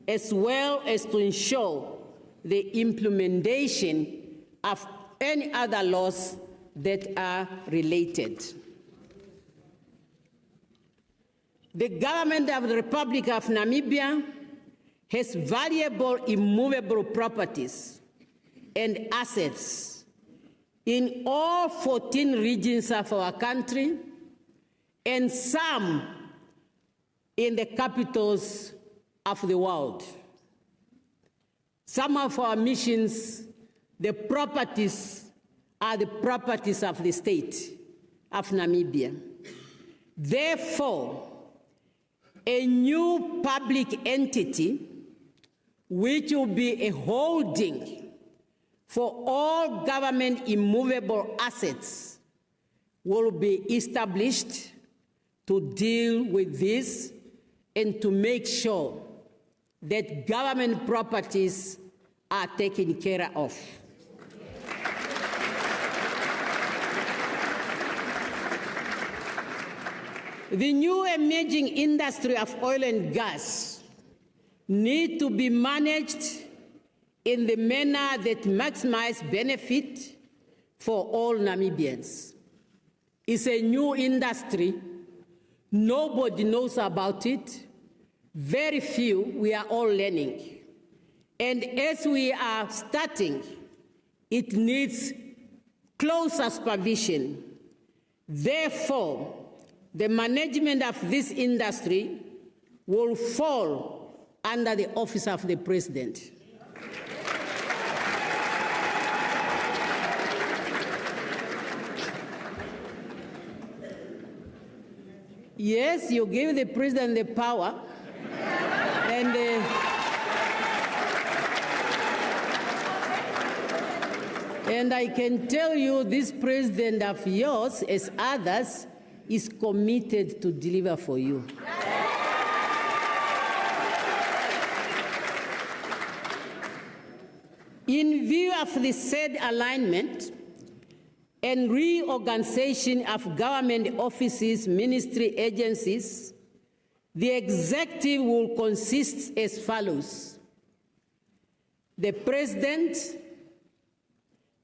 Speaker 6: as well as to ensure the implementation of any other laws that are related. The government of the Republic of Namibia has valuable immovable properties and assets in all 14 regions of our country, and some in the capitals of the world. Some of our missions, the properties are the properties of the state of Namibia. Therefore, a new public entity, which will be a holding for all government immovable assets, will be established to deal with this and to make sure that government properties are taken care of. The new emerging industry of oil and gas need to be managed in the manner that maximizes benefit for all Namibians. It's a new industry. Nobody knows about it. Very few. We are all learning. And as we are starting, it needs closer supervision. Therefore, the management of this industry will fall under the office of the President. Yes, you give the President the power, and I can tell you this President of yours, as others, is committed to deliver for you. In view of the said alignment and reorganization of government offices, ministry agencies, the executive will consist as follows: the President,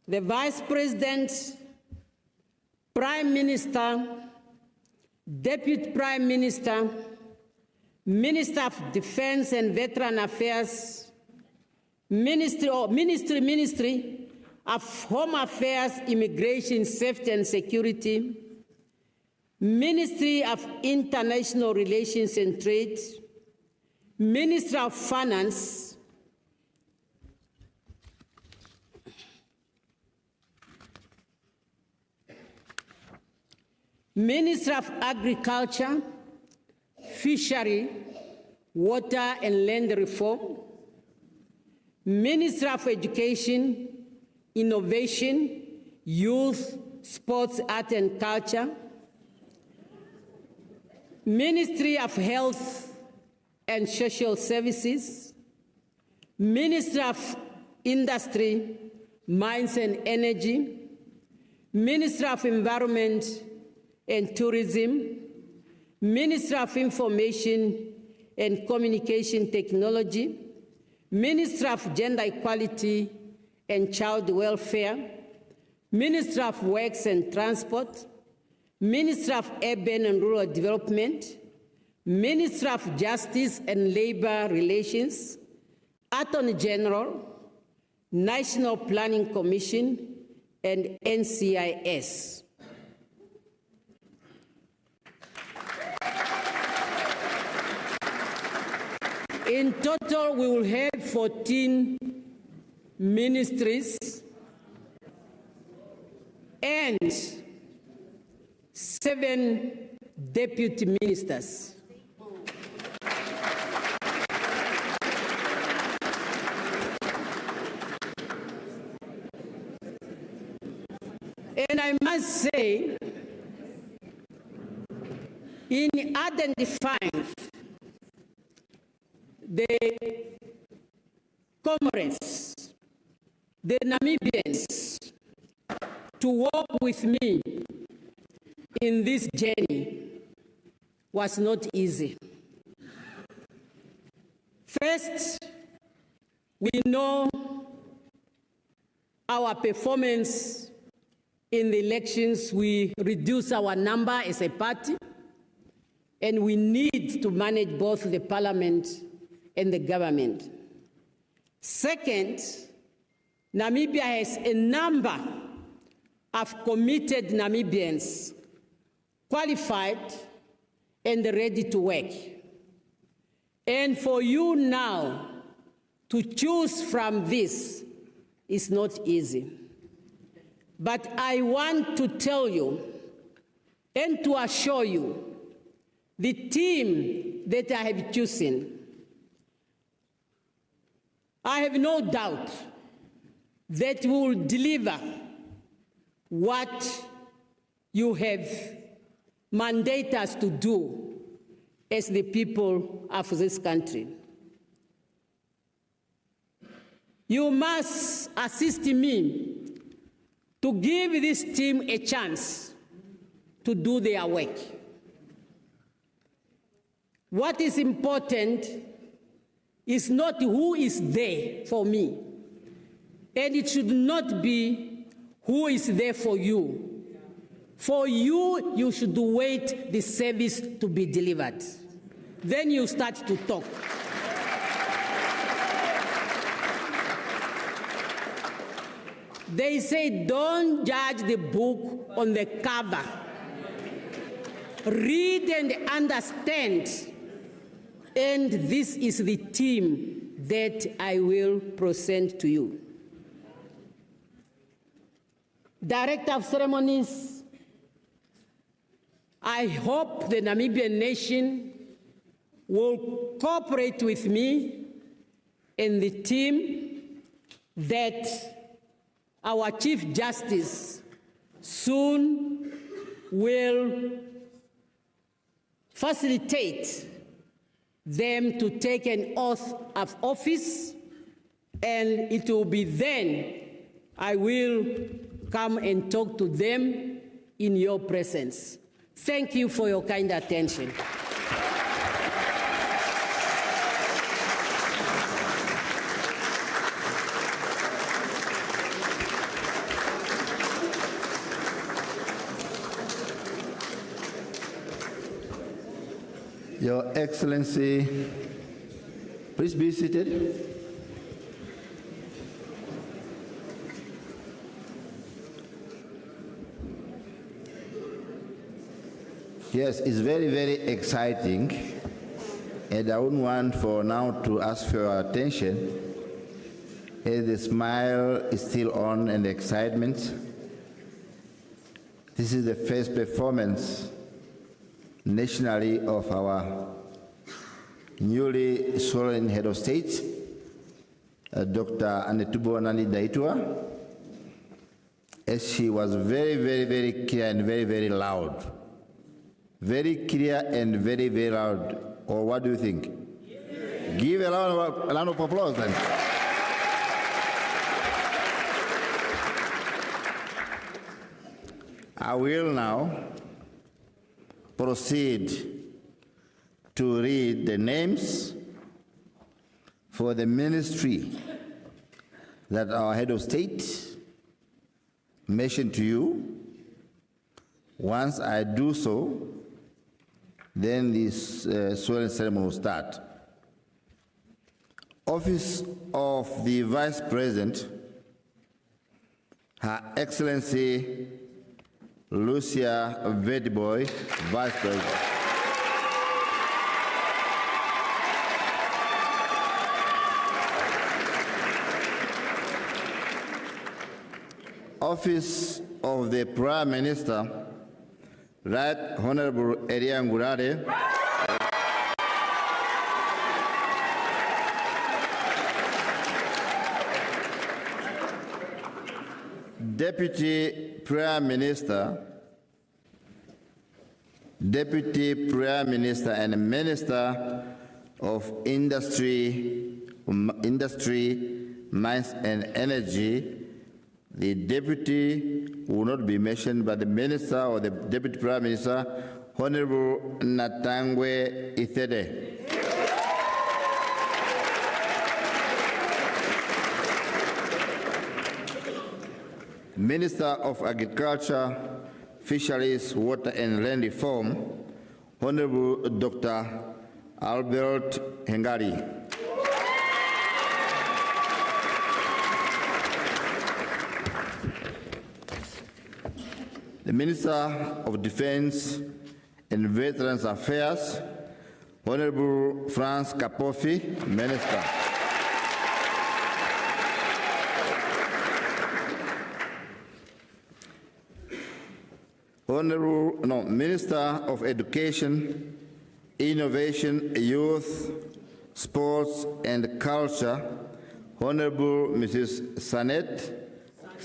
Speaker 6: the Vice President, Prime Minister, Deputy Prime Minister, Minister of Defense and Veteran Affairs, Ministry of Home Affairs, Immigration, Safety and Security, Ministry of International Relations and Trade, Ministry of Finance, Ministry of Agriculture, Fishery, Water and Land Reform, Ministry of Education, Innovation, Youth, Sports, Art and Culture, Ministry of Health and Social Services, Ministry of Industry, Mines and Energy, Ministry of Environment and Tourism, Ministry of Information and Communication Technology, Ministry of Gender Equality and Child Welfare, Ministry of Works and Transport, Ministry of Urban and Rural Development, Ministry of Justice and Labor Relations, Attorney General, National Planning Commission, and NCIS. In total, we will have 14 ministries and 7 deputy ministers. And I must say, in identifying the comrades, the Namibians, to walk with me in this journey was not easy. First, we know our performance in the elections. We reduced our number as a party, and we need to manage both the parliament and the government. Second, Namibia has a number of committed Namibians, qualified and ready to work. And for you now to choose from this is not easy. But I want to tell you and to assure you, the team that I have chosen, I have no doubt that we will deliver what you have mandated us to do as the people of this country. You must assist me to give this team a chance to do their work. What is important is not who is there for me, and it should not be who is there for you. For you, you should wait the service to be delivered. Then you start to talk. They say, don't judge the book on the cover. Read and understand. And this is the team that I will present to you. Director of Ceremonies, I hope the Namibian nation will cooperate with me and the team that our Chief Justice soon will facilitate them to take an oath of office, and it will be then I will come and talk to them in your presence. Thank you for your kind attention.
Speaker 7: Your Excellency, please be seated. Yes, it's very, very exciting, and I wouldn't want for now to ask for your attention, as the smile is still on and the excitement. This is the first performance nationally of our newly sworn head of state, Dr. Netumbo Nandi-Ndaitwah, as she was very, very, very clear and very, very loud. Very clear and very, very loud. Or what do you think? Yes. Give a round of applause then. I will now proceed to read the names for the ministry that our head of state mentioned to you. Once I do so, then this swearing ceremony will start. Office of the Vice President, Her Excellency Lucia Vediboy, Vice President. Office of the Prime Minister, Right Honorable Eriangurade, Deputy Prime Minister and Minister of Industry, Mines and Energy. The deputy will not be mentioned, but the minister or the deputy prime minister, Honorable Natangwe Ithede. Minister of Agriculture, Fisheries, Water and Land Reform, Honorable Dr. Albert Hengari. The Minister of Defense and Veterans Affairs, Honorable Franz Kapofi, Minister. Minister of Education, Innovation, Youth, Sports and Culture, Honorable Mrs. Sanet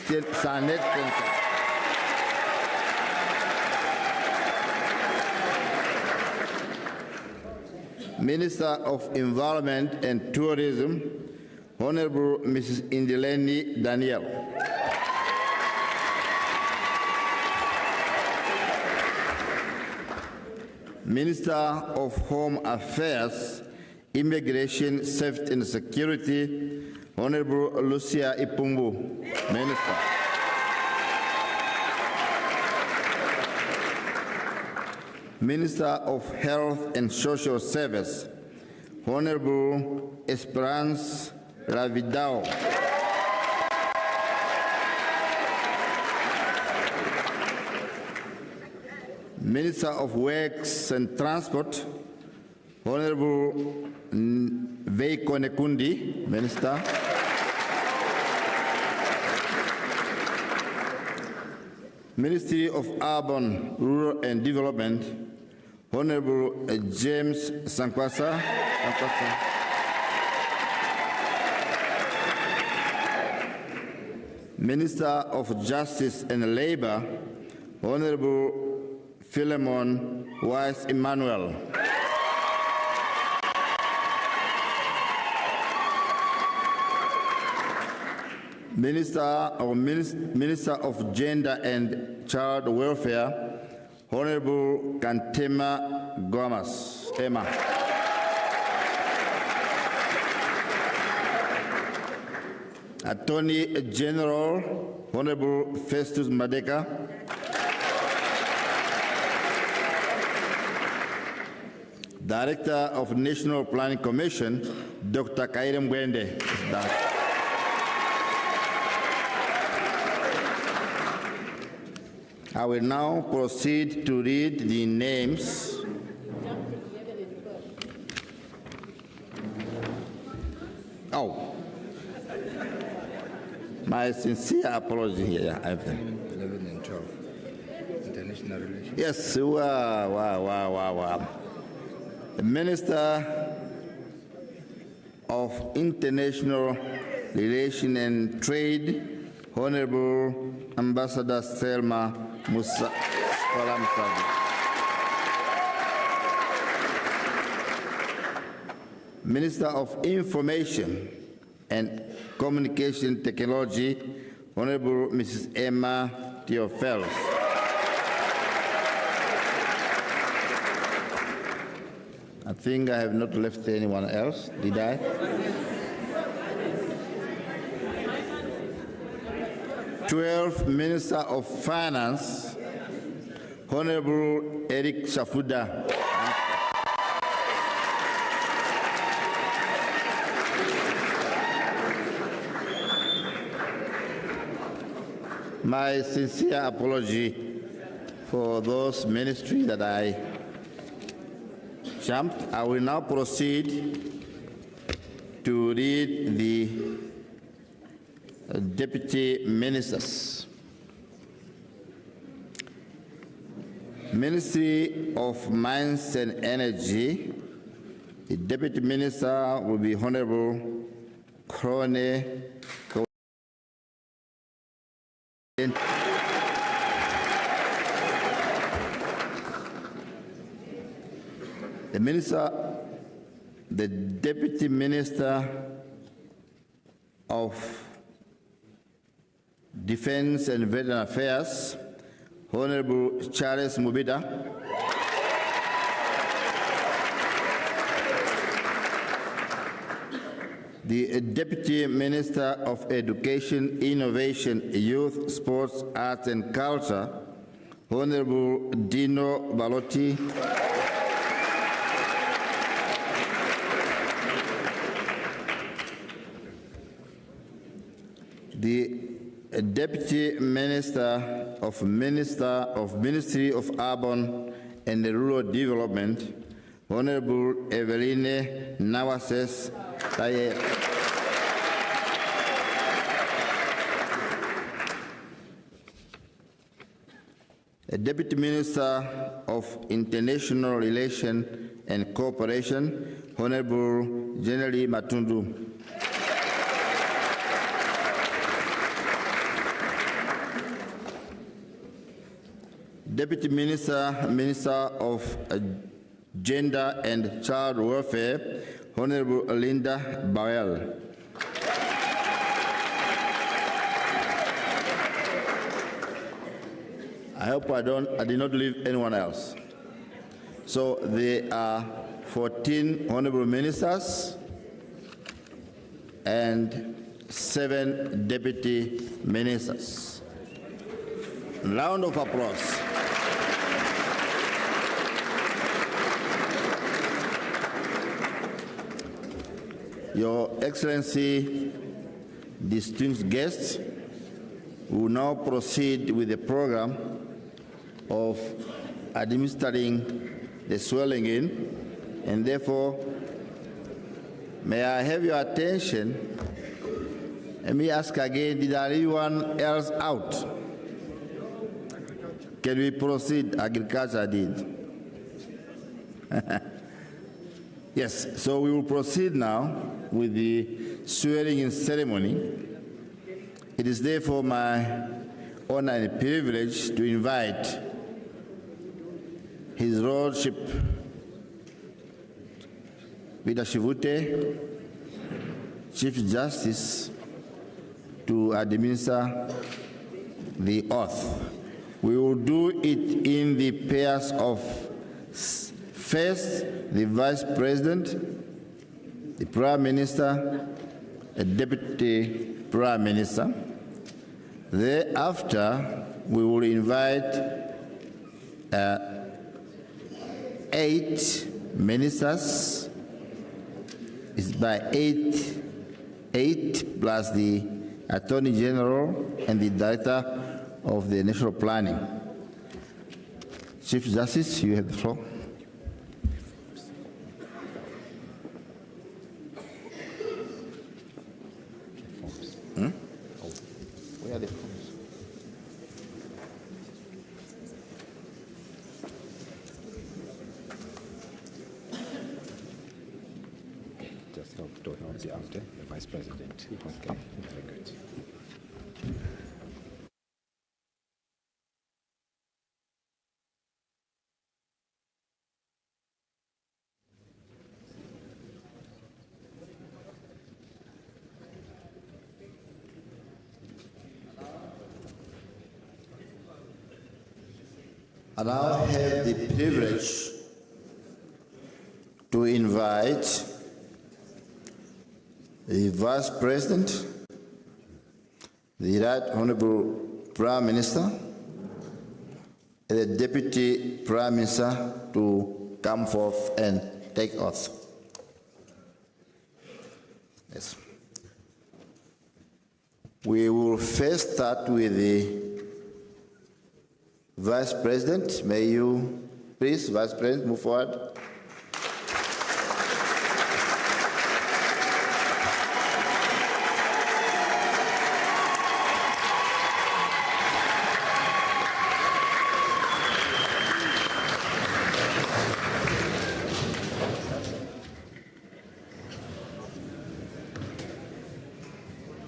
Speaker 7: Kenka. Minister of Environment and Tourism, Honorable Mrs. Indileni Daniel. Minister of Home Affairs, Immigration, Safety and Security, Honorable Lucia Ipumbu, Minister. Minister of Health and Social Service, Honorable Esperance Ravidao. Minister of Works and Transport, Honorable Veiko Nekundi, Minister. Ministry of Urban, Rural and Development, Honorable James Sankwasa. Minister of Justice and Labor, Honorable Philemon Wise Emmanuel. Minister of Gender and Child Welfare, Honorable Kantema Gomas. Emma. Attorney General, Honorable Festus Madeka. Director of National Planning Commission, Dr. Kairem Gwende. I will now proceed to read the names my sincere apology here.
Speaker 8: 11 and 12. International relations.
Speaker 7: Yes, wow. The Minister of International Relations and Trade, Honorable Ambassador Selma Musa. Minister of Information and Communication Technology, Honorable Mrs. Emma Theophilus. I think I have not left anyone else, did I? Minister of Finance, Honorable Eric Shafuda. My sincere apology for those ministries that I jumped. I will now proceed to read the deputy ministers. Ministry of Mines and Energy, the deputy minister will be Honorable Krone. The Deputy Minister of Defense and Veteran Affairs, Honorable Charles Mubida. The Deputy Minister of Education, Innovation, Youth, Sports, Arts and Culture, Honorable Dino Balotti. The Deputy Minister of Ministry of Urban and Rural Development, Honorable Eveline Nawases Taye. The Deputy Minister of International Relations and Cooperation, Honorable General Matundu. Deputy Minister of Gender and Child Welfare, Honorable Linda Bowell. I hope I did not leave anyone else. So there are 14 honorable ministers and 7 deputy ministers. Round of applause. Your Excellency, distinguished guests, we will now proceed with the program of administering the swearing in, and therefore, may I have your attention? Let me ask again, did anyone else out? Can we proceed? Agriculture did. Yes, so we will proceed now with the swearing-in ceremony. It is therefore my honor and privilege to invite His Lordship Peter Shivute, Chief Justice, to administer the oath. We will do it in the pairs of first the Vice President, the Prime Minister, a Deputy Prime Minister. Thereafter, we will invite 8 ministers. It's by 8 plus the Attorney General and the Director of the National Planning. Chief Justice, you have the floor. Where are the forms?
Speaker 9: Just help to help the out, the Vice President. Okay, very good.
Speaker 7: I now have the privilege to invite the Vice President, the Right Honorable Prime Minister, and the Deputy Prime Minister to come forth and take oath. Yes. We will first start with the Vice President. May you please, Vice President, move forward.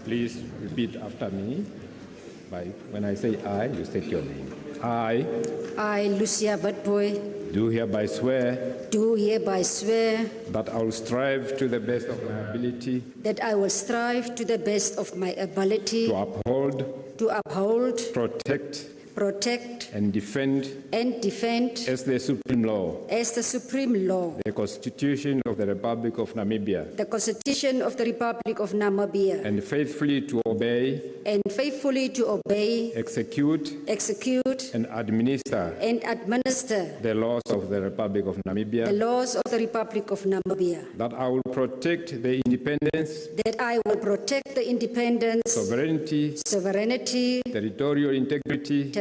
Speaker 9: Please repeat after me. When I say I, you state your name. I,
Speaker 10: Lucia Vatboy,
Speaker 9: do hereby swear
Speaker 10: that
Speaker 9: I will strive to the best of my ability
Speaker 10: to uphold, protect,
Speaker 9: and defend as the supreme law the Constitution of the Republic of Namibia, and faithfully to obey, execute, and administer the laws of the Republic of Namibia, that I will protect the independence, sovereignty, territorial integrity,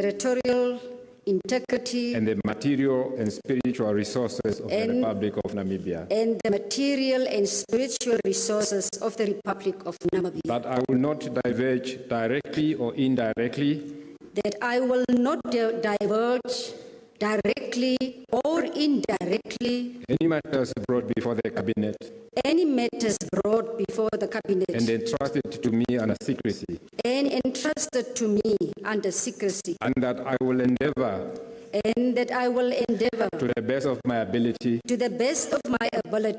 Speaker 9: and the material and spiritual resources of the Republic of Namibia. That I will not diverge directly or indirectly any matters brought before the Cabinet and entrusted to me under secrecy, and that I will endeavor to the best of my ability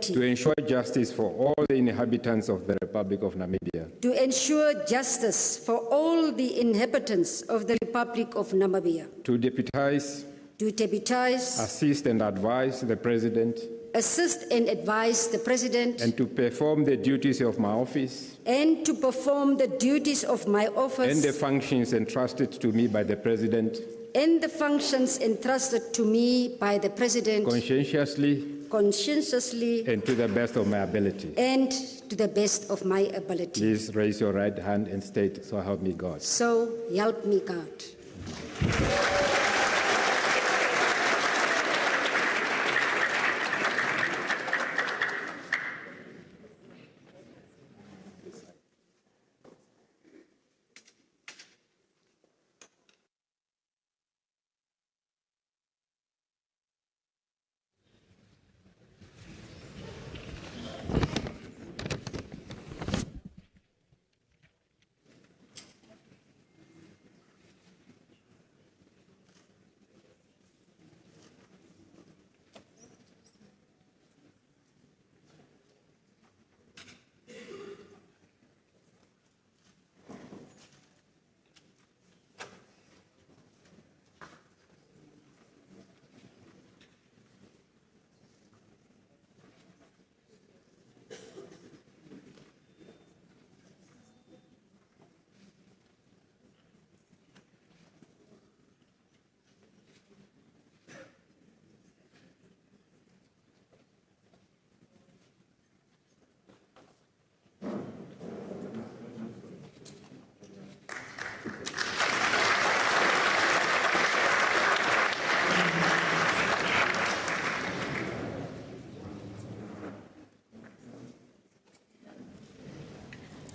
Speaker 9: to ensure justice for all the inhabitants of the Republic of Namibia, to deputize, assist and advise the President, and to perform the duties of my office and the functions entrusted to me by the President, conscientiously, and to the best of my ability. Please raise your right hand and state, "So help me God."
Speaker 10: So help me God.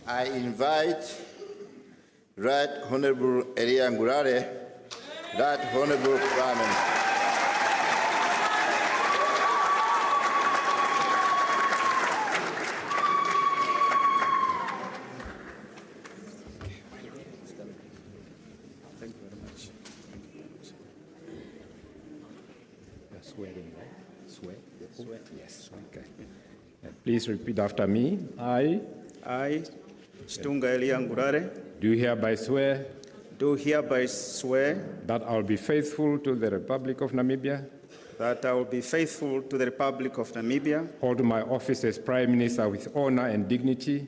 Speaker 7: I invite Right Honorable Elia Ngurare, Right Honorable Prime Minister.
Speaker 9: Swearing, right? Swear? Swear, yes. Okay. Please repeat after me. I,
Speaker 11: Chitunga Elia Ngurare,
Speaker 9: do hereby swear
Speaker 11: do hereby swear
Speaker 9: that I will be faithful to the Republic of Namibia,
Speaker 11: that I will be faithful to the Republic of Namibia,
Speaker 9: hold my office as Prime Minister with honor and dignity,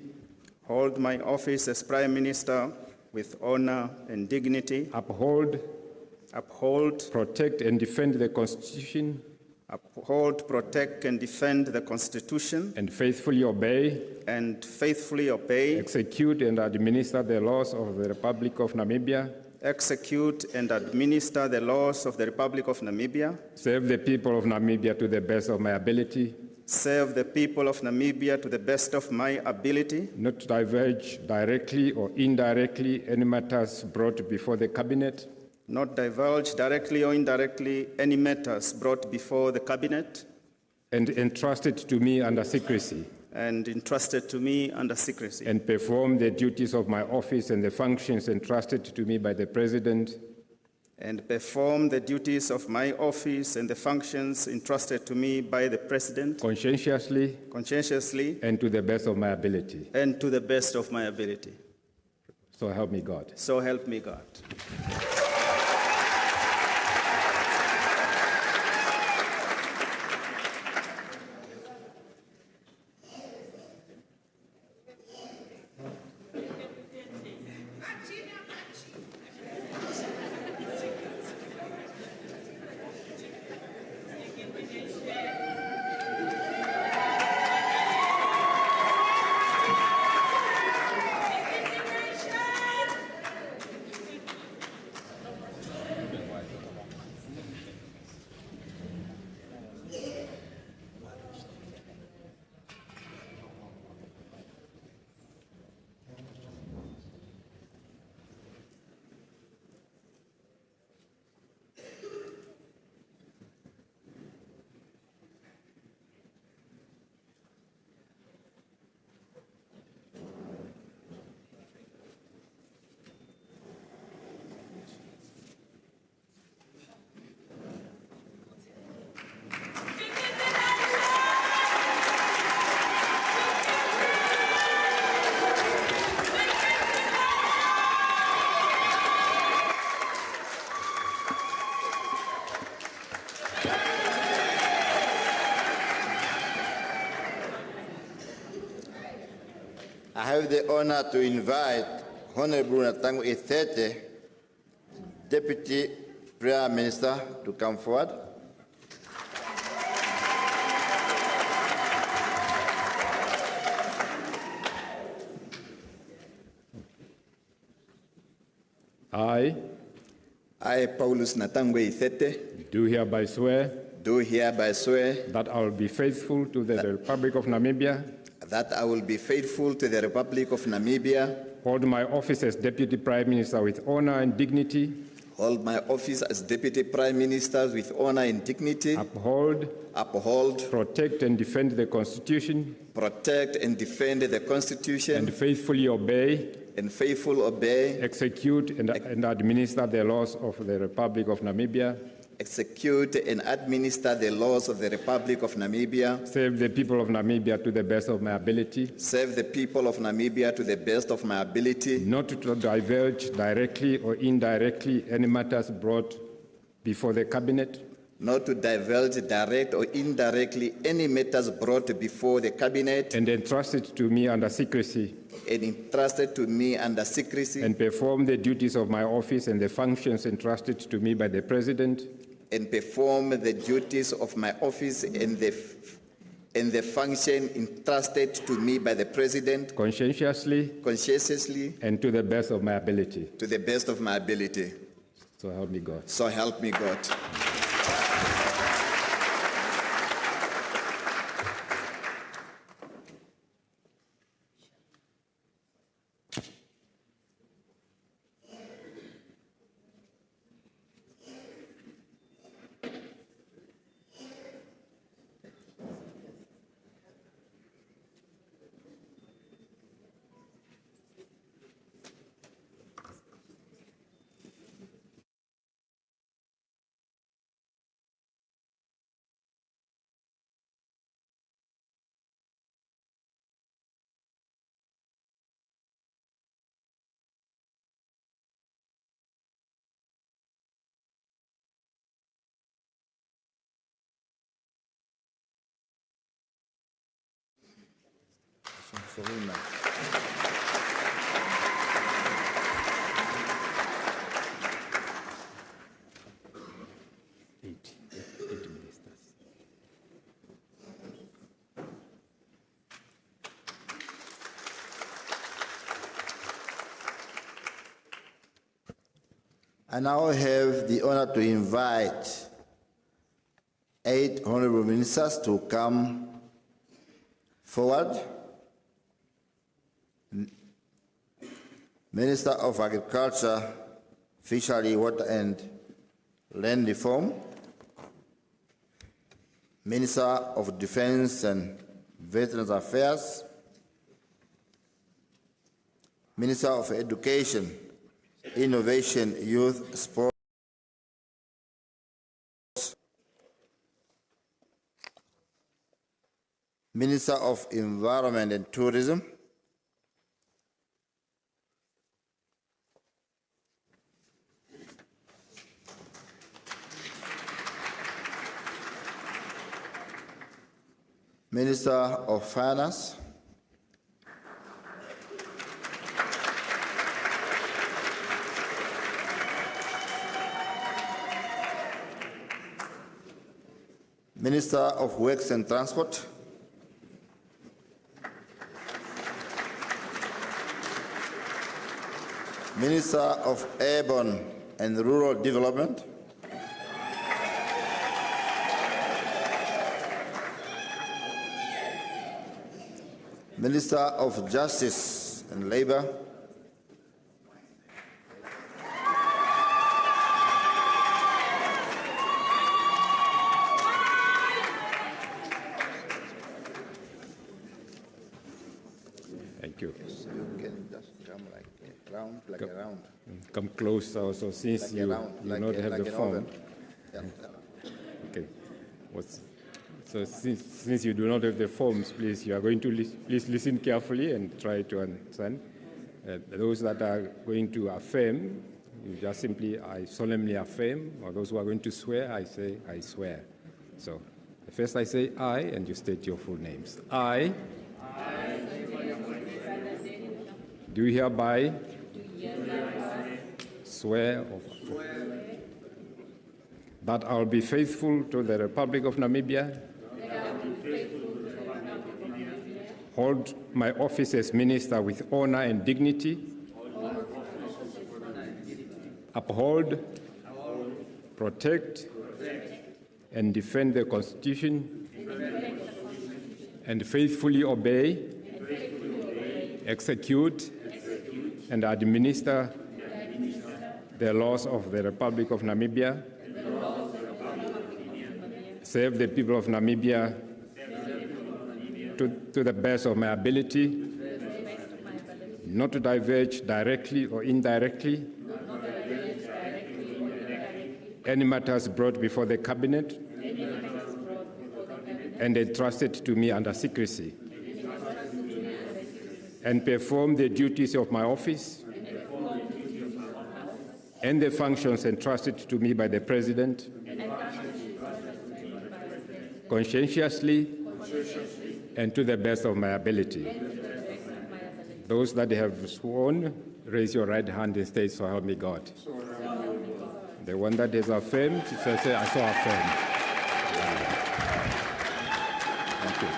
Speaker 11: hold my office as Prime Minister with honor and dignity,
Speaker 9: uphold,
Speaker 11: protect,
Speaker 9: and defend the Constitution,
Speaker 11: uphold, protect, and defend the Constitution,
Speaker 9: and faithfully obey, execute and administer the laws of the Republic of Namibia,
Speaker 11: execute and administer the laws of the Republic of Namibia,
Speaker 9: serve the people of Namibia to the best of my ability,
Speaker 11: serve the people of Namibia to the best of my ability,
Speaker 9: not to diverge directly or indirectly any matters brought before the Cabinet,
Speaker 11: not divulge directly or indirectly any matters brought before the Cabinet,
Speaker 9: and entrusted to me under secrecy,
Speaker 11: and
Speaker 9: perform the duties of my office and the functions entrusted to me by the President,
Speaker 11: and perform the duties of my office and the functions entrusted to me by the President
Speaker 9: conscientiously, and to the best of my ability. So help me God.
Speaker 11: So help me God.
Speaker 7: I have the honor to invite Honorable Netumbo Nandi-Ndaitwah, Deputy Prime Minister, to come forward.
Speaker 9: I,
Speaker 12: Paulus Netumbo Nandi-Ndaitwah,
Speaker 9: do hereby swear
Speaker 12: that
Speaker 9: I will be faithful to the Republic of Namibia, hold my office as Deputy Prime Minister with honor and dignity, uphold, protect, and defend the Constitution, and faithfully obey, execute and administer the laws of the Republic of Namibia,
Speaker 12: execute and administer the laws of the Republic of Namibia,
Speaker 9: serve the people of Namibia to the best of my ability, not to divulge directly or indirectly any matters brought before the Cabinet, and entrusted to me under secrecy, and perform the duties of my office and the functions entrusted to me by the President,
Speaker 12: and perform the duties of my office and the function entrusted to me by the President
Speaker 9: conscientiously, and to the best of my ability. So help me God.
Speaker 12: So help me God.
Speaker 7: you very much.
Speaker 9: Eight ministers.
Speaker 7: I now have the honor to invite 8 honorable ministers to come forward. Minister of Agriculture, Fishery, Water and Land Reform, Minister of Defense and Veterans Affairs, Minister of Education, Innovation, Youth, Sports, Minister of Environment and Tourism, Minister of Finance, Minister of Works and Transport, Minister of Urban and Rural Development, Minister of Justice and Labor,
Speaker 9: Thank you.
Speaker 7: You can just come like a round.
Speaker 9: Come close also, since
Speaker 7: Like
Speaker 9: you
Speaker 7: like
Speaker 9: not have the form.
Speaker 7: Yeah.
Speaker 9: Okay. So since you do not have the forms, please, you are going to please listen carefully and try to understand. Those that are going to affirm, you just simply, I solemnly affirm, or those who are going to swear, I say, I swear. So first I say I, and you state your full names. I do hereby swear that I will be faithful to the Republic of Namibia, hold my office as minister with honor and dignity, uphold, protect, and defend the Constitution, and faithfully obey, execute, and administer the laws of the Republic of Namibia, serve the people of Namibia to the best of my ability, not to diverge directly or indirectly any matters brought before the cabinet and entrusted to me under secrecy, and perform the duties of my office and the functions entrusted to me by the President conscientiously and to the best of my ability. Those that have sworn, raise your right hand and state, so help me God. The one that is affirmed, say, I so affirm. Thank you.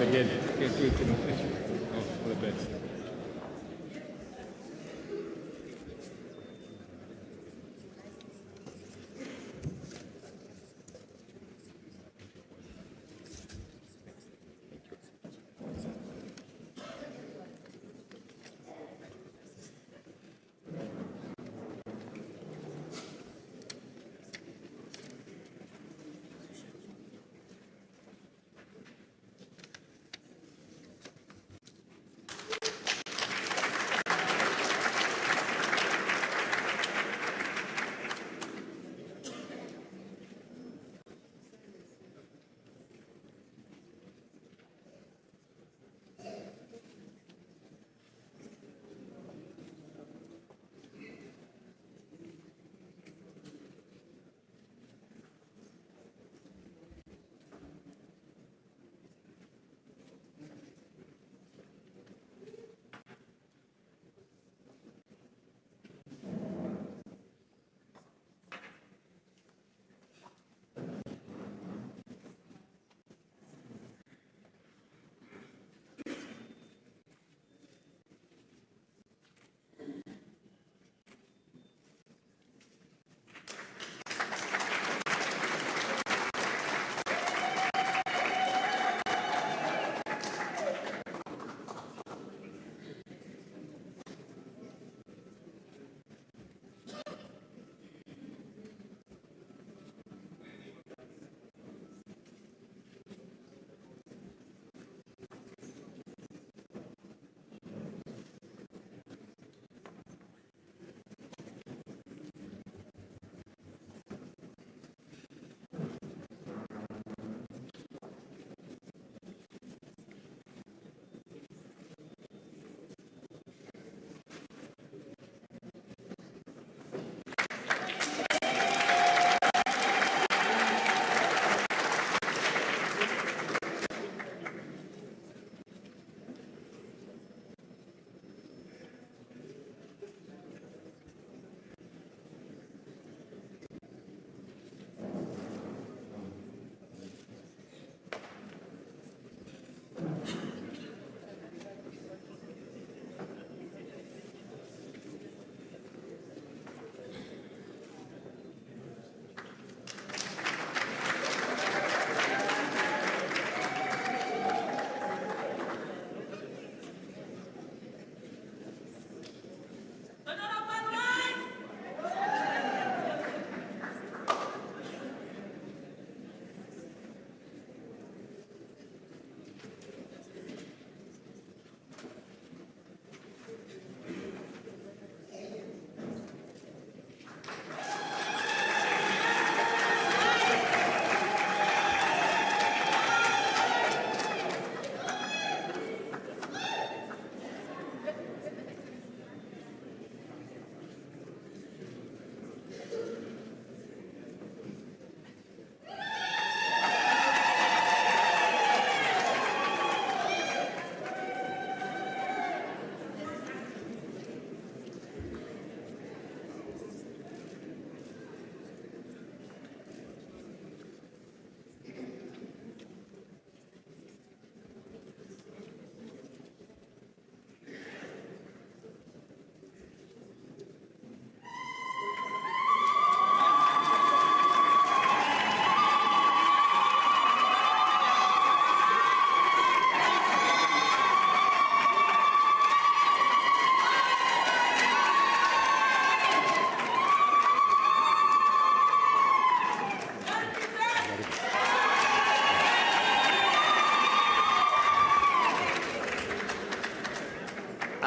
Speaker 9: again. All the best.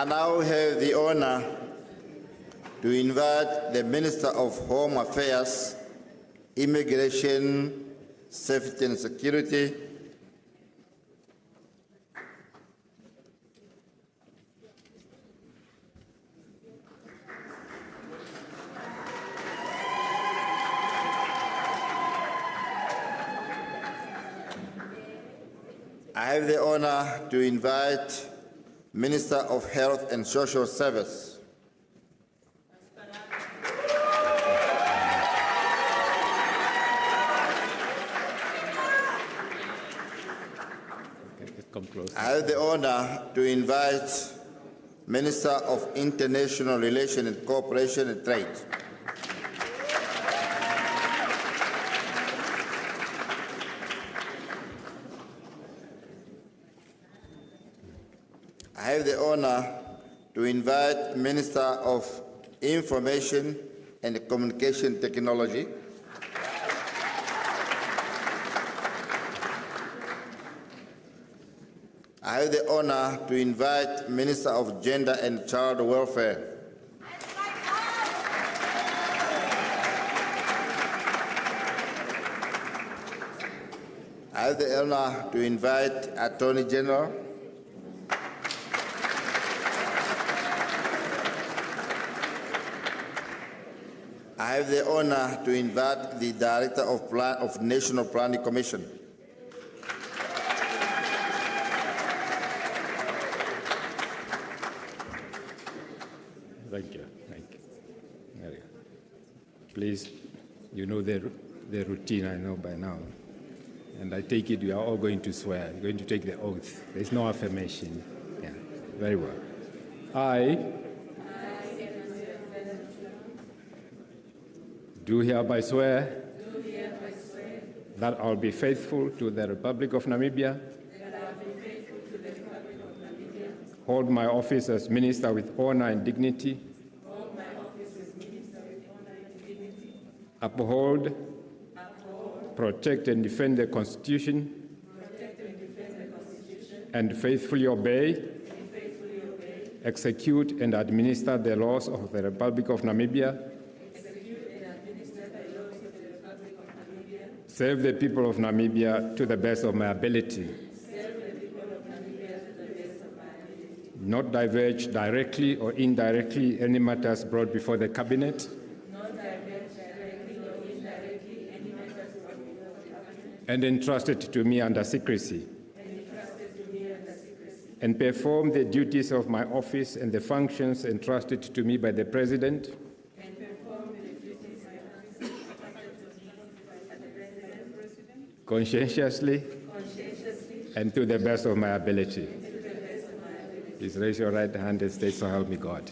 Speaker 7: I now have the honor to invite the Minister of Home Affairs, Immigration, Safety and Security, I have the honor to invite Minister of Health and Social Service.
Speaker 9: come closer.
Speaker 7: I have the honor to invite Minister of International Relations and Cooperation and Trade. I have the honor to invite Minister of Information and Communication Technology. I have the honor to invite Minister of Gender and Child Welfare. I have the honor to invite Attorney General. I have the honor to invite the Director of National Planning Commission.
Speaker 9: Thank you. Thank you. There you go. Please, you know the routine, I know by now. And I take it you are all going to swear. You're going to take the oath. There's no affirmation. Yeah, very well. I do hereby swear that I'll be faithful to the Republic of Namibia, hold my office as Minister with honor and dignity, uphold, protect and defend the Constitution, and faithfully obey, execute and administer the laws of the Republic of Namibia, serve the people of Namibia to the best of my ability, not diverge directly or indirectly any matters brought before the Cabinet, and entrusted to me under secrecy, and perform the duties of my office and the functions entrusted to me by the President, conscientiously, and to the best of my ability. Please raise your right hand and say, so help me God.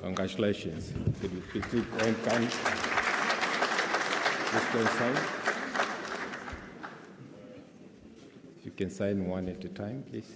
Speaker 9: Congratulations. Could you please sign? If you can sign one at a time, please.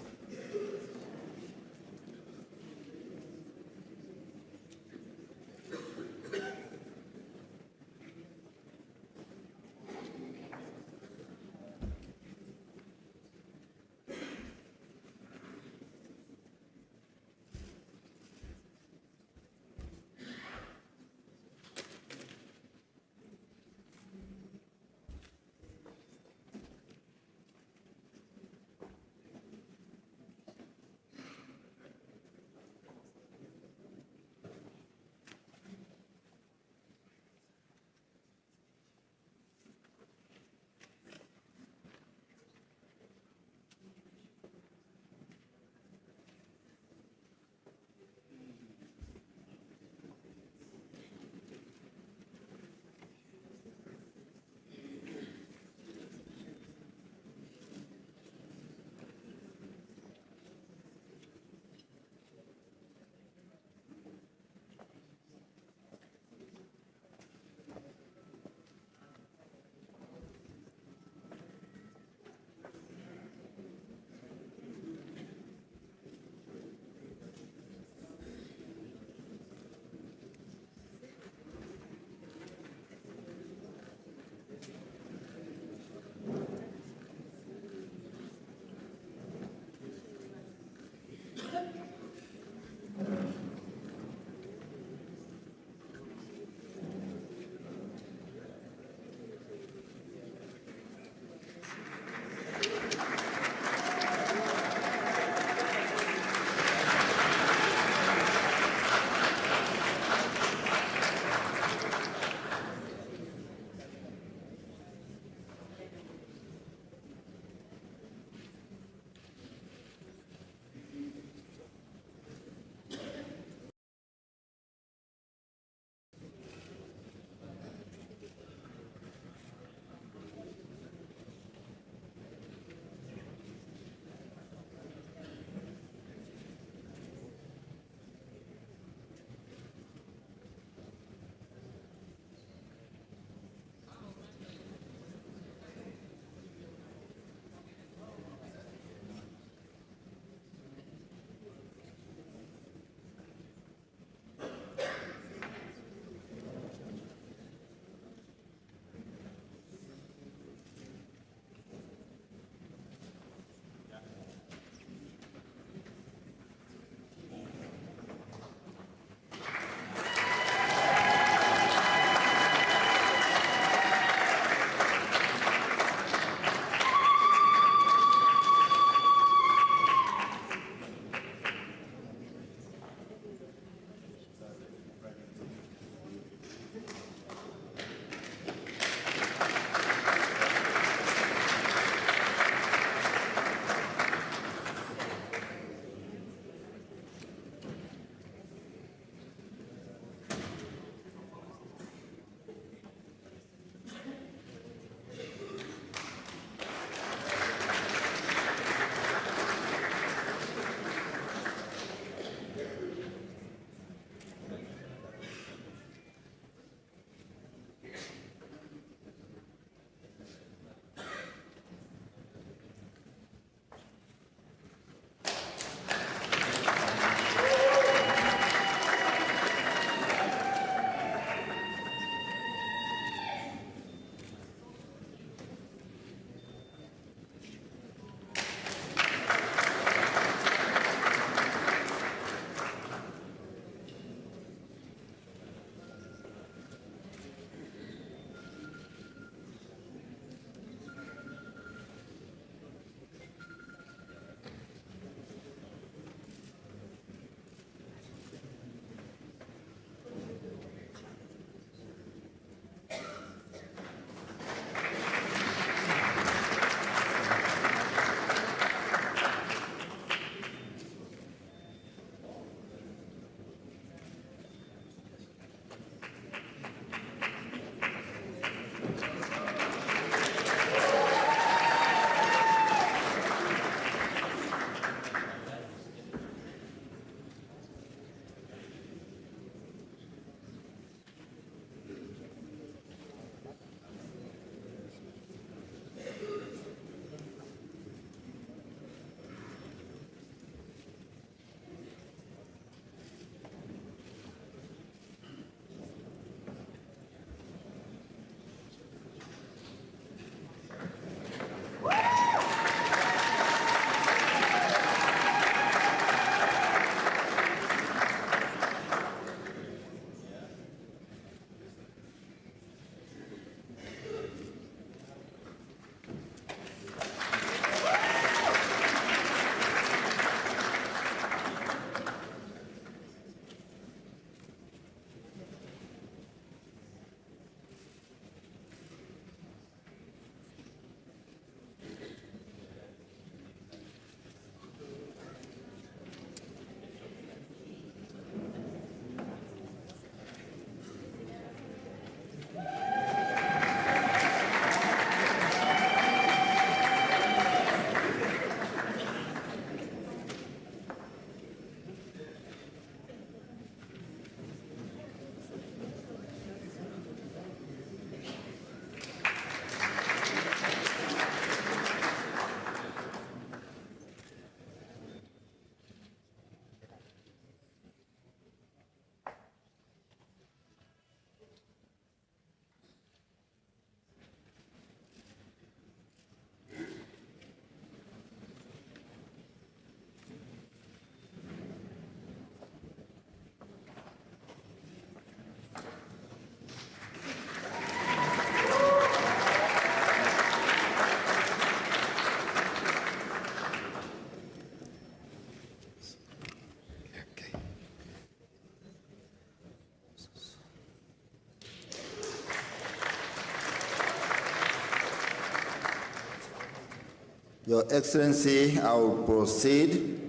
Speaker 7: Your Excellency, I will proceed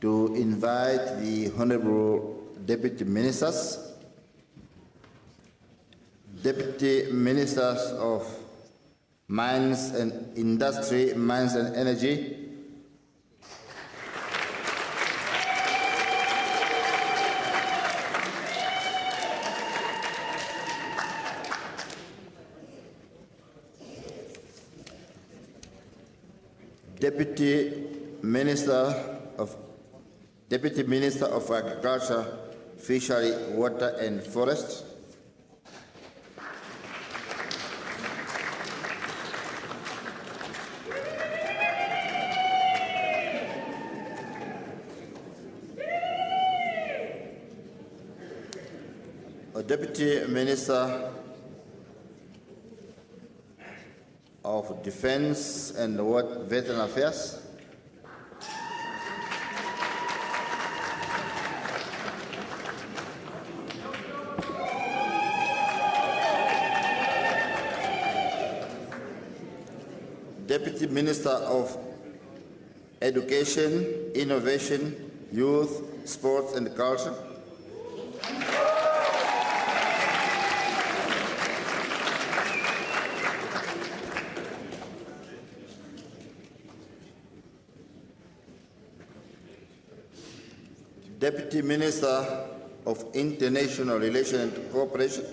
Speaker 7: to invite the Honorable Deputy Ministers, Deputy Ministers of Mines and Industry, Mines and Energy, Deputy Minister of Agriculture, Fishery, Water and Forest, Deputy Minister of Defense and Veteran Affairs, Deputy Minister of Education, Innovation, Youth, Sports and Culture, Deputy Minister of International Relations and Cooperation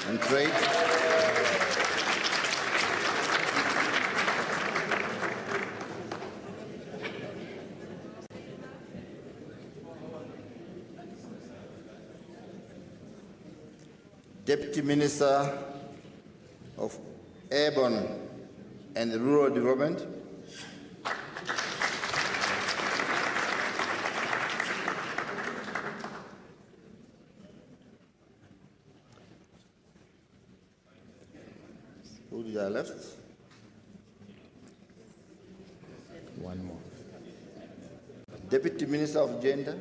Speaker 7: and Trade, Deputy Minister of Urban and Rural Development, who did I left?
Speaker 9: One more.
Speaker 7: Deputy Minister of Gender,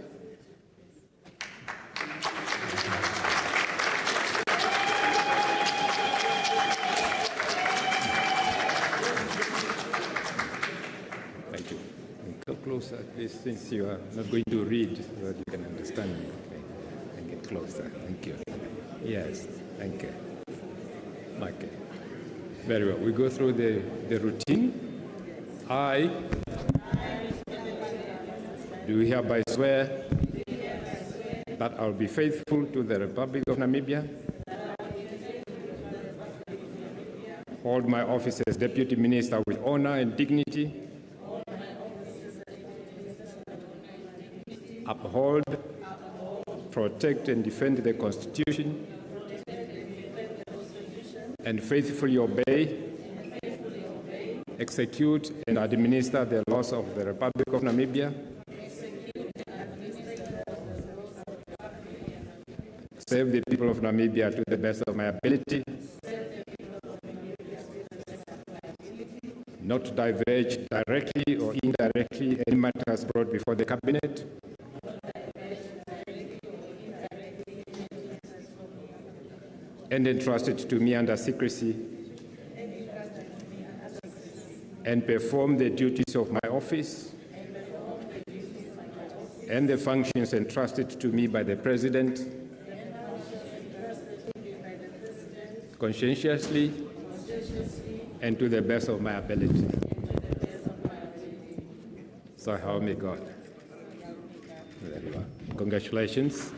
Speaker 9: closer, please, since you are not going to read, so that you can understand me. Okay. And get closer. Thank you. Yes. Thank you. Okay. Very well. We go through the routine. I do hereby swear that I will be faithful to the Republic of Namibia, hold my office as Deputy Minister with honor and dignity, uphold, protect, and defend the Constitution, and faithfully obey, execute, and administer the laws of the Republic of Namibia, serve the people of Namibia to the best of my ability, not diverge directly or indirectly any matters brought before the Cabinet, and entrusted to me under secrecy, and perform the duties of my office and the functions entrusted to me by the President conscientiously and to the best of my ability. So help me God. Very well. Congratulations.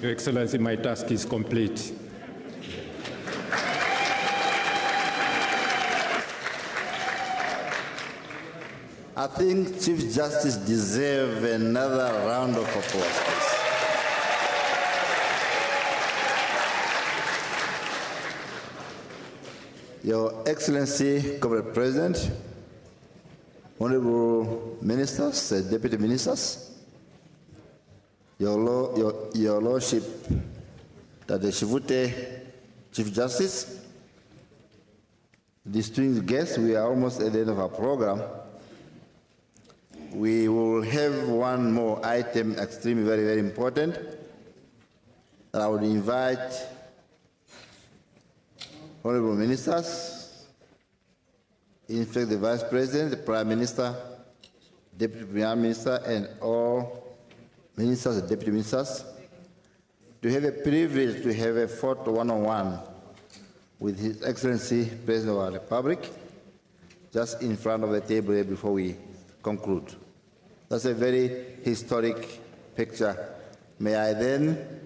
Speaker 9: Your Excellency, my task is complete.
Speaker 7: I think Chief Justice deserves another round of applause, please. Your Excellency, Comrade President, Honorable Ministers, Deputy Ministers, Your Lordship, Tade Shivute, Chief Justice, distinguished guests, we are almost at the end of our program. We will have one more item, extremely very, very important, that I would invite Honorable Ministers, in fact the Vice President, the Prime Minister, Deputy Prime Minister, and all Ministers and Deputy Ministers, to have a privilege to have a photo one-on-one with His Excellency, President of our Republic, just in front of the table here before we conclude. That's a very historic picture. May I then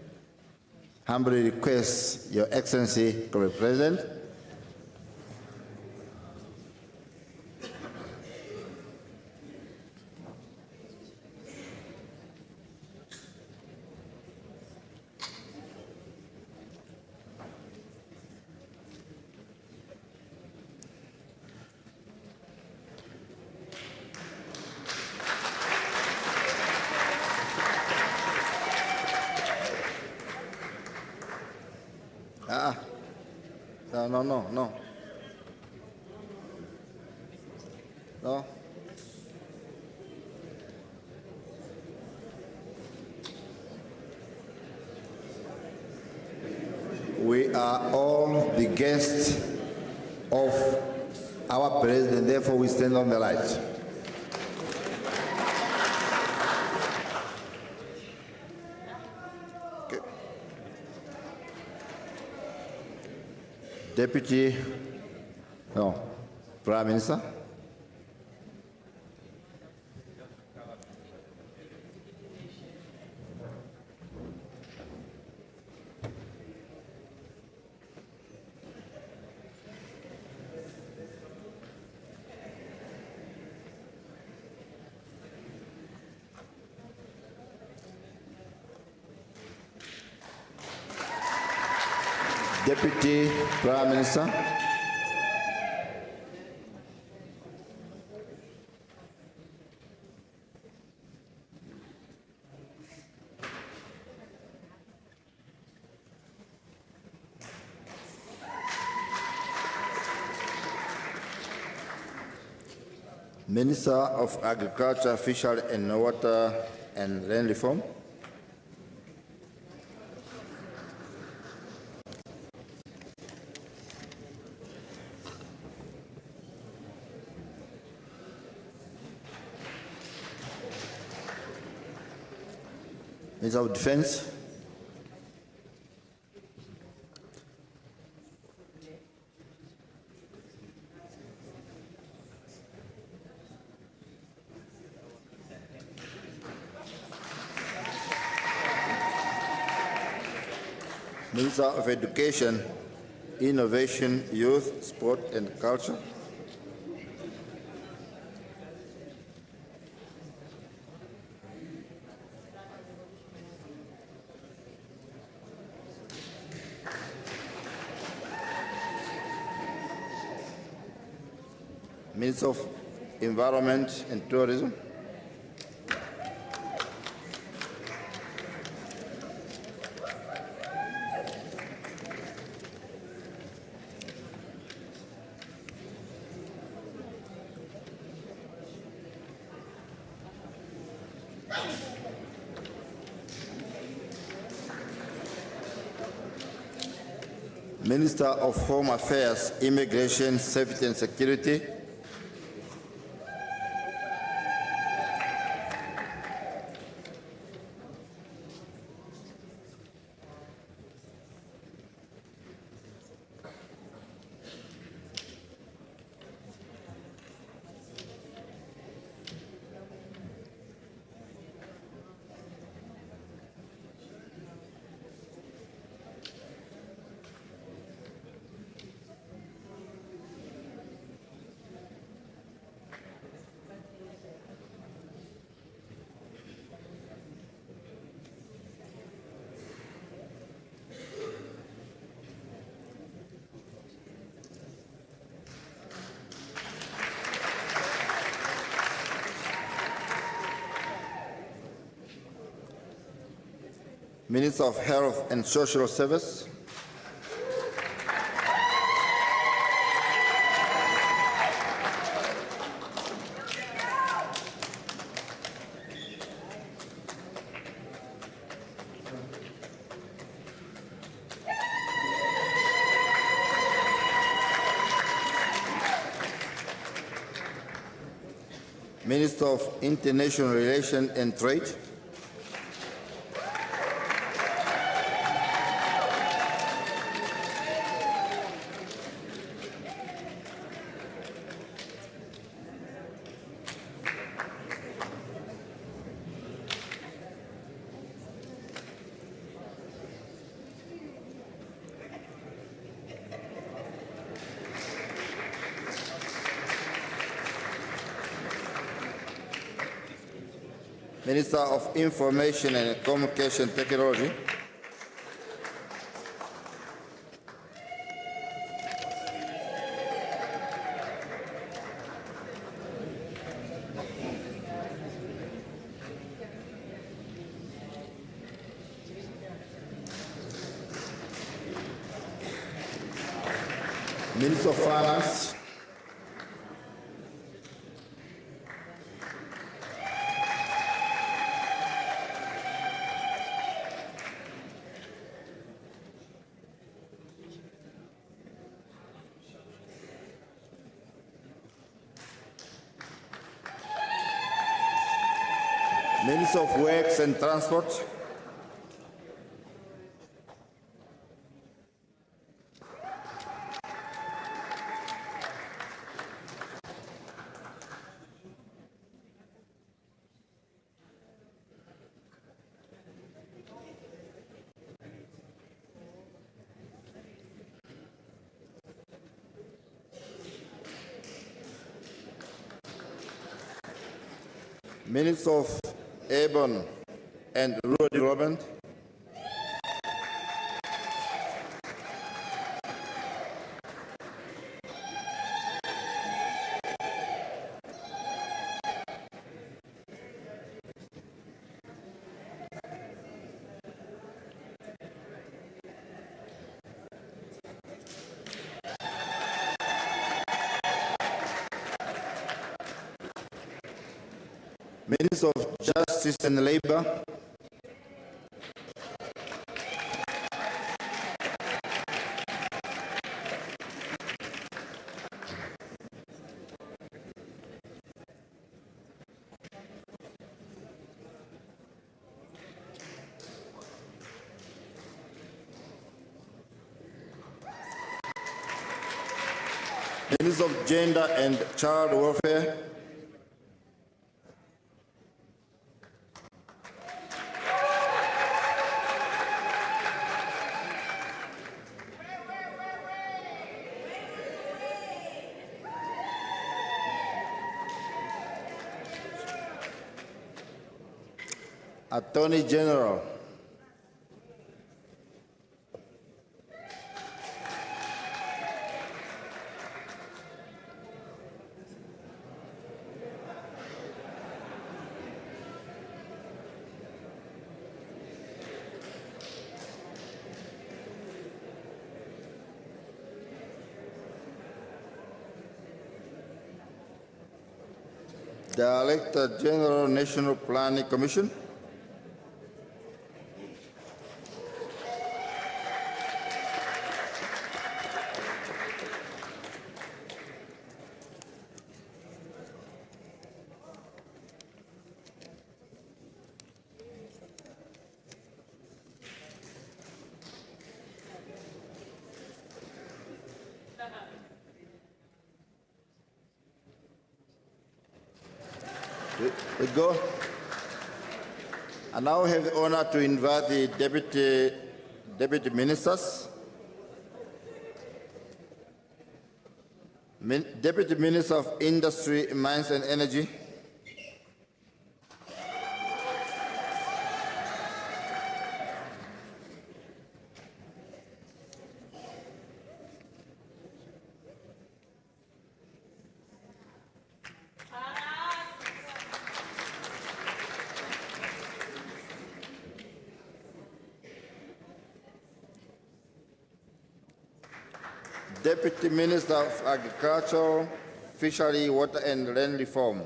Speaker 7: humbly request Your Excellency, Comrade President, No. We are all the guests of our President, therefore we stand on the light. Okay. Prime Minister. Deputy Prime Minister. Minister of Agriculture, Fisheries and Water and Land Reform. Minister of Defense. Minister of Education, Innovation, Youth, Sport and Culture. Minister of Environment and Tourism. Minister of Home Affairs, Immigration, Safety and Security. Minister of Health and Social Service, Minister of International Relations and Trade, Minister of Information and Communication Technology, Minister of Finance, Minister of Works and Transport, Minister of Urban and Rural Development, Minister of Justice and Labor, Minister of Gender and Child Welfare, Attorney General, Director General, National Planning Commission, we go. I now have the honor to invite the deputy ministers. Deputy Minister of Industry, Mines and Energy, Deputy Minister of Agriculture, Fishery, Water and Land Reform.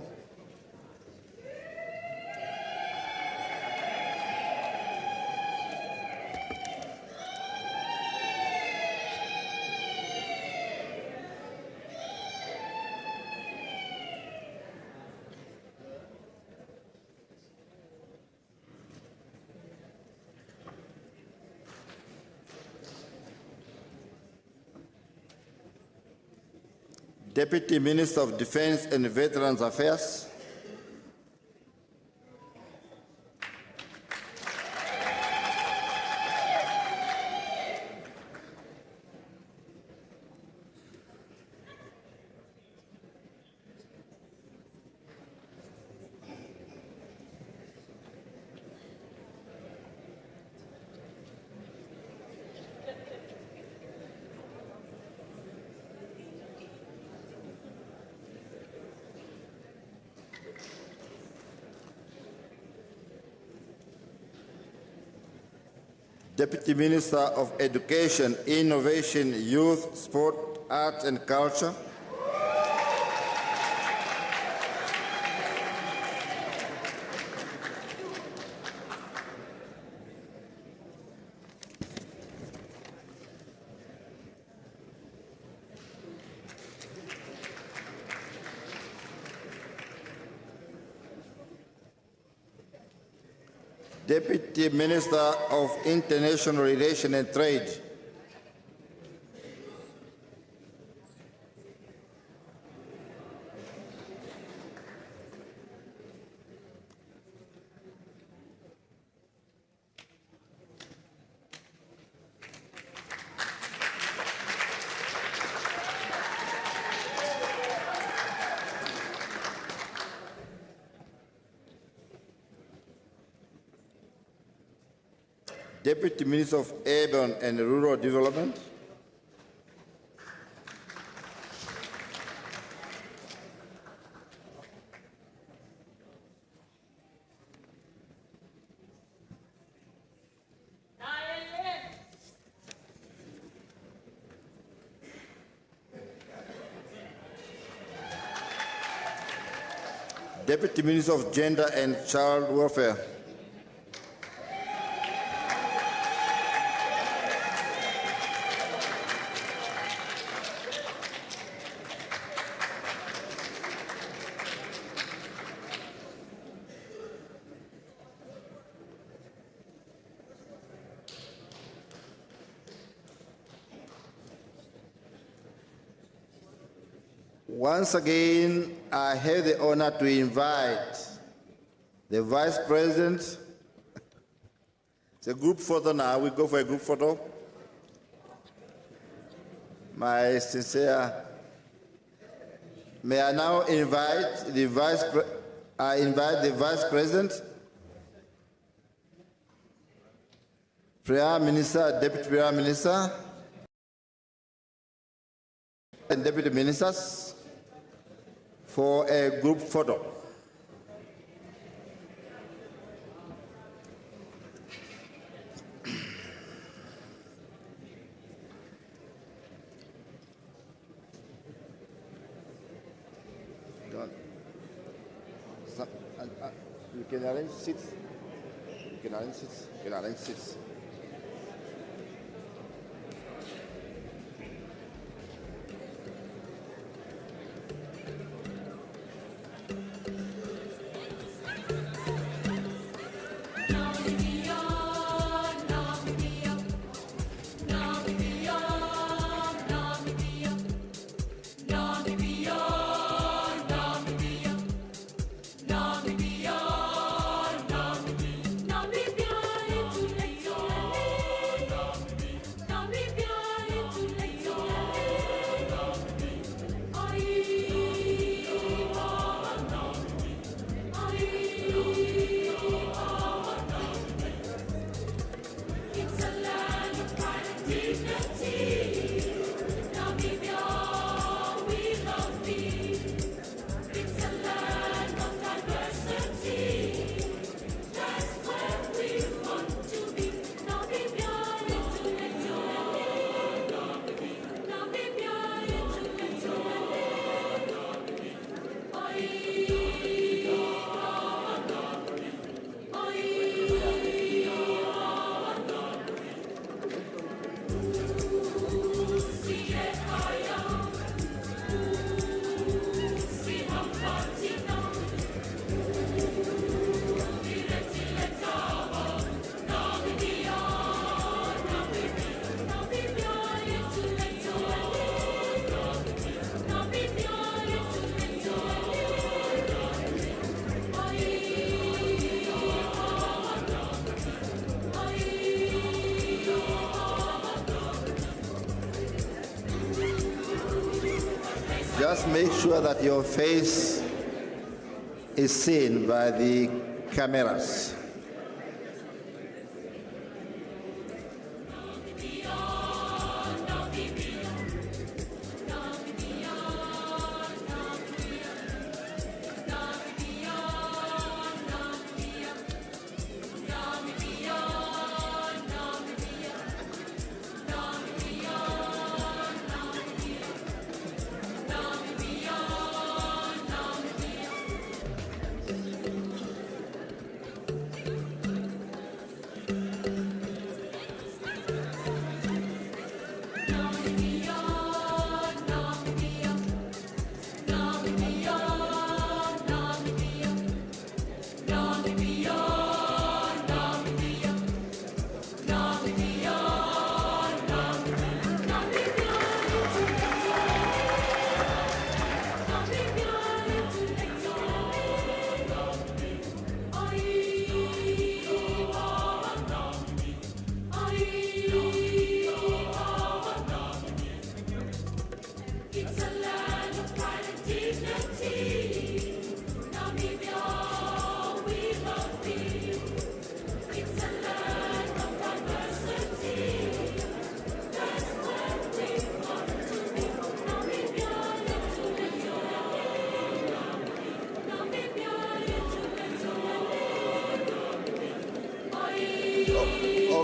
Speaker 7: Deputy Minister of Defense and Veterans Affairs. Deputy Minister of Education, Innovation, Youth, Sport, Arts and Culture. Deputy Minister of International Relations and Trade. Deputy Minister of Urban and Rural Development. Deputy Minister of Gender and Child Welfare. Once again, I have the honor to invite the Vice President. It's a group photo now. We go for a group photo. My sincere. May I now invite the Vice President, Prime Minister, Deputy Prime Minister, and Deputy Ministers for a group photo. You can arrange seats. You can arrange seats. You can arrange seats.
Speaker 1: Namibia,
Speaker 7: Just make sure that your face is seen by the cameras.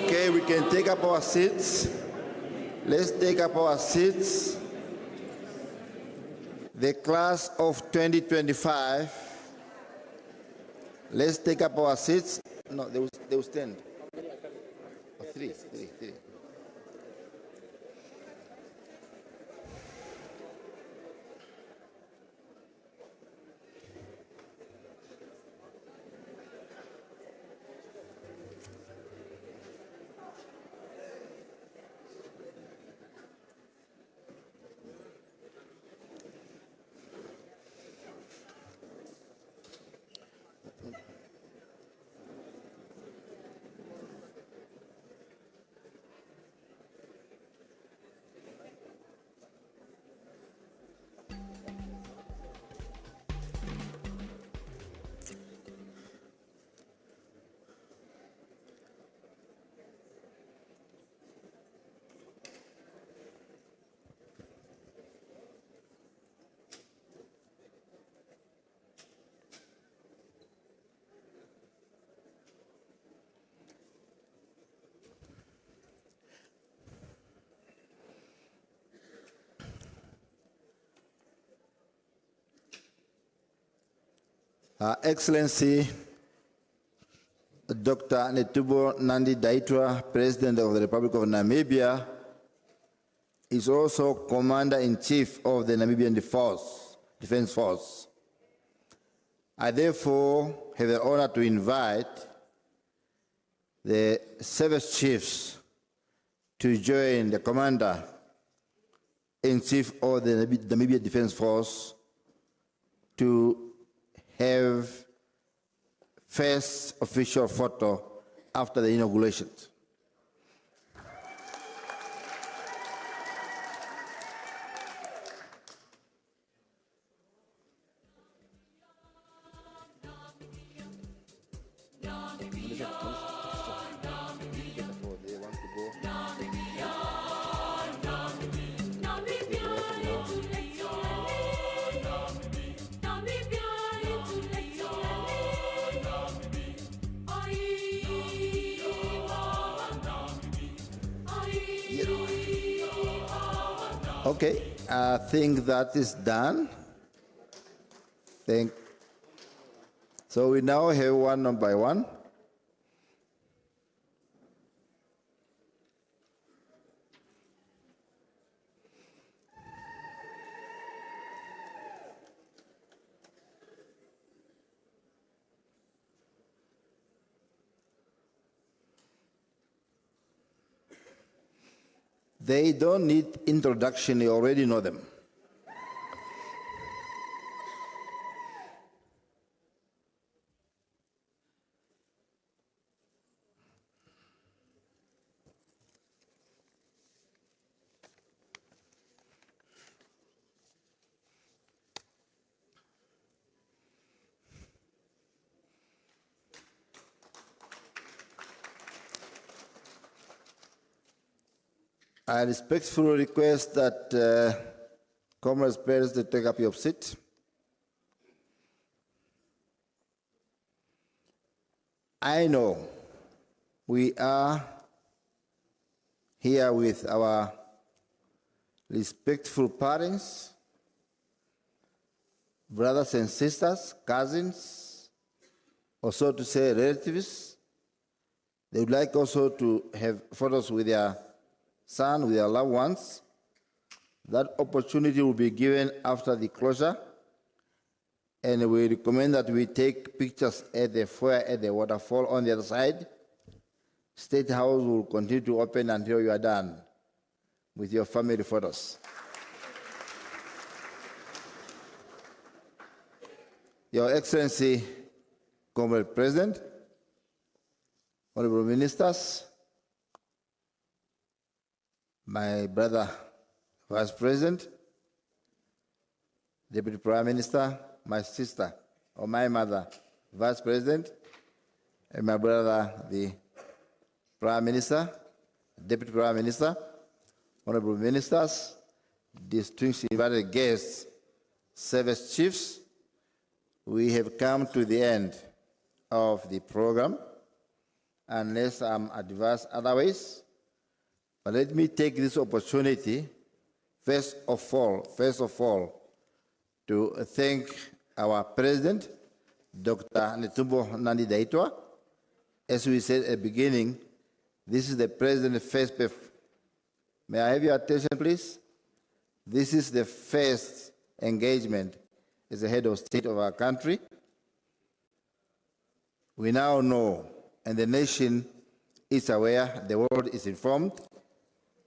Speaker 7: Okay, we can take up our seats. Let's take up our seats. The class of 2025, let's take up our seats. No, they will stand. Oh, three. Excellency, Dr. Netumbo Nandi-Ndaitwah, President of the Republic of Namibia, is also Commander-in-Chief of the Namibian Defense Force. I therefore have the honor to invite the service chiefs to join the Commander-in-Chief of the Namibian Defense Force to have first official photo after the inauguration. Okay, I think that is done. So we now have one by one. They don't need introduction, you already know them. I respectfully request that Comrades President take up your seat. I know we are here with our respectful parents, brothers and sisters, cousins, or so to say relatives. They would like also to have photos with their son, with their loved ones. That opportunity will be given after the closure, and we recommend that we take pictures at the foyer at the waterfall on the other side. State House will continue to open until you are done with your family photos. Your Excellency, Comrade President, Honorable Ministers, my brother Vice President, Deputy Prime Minister, my sister or my mother, Vice President, and my brother, the Prime Minister, Deputy Prime Minister, Honorable Ministers, distinguished invited guests, service chiefs, we have come to the end of the program, unless I'm advised otherwise. But let me take this opportunity, first of all, to thank our President, Dr. Netumbo Nandi-Ndaitwah. As we said at the beginning, this is the President's first. May I have your attention, please? This is the first engagement as the head of state of our country. We now know, and the nation is aware, the world is informed,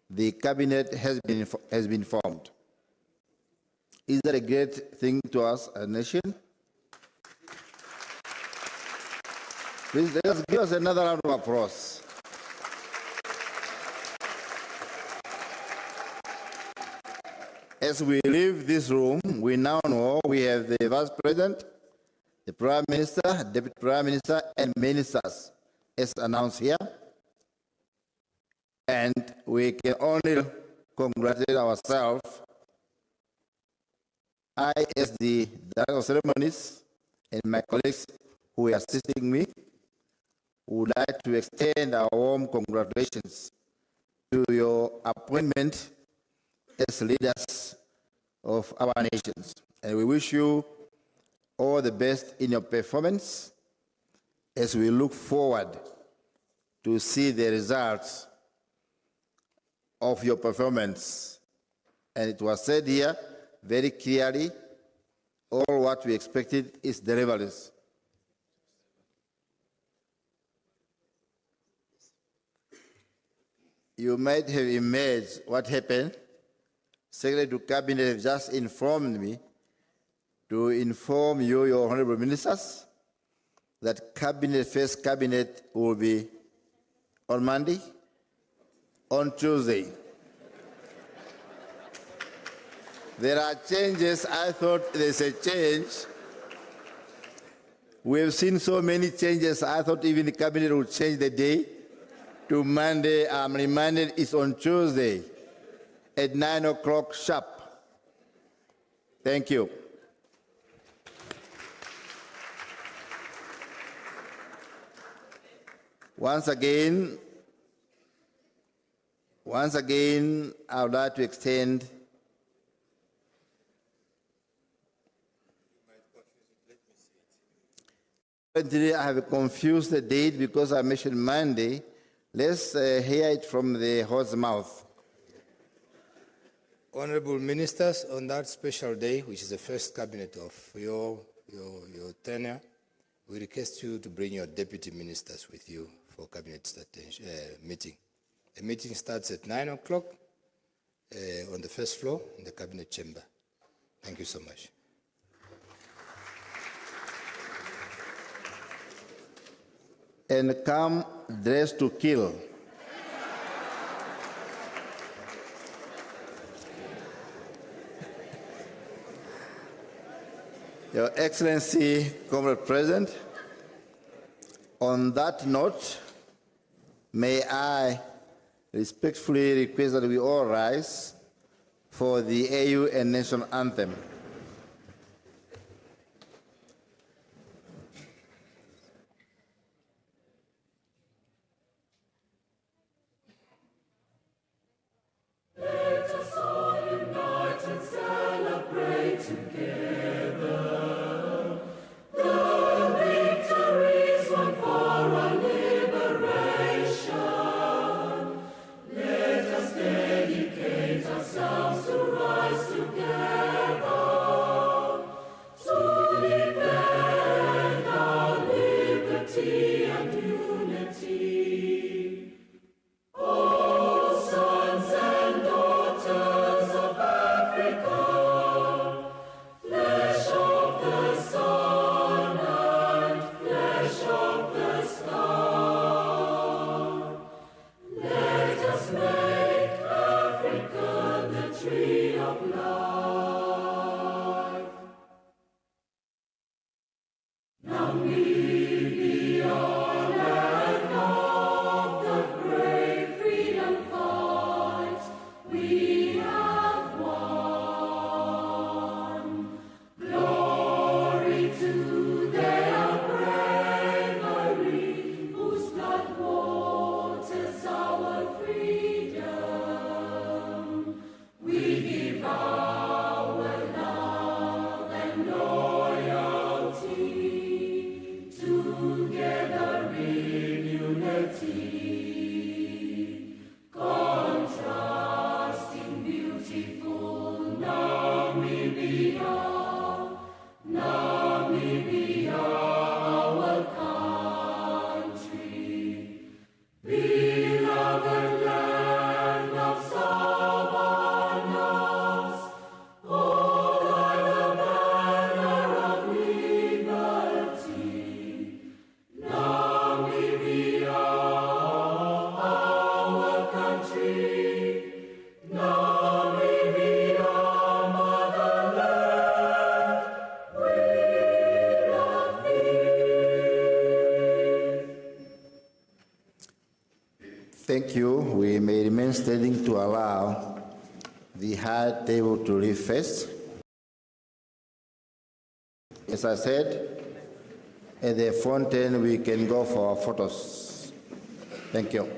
Speaker 7: the cabinet has been formed. Is that a great thing to us as a nation? Please let us give us another round of applause. As we leave this room, we now know we have the Vice President, the Prime Minister, Deputy Prime Minister, and Ministers, as announced here. And we can only congratulate ourselves. I, as the Director of Ceremonies, and my colleagues who are assisting me, would like to extend our warm congratulations to your appointment as leaders of our nations. And we wish you all the best in your performance as we look forward to see the results of your performance. And it was said here very clearly, all what we expected is deliverance. You might have imagined what happened. Secretary to Cabinet have just informed me to inform you, your honorable ministers, that first cabinet will be on Monday, on Tuesday. There are changes. I thought there's a change. We have seen so many changes. I thought even the cabinet would change the day to Monday. I'm reminded it's on Tuesday at 9 o'clock sharp. Thank you. Once again, I would like to extend I have confused the date because I mentioned Monday. Let's hear it from the horse's mouth.
Speaker 8: Honorable Ministers, on that special day, which is the first cabinet of your tenure, we request you to bring your deputy ministers with you for cabinet meeting. The meeting starts at 9 o'clock on the first floor in the cabinet chamber. Thank you so much.
Speaker 7: And come dressed to kill. Your Excellency, Comrade President, on that note, may I respectfully request that we all rise for the AU and national anthem.
Speaker 1: Let us all unite and celebrate together the victories won for our liberation. Let us dedicate ourselves to rise together to defend our liberty and unity. Oh, sons and daughters of Africa, flesh of the sun and flesh of the star, let us make Africa the tree of life. Namibia, land of the brave freedom fight, we have won. Glory to their bravery, whose blood waters our freedom. We give our love and loyalty, together in unity. Contrasting beautiful Namibia, Namibia, our country, beloved land of savannas, all thy the banner of liberty. Namibia, our country, Namibia, motherland, we love thee.
Speaker 7: Thank you. We may remain standing to allow the high table to leave first. As I said, at the fountain we can go for our photos. Thank you.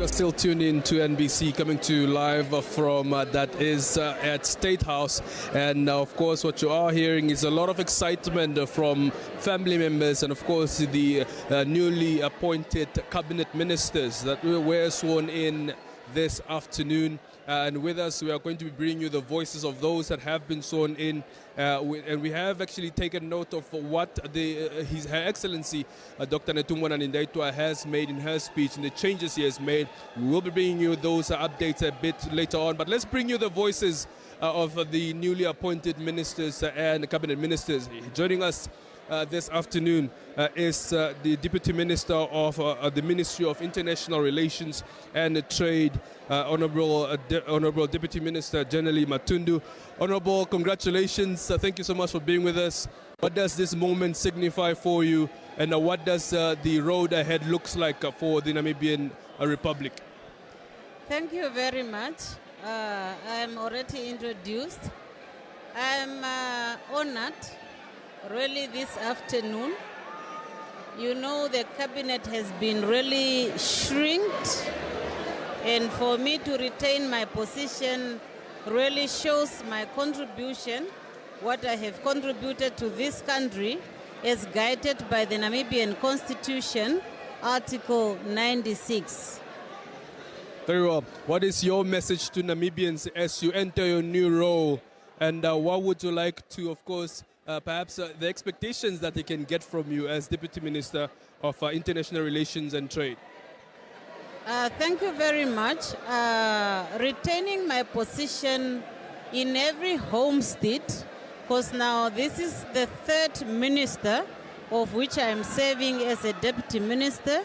Speaker 13: You're still tuned in to NBC, coming to you live from that is at State House. And of course, what you are hearing is a lot of excitement from family members and, of course, the newly appointed cabinet ministers that were sworn in this afternoon. And with us, we are going to be bringing you the voices of those that have been sworn in. And we have actually taken note of what Her Excellency Dr. Netumbo Nandi-Ndaitwah has made in her speech and the changes he has made. We will be bringing you those updates a bit later on. But let's bring you the voices of the newly appointed ministers and cabinet ministers. Joining us this afternoon is the Deputy Minister of the Ministry of International Relations and Trade, Honorable Deputy Minister Generally Matundu. Honorable, congratulations. Thank you so much for being with us. What does this moment signify for you, and what does the road ahead looks like for the Namibian Republic?
Speaker 6: Thank you very much. I am already introduced. I am honored really this afternoon. You know, the cabinet has been really shrinked, and for me to retain my position really shows my contribution, what I have contributed to this country as guided by the Namibian Constitution, Article 96.
Speaker 13: Very well. What is your message to Namibians as you enter your new role, and what would you like to, of course, perhaps the expectations that they can get from you as Deputy Minister of International Relations and Trade?
Speaker 6: Thank you very much. Retaining my position in every home state, because now this is the third minister of which I am serving as a Deputy Minister.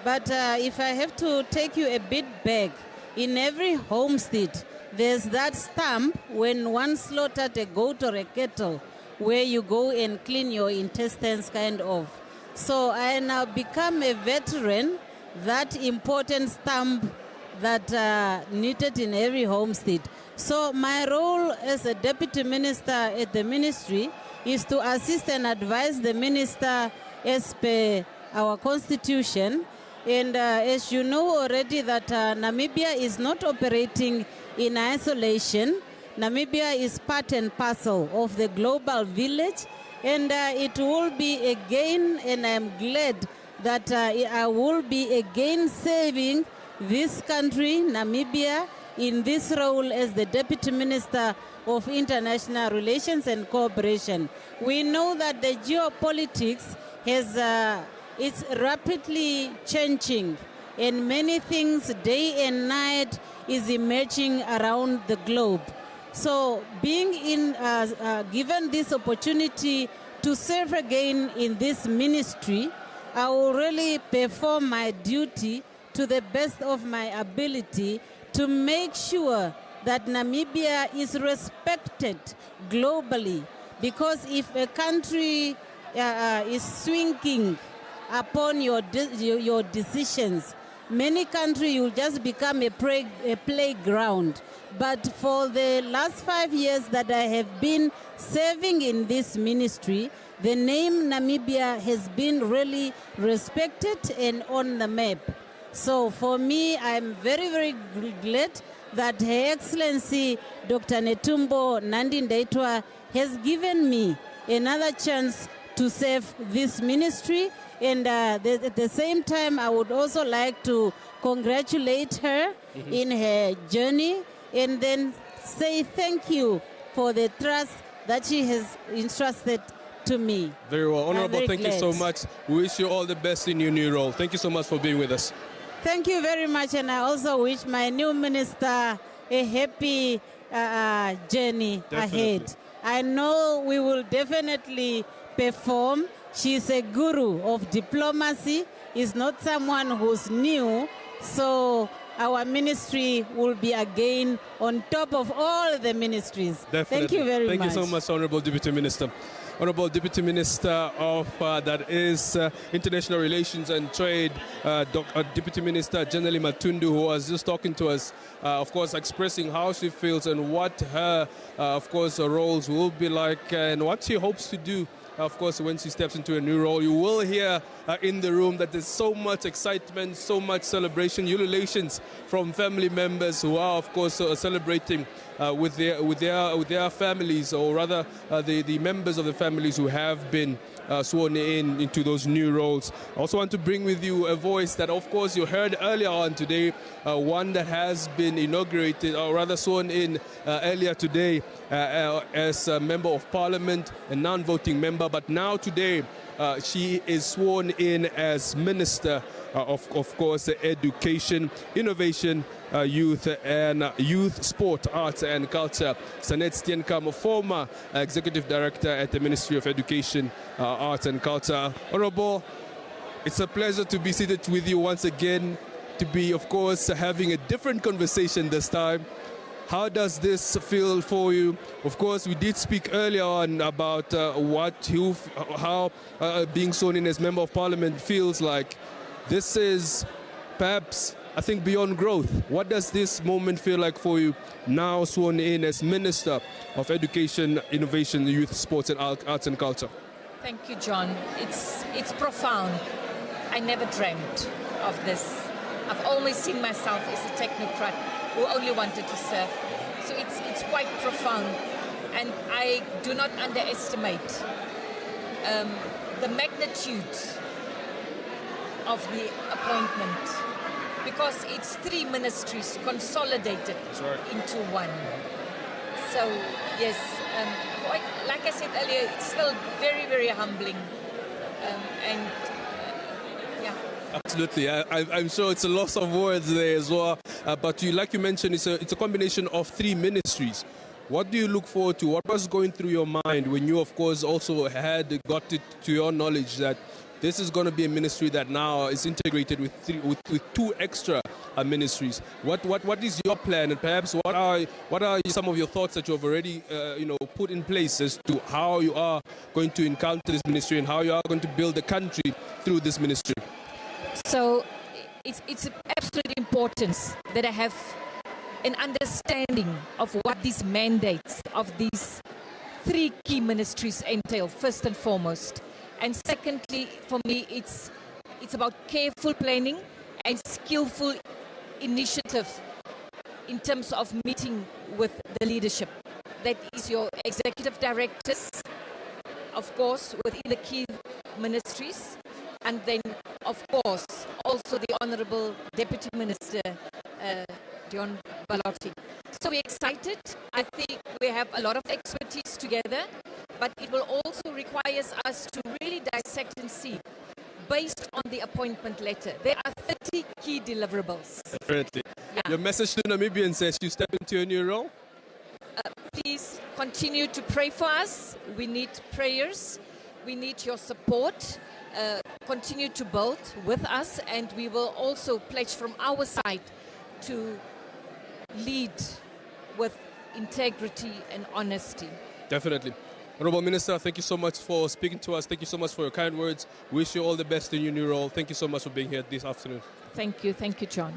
Speaker 6: But if I have to take you a bit back, in every home state, there's that stamp when one slaughtered a goat or a cattle, where you go and clean your intestines, kind of. So I now become a veteran, that important stamp that needed in every home state. So my role as a deputy minister at the ministry is to assist and advise the minister as per our constitution. And as you know already that Namibia is not operating in isolation. Namibia is part and parcel of the global village, and it will be again, and I'm glad that I will be again serving this country, Namibia, in this role as the Deputy Minister of International Relations and Cooperation. We know that the geopolitics is rapidly changing, and many things day and night is emerging around the globe. So being given this opportunity to serve again in this ministry, I will really perform my duty to the best of my ability to make sure that Namibia is respected globally. Because if a country is swinging upon your decisions, many countries will just become a playground. But for the last 5 years that I have been serving in this ministry, the name Namibia has been really respected and on the map. So for me, I'm very, very glad that Her Excellency Dr. Netumbo Nandi-Ndaitwah has given me another chance to serve this ministry. And at the same time, I would also like to congratulate her in her journey, and then say thank you for the trust that she has entrusted to me.
Speaker 13: Very well. Honorable, thank you so much. We wish you all the best in your new role. Thank you so much for being with us.
Speaker 6: Thank you very much, and I also wish my new minister a happy journey ahead. I know we will definitely perform. She's a guru of diplomacy, is not someone who's new, so our ministry will be again on top of all the ministries.
Speaker 13: Definitely.
Speaker 6: Thank you very much.
Speaker 13: Thank you so much, Honorable Deputy Minister. Honorable Deputy Minister of International Relations and Trade, Deputy Minister Generally Matundu, who was just talking to us, of course, expressing how she feels and what her, of course, roles will be like and what she hopes to do of course, when she steps into a new role. You will hear in the room that there's so much excitement, so much celebration, ululations from family members who are, of course, celebrating with their families, or rather the members of the families who have been sworn into those new roles. I also want to bring with you a voice that, of course, you heard earlier on today, one that has been inaugurated, or rather sworn in earlier today as a member of parliament, a non-voting member, but now today she is sworn in as Minister of course, Education, Innovation, Youth and Youth, Sport, Arts and Culture. Sanet Steenkamp, former Executive Director at the Ministry of Education, Arts and Culture. Honorable, it's a pleasure to be seated with you once again, to be, of course, having a different conversation this time. How does this feel for you? Of course, we did speak earlier on about how being sworn in as Member of Parliament feels like. This is perhaps, I think, beyond growth. What does this moment feel like for you now sworn in as Minister of Education, Innovation, Youth, Sports and Arts and Culture?
Speaker 14: Thank you, John. It's profound. I never dreamt of this. I've always seen myself as a technocrat who only wanted to serve. So it's quite profound. And I do not underestimate the magnitude of the appointment, because it's 3 ministries consolidated into one. So yes, like I said earlier, it's still very, very humbling, yeah.
Speaker 13: Absolutely, I'm sure it's a loss of words there as well. But like you mentioned, it's a combination of 3 ministries. What do you look forward to? What was going through your mind when you, of course, also got it to your knowledge that this is going to be a ministry that now is integrated with 2 extra ministries? What is your plan, and perhaps what are some of your thoughts that you have already put in place as to how you are going to encounter this ministry and how you are going to build the country through this ministry?
Speaker 14: So it's of absolute importance that I have an understanding of what these mandates of these 3 key ministries entail, first and foremost. And secondly, for me, it's about careful planning and skillful initiative in terms of meeting with the leadership. That is your executive directors, of course, within the key ministries, and then, of course, also the Honourable Deputy Minister, Dion Balotti. So we're excited. I think we have a lot of expertise together, but it will also require us to really dissect and see, based on the appointment letter. There are 30 key deliverables.
Speaker 13: Definitely. Yeah. Your message to Namibians as you step into your new role?
Speaker 14: Please continue to pray for us. We need prayers. We need your support. Continue to build with us, and we will also pledge from our side to lead with integrity and honesty.
Speaker 13: Definitely. Honourable Minister, thank you so much for speaking to us. Thank you so much for your kind words. Wish you all the best in your new role. Thank you so much for being here this afternoon.
Speaker 14: Thank you, John.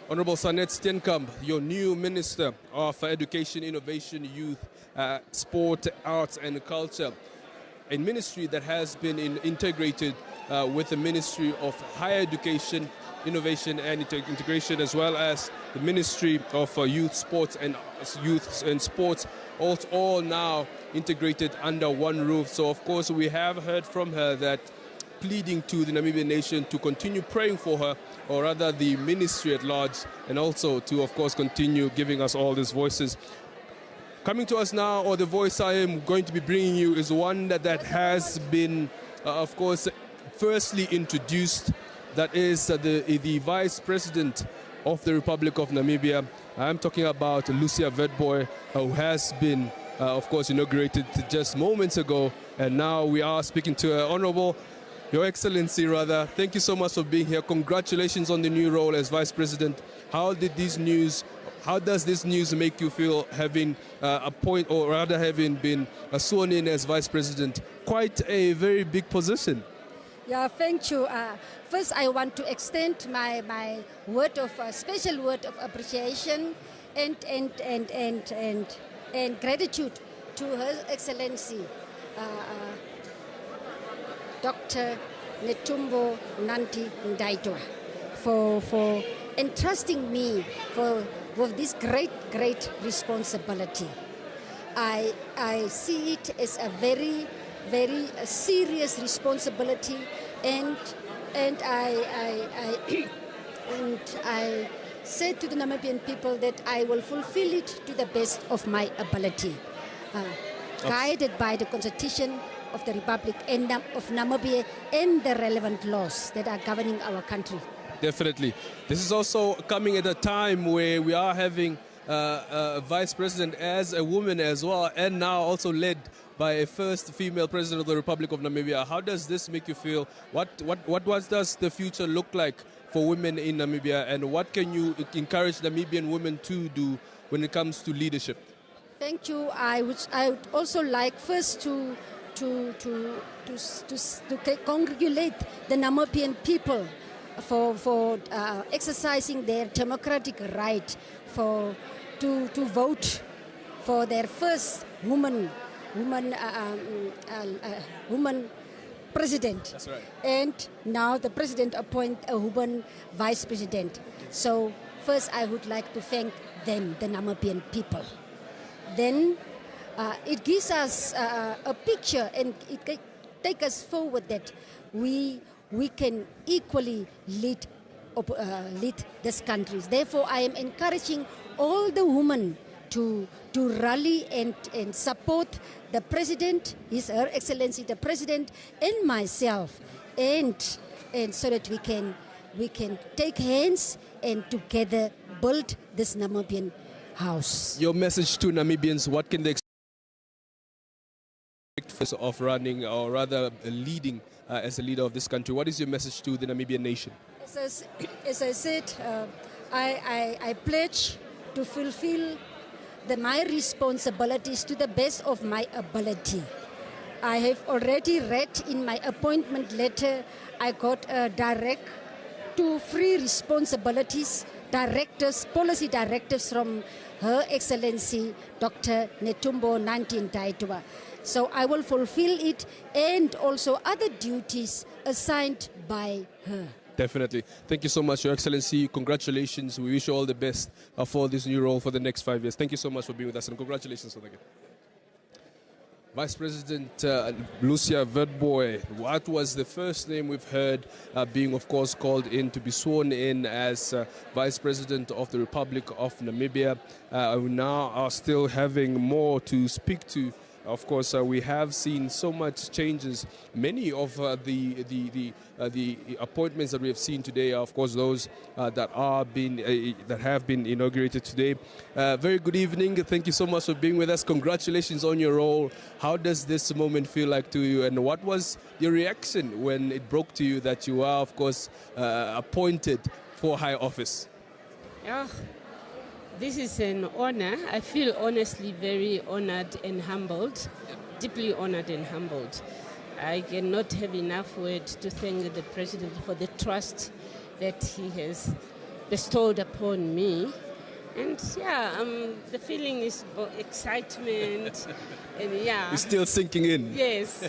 Speaker 13: Honourable Sanet Steenkamp, your new Minister of Education, Innovation, Youth, Sport, Arts and Culture, a ministry that has been integrated with the Ministry of Higher Education, Innovation and Integration, as well as the Ministry of Youth, Sports and Sports, all now integrated under one roof. So, of course, we have heard from her that pleading to the Namibian nation to continue praying for her, or rather the ministry at large, and also to, of course, continue giving us all these voices. Coming to us now, or the voice I am going to be bringing you, is one that has been, of course, firstly introduced. That is the Vice President of the Republic of Namibia. I'm talking about Lucia Witbooi, who has been, of course, inaugurated just moments ago. And now we are speaking to her. Honourable, Your Excellency, rather, thank you so much for being here. Congratulations on the new role as Vice President. How does this news make you feel, having having been sworn in as Vice President? Quite a very big position.
Speaker 10: Yeah, thank you. First, I want to extend my word of special word of appreciation and gratitude to Her Excellency, Dr. Netumbo Nandi-Ndaitwah for entrusting me with this great responsibility. I see it as a very serious responsibility, and I said to the Namibian people that I will fulfill it to the best of my ability, guided by the Constitution of the Republic of Namibia and the relevant laws that are governing our country.
Speaker 13: Definitely. This is also coming at a time where we are having a vice president as a woman as well, and now also led by a first female president of the Republic of Namibia. How does this make you feel? What does the future look like for women in Namibia, and what can you encourage Namibian women to do when it comes to leadership?
Speaker 10: Thank you. I would also like first to congratulate the Namibian people for exercising their democratic right to vote for their first woman president.
Speaker 13: That's right.
Speaker 10: And now the president appoint a woman vice president. So first I would like to thank them, the Namibian people. Then it gives us a picture, and it can take us forward that we can equally lead this country. Therefore, I am encouraging all the women to rally and support the president, Her Excellency the President, and myself, and so that we can take hands and together build this Namibian house.
Speaker 13: Your message to Namibians, what can they expect of running, or rather leading as a leader of this country? What is your message to the Namibian nation?
Speaker 10: As I said, I pledge to fulfill my responsibilities to the best of my ability. I have already read in my appointment letter, I got direct to free responsibilities, policy directives from Her Excellency Dr. Netumbo Nandi-Ndaitwah. So I will fulfill it, and also other duties assigned by her.
Speaker 13: Definitely. Thank you so much, Your Excellency. Congratulations. We wish you all the best for this new role for the next 5 years. Thank you so much for being with us, and congratulations once again. Vice President Lucia Witbooi, what was the first name we've heard being, of course, called in to be sworn in as Vice President of the Republic of Namibia? We now are still having more to speak to. Of course, we have seen so much changes. Many of the appointments that we have seen today are, of course, those that have been inaugurated today. Very good evening. Thank you so much for being with us. Congratulations on your role. How does this moment feel like to you? And what was your reaction when it broke to you that you are, of course, appointed for high office?
Speaker 15: Yeah. This is an honor. I feel honestly very honored and humbled, deeply honored and humbled. I cannot have enough words to thank the President for the trust that he has bestowed upon me. And the feeling is excitement, and
Speaker 13: It's still sinking in.
Speaker 15: Yes,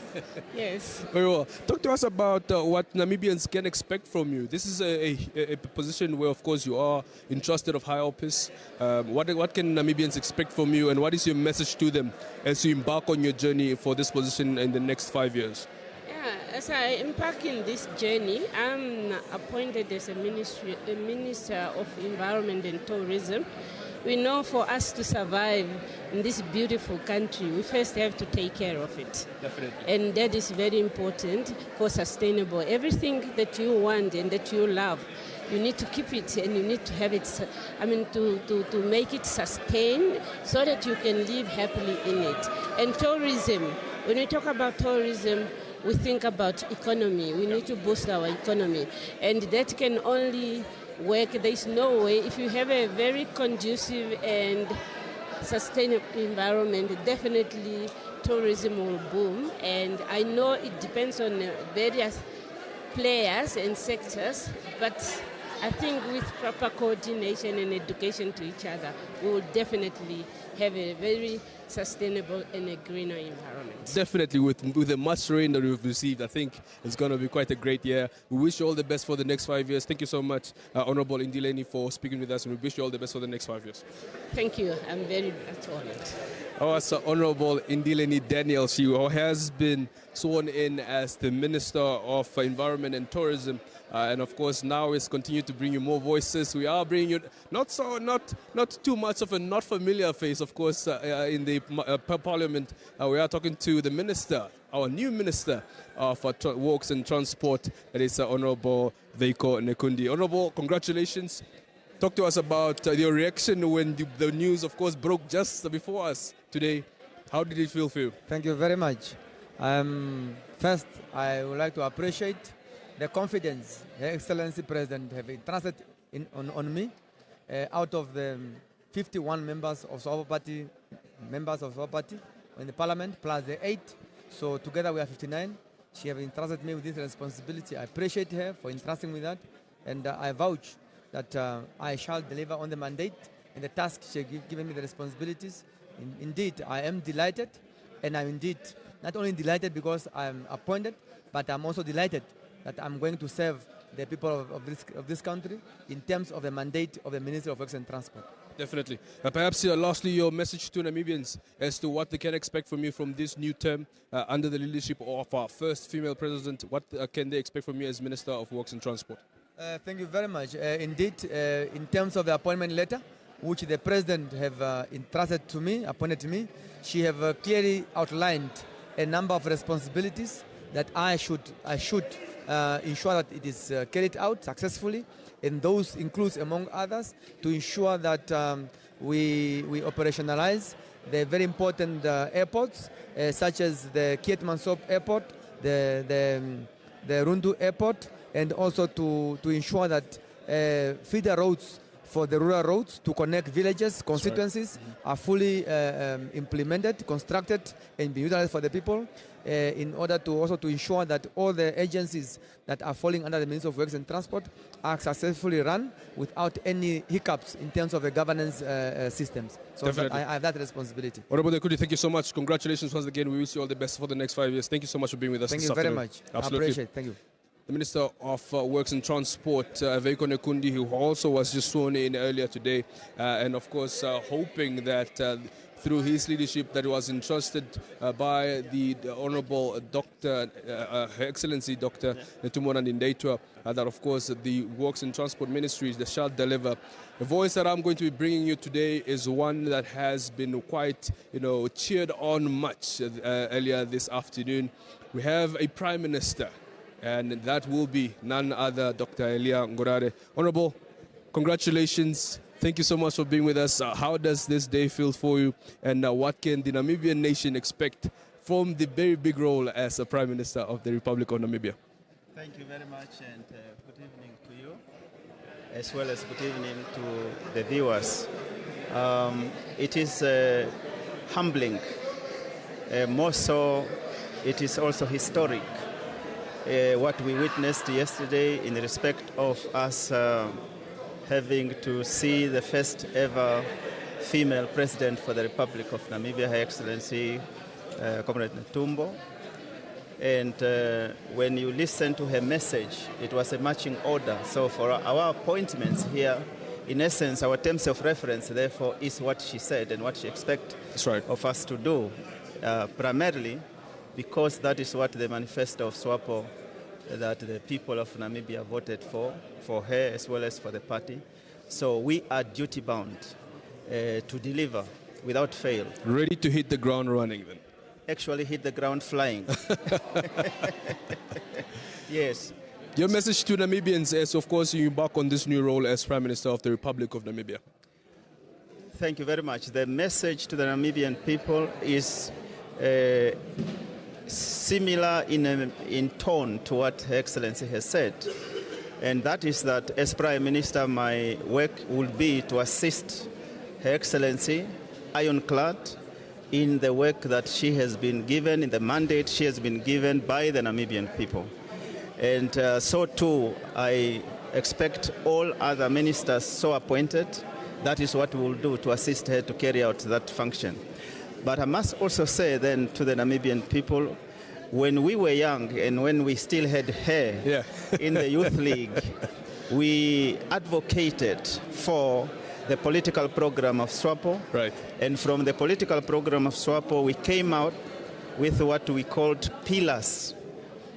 Speaker 15: yes.
Speaker 13: Very well. Talk to us about what Namibians can expect from you. This is a position where, of course, you are entrusted of high office. What can Namibians expect from you, and what is your message to them as you embark on your journey for this position in the next 5 years?
Speaker 15: As I embark in this journey, I'm appointed as a Minister of Environment and Tourism. We know for us to survive in this beautiful country, we first have to take care of it.
Speaker 13: Definitely.
Speaker 15: And that is very important for sustainable. Everything that you want and that you love, you need to keep it, and you need to have it, to make it sustain so that you can live happily in it. And tourism, when we talk about tourism, we think about economy. We need to boost our economy. And that can only work. There's no way. If you have a very conducive and sustainable environment, definitely tourism will boom. And I know it depends on various players and sectors, but I think with proper coordination and education to each other, we will definitely have a very sustainable and a greener environment.
Speaker 13: Definitely, with the much rain that we've received, I think it's going to be quite a great year. We wish you all the best for the next 5 years. Thank you so much, Honorable Ndileni, for speaking with us, and we wish you all the best for the next 5 years.
Speaker 15: Thank you. I'm very much honored.
Speaker 13: Our Honorable Ndileni Daniel, she has been sworn in as the Minister of Environment and Tourism. And of course, now it's continued to bring you more voices. We are bringing you not too much of a not familiar face, of course, in the Parliament. We are talking to the Minister, our new Minister of Works and Transport, that is Honorable Veiko Nekundi. Honorable, congratulations. Talk to us about your reaction when the news, of course, broke just before us today. How did it feel for you?
Speaker 16: Thank you very much. First, I would like to appreciate the confidence Her Excellency President have entrusted on me. Out of the 51 members of Swapo Party in the Parliament, plus the 8, so together we are 59. She have entrusted me with this responsibility. I appreciate her for entrusting me that, and I vouch that I shall deliver on the mandate and the task she has given me the responsibilities. Indeed, I am delighted, and I'm indeed not only delighted because I'm appointed, but I'm also delighted that I'm going to serve the people of this country in terms of the mandate of the Ministry of Works and Transport.
Speaker 13: Definitely. Perhaps lastly, your message to Namibians as to what they can expect from you from this new term under the leadership of our first female president. What can they expect from you as Minister of Works and Transport?
Speaker 16: Thank you very much. Indeed, in terms of the appointment letter, which the President have entrusted to me, appointed to me, she have clearly outlined a number of responsibilities that I should ensure that it is carried out successfully, and those includes, among others, to ensure that we operationalize the very important airports, such as the Kietmansop Airport, the Rundu Airport, and also to ensure that feeder roads for the rural roads to connect villages, constituencies, are fully implemented, constructed, and be utilized for the people, in order to also to ensure that all the agencies that are falling under the Ministry of Works and Transport are successfully run without any hiccups in terms of the governance systems. So I have that responsibility.
Speaker 13: Honorable Nekundi, thank you so much. Congratulations once again. We wish you all the best for the next 5 years. Thank you so much for being with us.
Speaker 16: Thank you very much.
Speaker 13: Absolutely.
Speaker 16: I appreciate it. Thank you.
Speaker 13: The Minister of Works and Transport, Veiko Nekundi, who also was just sworn in earlier today, and of course hoping that through his leadership that was entrusted by the Honorable Dr. Her Excellency Dr. Netumbo Nandi-Ndaitwah, that of course the Works and Transport Ministries that shall deliver. The voice that I'm going to be bringing you today is one that has been quite, cheered on much earlier this afternoon. We have a Prime Minister, and that will be none other Dr. Elia Ngorare. Honorable, congratulations. Thank you so much for being with us. How does this day feel for you, and what can the Namibian nation expect from the very big role as a Prime Minister of the Republic of Namibia?
Speaker 11: Thank you very much, and good evening to you, as well as good evening to the viewers. It is humbling. More so, it is also historic. What we witnessed yesterday in respect of us having to see the first ever female president for the Republic of Namibia, Her Excellency Comrade Netumbo. And when you listen to her message, it was a marching order. So for our appointments here, in essence, our terms of reference, therefore, is what she said and what she expects of us to do, primarily because that is what the manifesto of SWAPO that the people of Namibia voted for her as well as for the party. So we are duty-bound to deliver without fail.
Speaker 13: Ready to hit the ground running then?
Speaker 11: Actually hit the ground flying. Yes.
Speaker 13: Your message to Namibians as, of course, you embark on this new role as Prime Minister of the Republic of Namibia.
Speaker 11: Thank you very much. The message to the Namibian people is similar in tone to what Her Excellency has said. And that is that as Prime Minister, my work will be to assist Her Excellency, ironclad, in the work that she has been given, in the mandate she has been given by the Namibian people. And so too, I expect all other ministers so appointed. That is what we will do to assist her to carry out that function. But I must also say then to the Namibian people, when we were young and when we still had hair in the Youth League, we advocated for the political program of SWAPO.
Speaker 13: Right.
Speaker 11: And from the political program of SWAPO, we came out with what we called pillars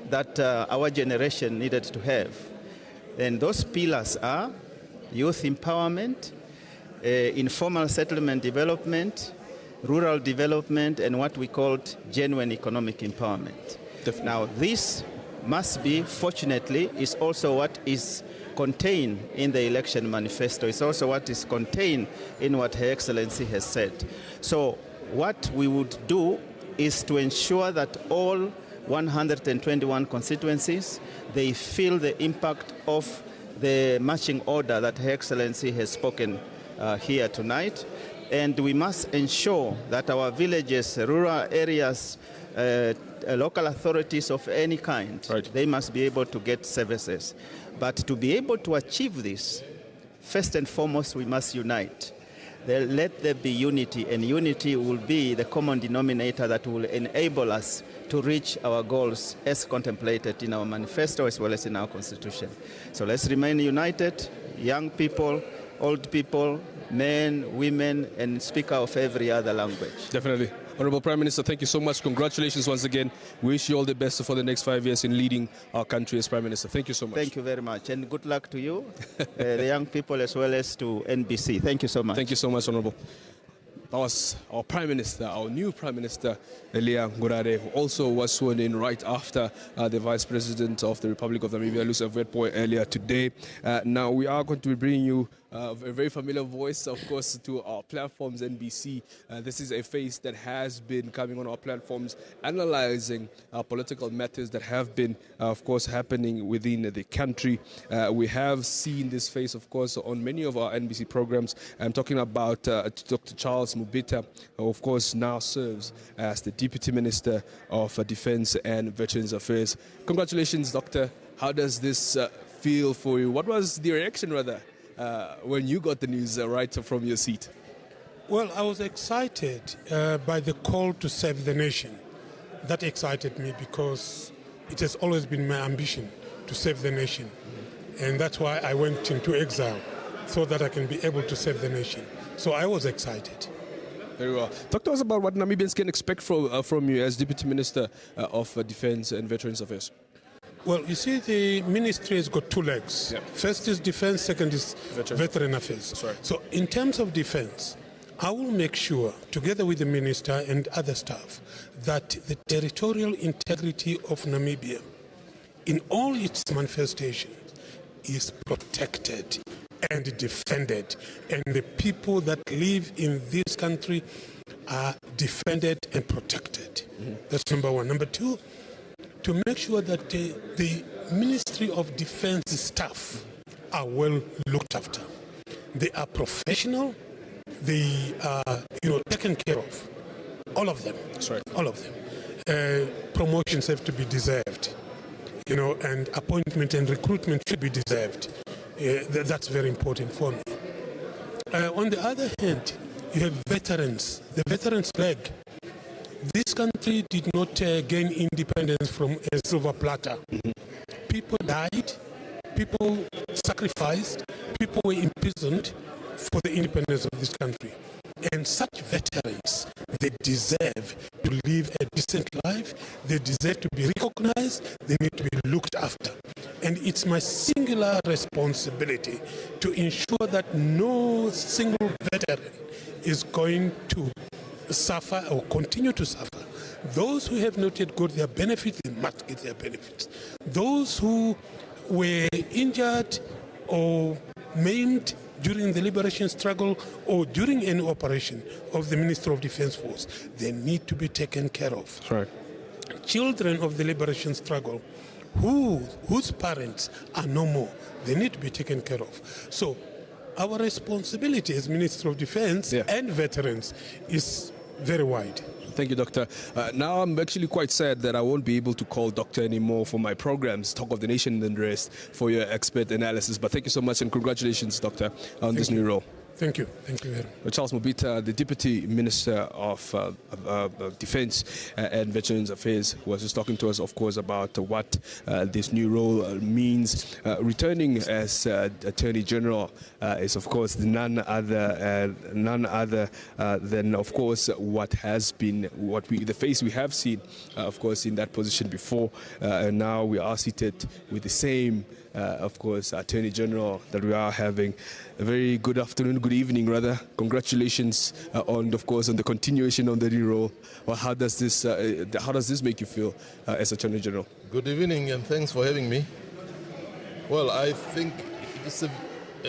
Speaker 11: that our generation needed to have. And those pillars are youth empowerment, informal settlement development, rural development, and what we called genuine economic empowerment.
Speaker 13: Definitely.
Speaker 11: Now, this must be, fortunately, is also what is contained in the election manifesto. It's also what is contained in what Her Excellency has said. So what we would do is to ensure that all 121 constituencies, they feel the impact of the marching order that Her Excellency has spoken here tonight. And we must ensure that our villages, rural areas, local authorities of any kind, they must be able to get services. But to be able to achieve this, first and foremost, we must unite. Let there be unity, and unity will be the common denominator that will enable us to reach our goals as contemplated in our manifesto as well as in our constitution. So let's remain united, young people, old people, men, women, and speak of every other language.
Speaker 13: Definitely. Honorable Prime Minister, thank you so much. Congratulations once again. We wish you all the best for the next 5 years in leading our country as Prime Minister. Thank you so much.
Speaker 11: Thank you very much. And good luck to you, the young people, as well as to NBC. Thank you so much.
Speaker 13: Thank you so much, Honorable. That was our Prime Minister, our new Prime Minister, Elia Ngurare, who also was sworn in right after the Vice President of the Republic of Namibia, Lusa Vetpoe, earlier today. Now, we are going to be bringing you a very familiar voice, of course, to our platforms, NBC. This is a face that has been coming on our platforms, analyzing political matters that have been, of course, happening within the country. We have seen this face, of course, on many of our NBC programs. I'm talking about Dr. Charles Mubita, who, of course, now serves as the Deputy Minister of Defense and Veterans Affairs. Congratulations, Doctor. How does this feel for you? What was the reaction, rather, when you got the news right from your seat?
Speaker 17: Well, I was excited by the call to save the nation. That excited me because it has always been my ambition to save the nation. And that's why I went into exile, so that I can be able to save the nation. So I was excited.
Speaker 13: Very well. Talk to us about what Namibians can expect from you as Deputy Minister of Defense and Veterans Affairs.
Speaker 17: Well, you see, the ministry has got two legs.
Speaker 13: Yeah.
Speaker 17: First is defense, second is veteran affairs.
Speaker 13: That's right.
Speaker 17: So in terms of defense, I will make sure, together with the minister and other staff, that the territorial integrity of Namibia, in all its manifestations, is protected and defended, and the people that live in this country are defended and protected. That's number one. Number two, to make sure that the Ministry of Defense staff are well looked after. They are professional, they are taken care of. All of them.
Speaker 13: That's right.
Speaker 17: All of them. Promotions have to be deserved, and appointment and recruitment should be deserved. That's very important for me. On the other hand, you have veterans, the veterans leg. This country did not gain independence from a silver platter. People died, people sacrificed, people were imprisoned for the independence of this country. And such veterans, they deserve to live a decent life, they deserve to be recognized, they need to be looked after. And it's my singular responsibility to ensure that no single veteran is going to suffer or continue to suffer. Those who have not yet got their benefits, they must get their benefits. Those who were injured or maimed during the liberation struggle or during any operation of the Ministry of Defense Force, they need to be taken care of.
Speaker 13: Right.
Speaker 17: Children of the liberation struggle whose parents are no more, they need to be taken care of. So our responsibility as Minister of Defense and veterans is very wide.
Speaker 13: Thank you, Doctor. Now I'm actually quite sad that I won't be able to call Doctor anymore for my programs, Talk of the Nation and the rest, for your expert analysis. But thank you so much and congratulations, Doctor, on this new role.
Speaker 17: Thank you. Thank you very much.
Speaker 13: Charles Mobita, the Deputy Minister of Defence and Veterans Affairs, was just talking to us, of course, about what this new role means. Returning as Attorney General is, of course, none other than, of course, what has been the face we have seen, of course, in that position before. And now we are seated with the same, of course, Attorney General that we are having. A very good afternoon, good evening, rather. Congratulations on, of course, on the continuation of the new role. Well, how does this make you feel as Attorney General?
Speaker 18: Good evening, and thanks for having me. Well, I think it's a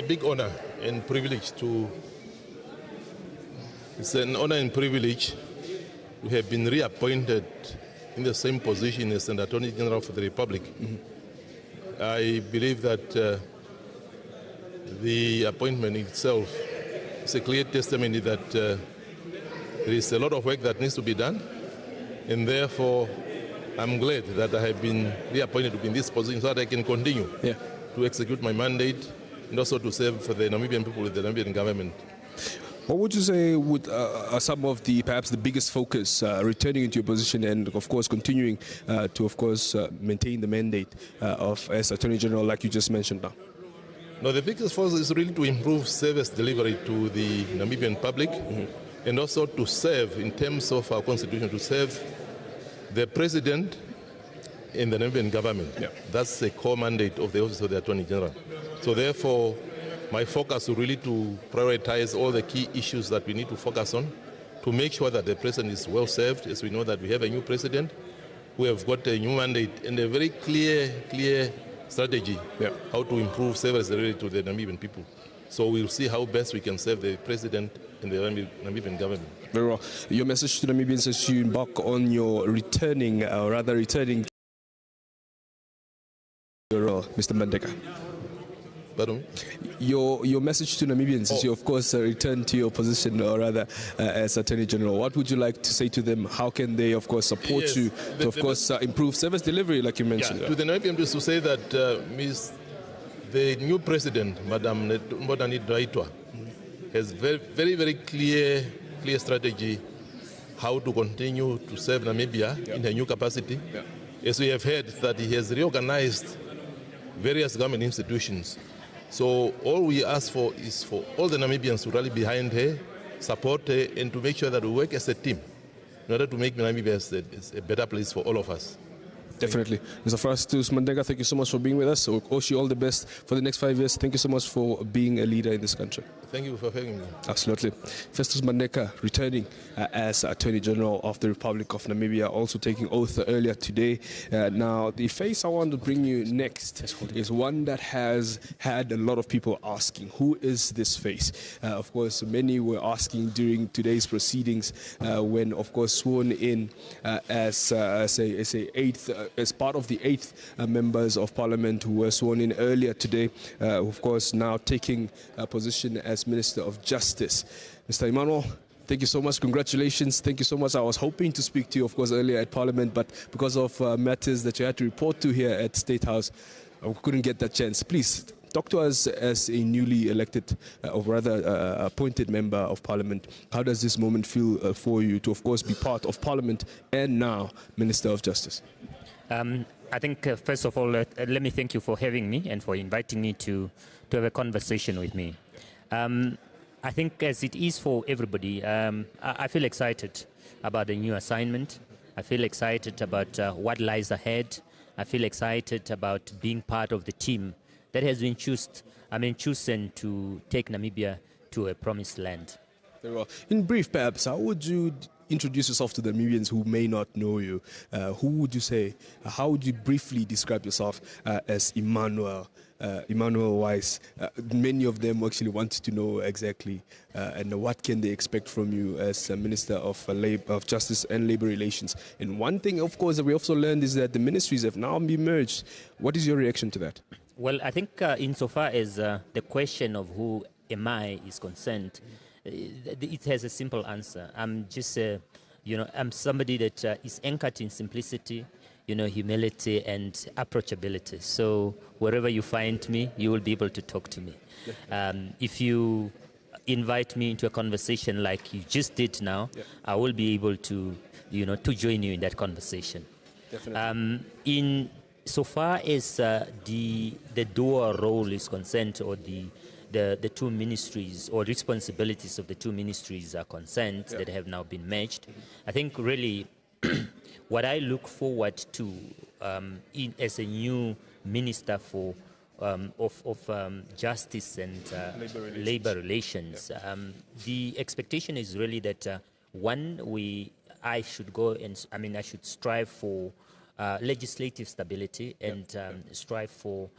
Speaker 18: big honor and privilege It's an honor and privilege to have been reappointed in the same position as an Attorney General for the Republic. Mm-hmm. I believe that the appointment itself is a clear testimony that there is a lot of work that needs to be done, and therefore I'm glad that I have been reappointed to be in this position so that I can continue to execute my mandate and also to serve for the Namibian people with the Namibian government.
Speaker 13: What would you say would some of perhaps the biggest focus returning into your position and, of course, continuing to, of course, maintain the mandate as Attorney General, like you just mentioned now?
Speaker 18: No, the biggest focus is really to improve service delivery to the Namibian public, and also to serve, in terms of our constitution, to serve the President and the Namibian government. Yeah. That's the core mandate of the Office of the Attorney General. So therefore, my focus is really to prioritize all the key issues that we need to focus on to make sure that the President is well served, as we know that we have a new President. We have got a new mandate and a very clear strategy how to improve service delivery to the Namibian people. So we'll see how best we can serve the President and the Namibian government.
Speaker 13: Very well. Your message to Namibians as you embark on your returning your role, Mr. Mandeka.
Speaker 18: Pardon?
Speaker 13: Your message to Namibians as you, of course, return to your position, or rather, as Attorney General. What would you like to say to them? How can they, of course, support you to, of course, improve service delivery, like you mentioned?
Speaker 18: To the Namibian people, to say that the new President, Madam Netumbo Nandi-Ndaitwah, has very clear strategy how to continue to serve Namibia in her new capacity. As we have heard, that he has reorganized various government institutions. So all we ask for is for all the Namibians to rally behind her, support her, and to make sure that we work as a team in order to make Namibia a better place for all of us.
Speaker 13: Definitely. Mr. Festus Mandeka, thank you so much for being with us. We wish you all the best for the next 5 years. Thank you so much for being a leader in this country.
Speaker 18: Thank you for having me.
Speaker 13: Absolutely. Festus Mandeka returning as Attorney General of the Republic of Namibia, also taking oath earlier today. Now, the face I want to bring you next is one that has had a lot of people asking, who is this face? Of course, many were asking during today's proceedings when, of course, sworn in as part of the 8th members of Parliament who were sworn in earlier today, of course, now taking a position as Minister of Justice. Mr. Emmanuel, thank you so much. Congratulations. Thank you so much. I was hoping to speak to you, of course, earlier at Parliament, but because of matters that you had to report to here at State House, I couldn't get that chance. Please, talk to us as a newly elected, or rather appointed member of Parliament. How does this moment feel for you to, of course, be part of Parliament and now Minister of Justice?
Speaker 19: I think, first of all, let me thank you for having me and for inviting me to have a conversation with me. I think, as it is for everybody, I feel excited about the new assignment. I feel excited about what lies ahead. I feel excited about being part of the team that has been chosen to take Namibia to a promised land.
Speaker 13: Very well. In brief, perhaps, how would you introduce yourself to the Namibians who may not know you? Who would you say? How would you briefly describe yourself as Emmanuel Wise? Many of them actually want to know exactly and what can they expect from you as Minister of Justice and Labour Relations. And one thing, of course, that we also learned is that the ministries have now been merged. What is your reaction to that?
Speaker 19: Well, I think insofar as the question of who am I is concerned, it has a simple answer. I'm just, I'm somebody that is anchored in simplicity, humility and approachability. So wherever you find me, you will be able to talk to me. If you invite me into a conversation like you just did now, I will be able to, to join you in that conversation.
Speaker 13: Definitely.
Speaker 19: In so far as the dual role is concerned, or the two ministries or responsibilities of the two ministries are concerned that have now been merged, I think really what I look forward to as a new minister for of justice and labor relations, the expectation is really that I should go and I should strive for legislative stability and strive for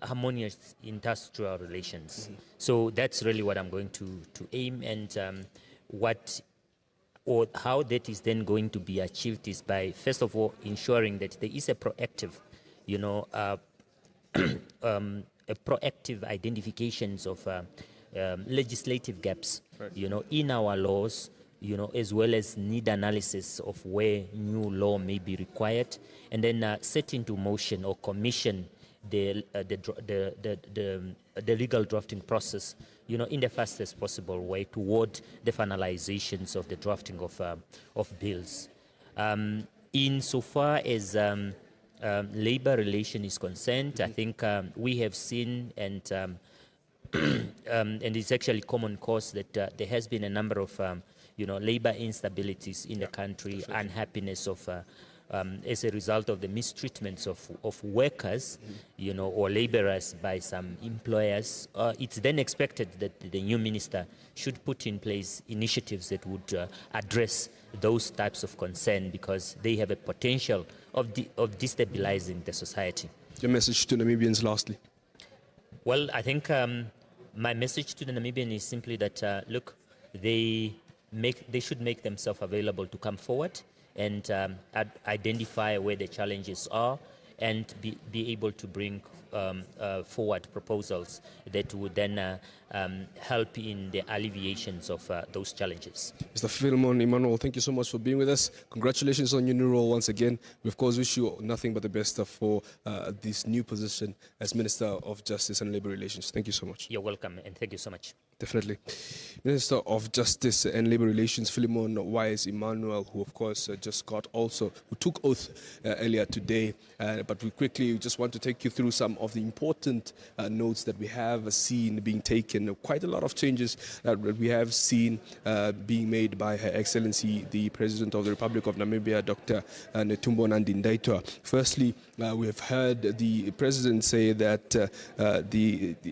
Speaker 19: harmonious industrial relations. So that's really what I'm going to aim, and how that is then going to be achieved is by, first of all, ensuring that there is a proactive, proactive identifications of legislative gaps, in our laws, as well as need analysis of where new law may be required, and then set into motion or commission the legal drafting process, in the fastest possible way toward the finalizations of the drafting of bills. Insofar as labor relation is concerned, I think we have seen, and it's actually common cause that there has been a number of labor instabilities in the country, unhappiness of as a result of the mistreatments of workers, or laborers by some employers. It's then expected that the new minister should put in place initiatives that would address those types of concern, because they have a potential of destabilizing the society.
Speaker 13: Your message to Namibians lastly?
Speaker 19: Well, I think my message to the Namibian is simply that, look, they should make themselves available to come forward and identify where the challenges are, and be able to bring forward proposals that would then help in the alleviations of those challenges.
Speaker 13: Mr. Philemon Emmanuel, thank you so much for being with us. Congratulations on your new role once again. We, of course, wish you nothing but the best for this new position as Minister of Justice and Labour Relations. Thank you so much.
Speaker 19: You're welcome, and thank you so much.
Speaker 13: Definitely. Minister of Justice and Labour Relations, Philemon Emmanuel, who of course who took oath earlier today. But we quickly just want to take you through some of the important notes that we have seen being taken. Quite a lot of changes that we have seen being made by Her Excellency, the President of the Republic of Namibia, Dr. Netumbo Nandi-Ndaitwah. Firstly, we have heard the President say that,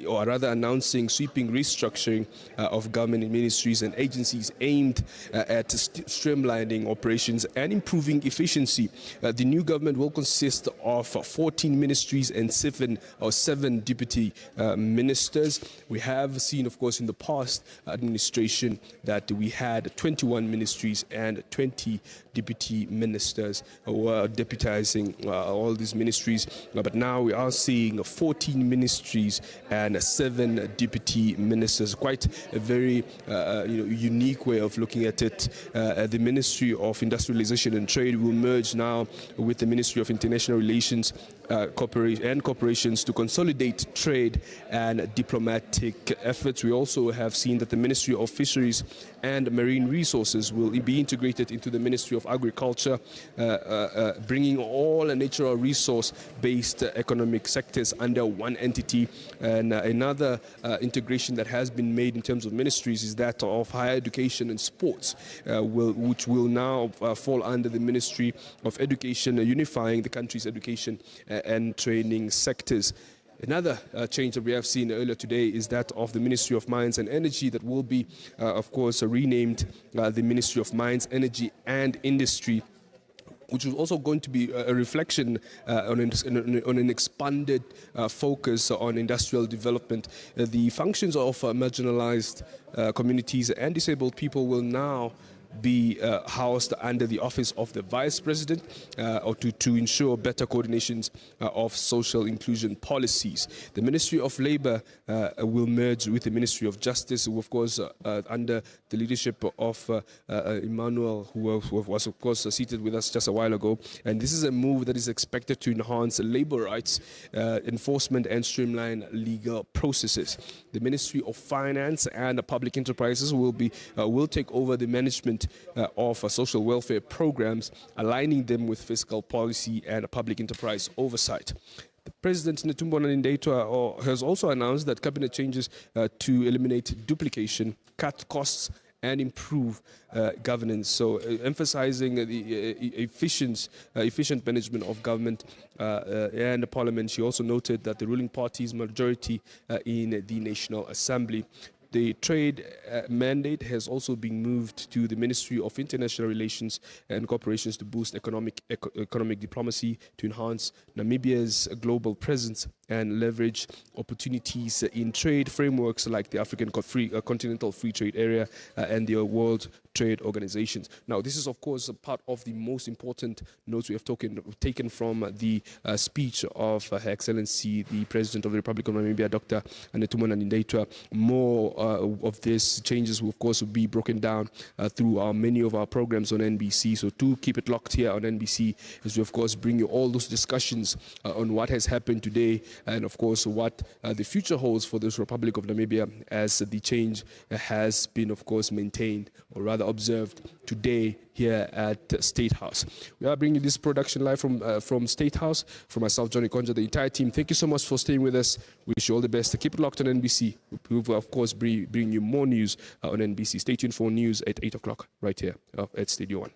Speaker 13: or rather announcing sweeping restructuring of government ministries and agencies aimed at streamlining operations and improving efficiency. The new government will consist of 14 ministries and 7 deputy ministers. We have seen, of course, in the past administration that we had 21 ministries and 20 deputy ministers who were deputizing all these ministries. But now we are seeing 14 ministries and 7 deputy ministers. Quite a very unique way of looking at it. The Ministry of Industrialization and Trade will merge now with the Ministry of International Relations and corporations to consolidate trade and diplomatic efforts. We also have seen that the Ministry of Fisheries and Marine Resources will be integrated into the Ministry of Agriculture, bringing all natural resource-based economic sectors under one entity. And another integration that has been made in terms of ministries is that of higher education and sports, which will now fall under the Ministry of Education, unifying the country's education and training sectors. Another change that we have seen earlier today is that of the Ministry of Mines and Energy, that will be, of course, renamed the Ministry of Mines, Energy and Industry, which is also going to be a reflection on an expanded focus on industrial development. The functions of marginalized communities and disabled people will now be housed under the office of the Vice President or to ensure better coordinations of social inclusion policies. The Ministry of Labour will merge with the Ministry of Justice, who of course under the leadership of Emmanuel, who was of course seated with us just a while ago. And this is a move that is expected to enhance labour rights, enforcement and streamline legal processes. The Ministry of Finance and Public Enterprises will take over the management of social welfare programs, aligning them with fiscal policy and public enterprise oversight. President Netumbo Nandi-Ndaitwah has also announced that cabinet changes to eliminate duplication, cut costs, and improve governance. So emphasizing the efficient management of government and the parliament. She also noted that the ruling party's majority in the National Assembly. The trade mandate has also been moved to the Ministry of International Relations and Cooperations to boost economic diplomacy, to enhance Namibia's global presence and leverage opportunities in trade frameworks like the African Continental Free Trade Area and the World Trade Organizations. Now, this is, of course, a part of the most important notes we have taken from the speech of Her Excellency, the President of the Republic of Namibia, Dr. Netumbo Nandi-Ndaitwah. More of these changes will, of course, be broken down through many of our programs on NBC. So do keep it locked here on NBC as we, of course, bring you all those discussions on what has happened today and, of course, what the future holds for this Republic of Namibia as the change has been, of course, maintained, or rather observed today here at State House. We are bringing this production live from State House. For myself, Johnny Konja, the entire team, thank you so much for staying with us. We wish you all the best. Keep it locked on NBC. We will, of course, bring you more news on NBC. Stay tuned for news at 8 o'clock right here at Studio One.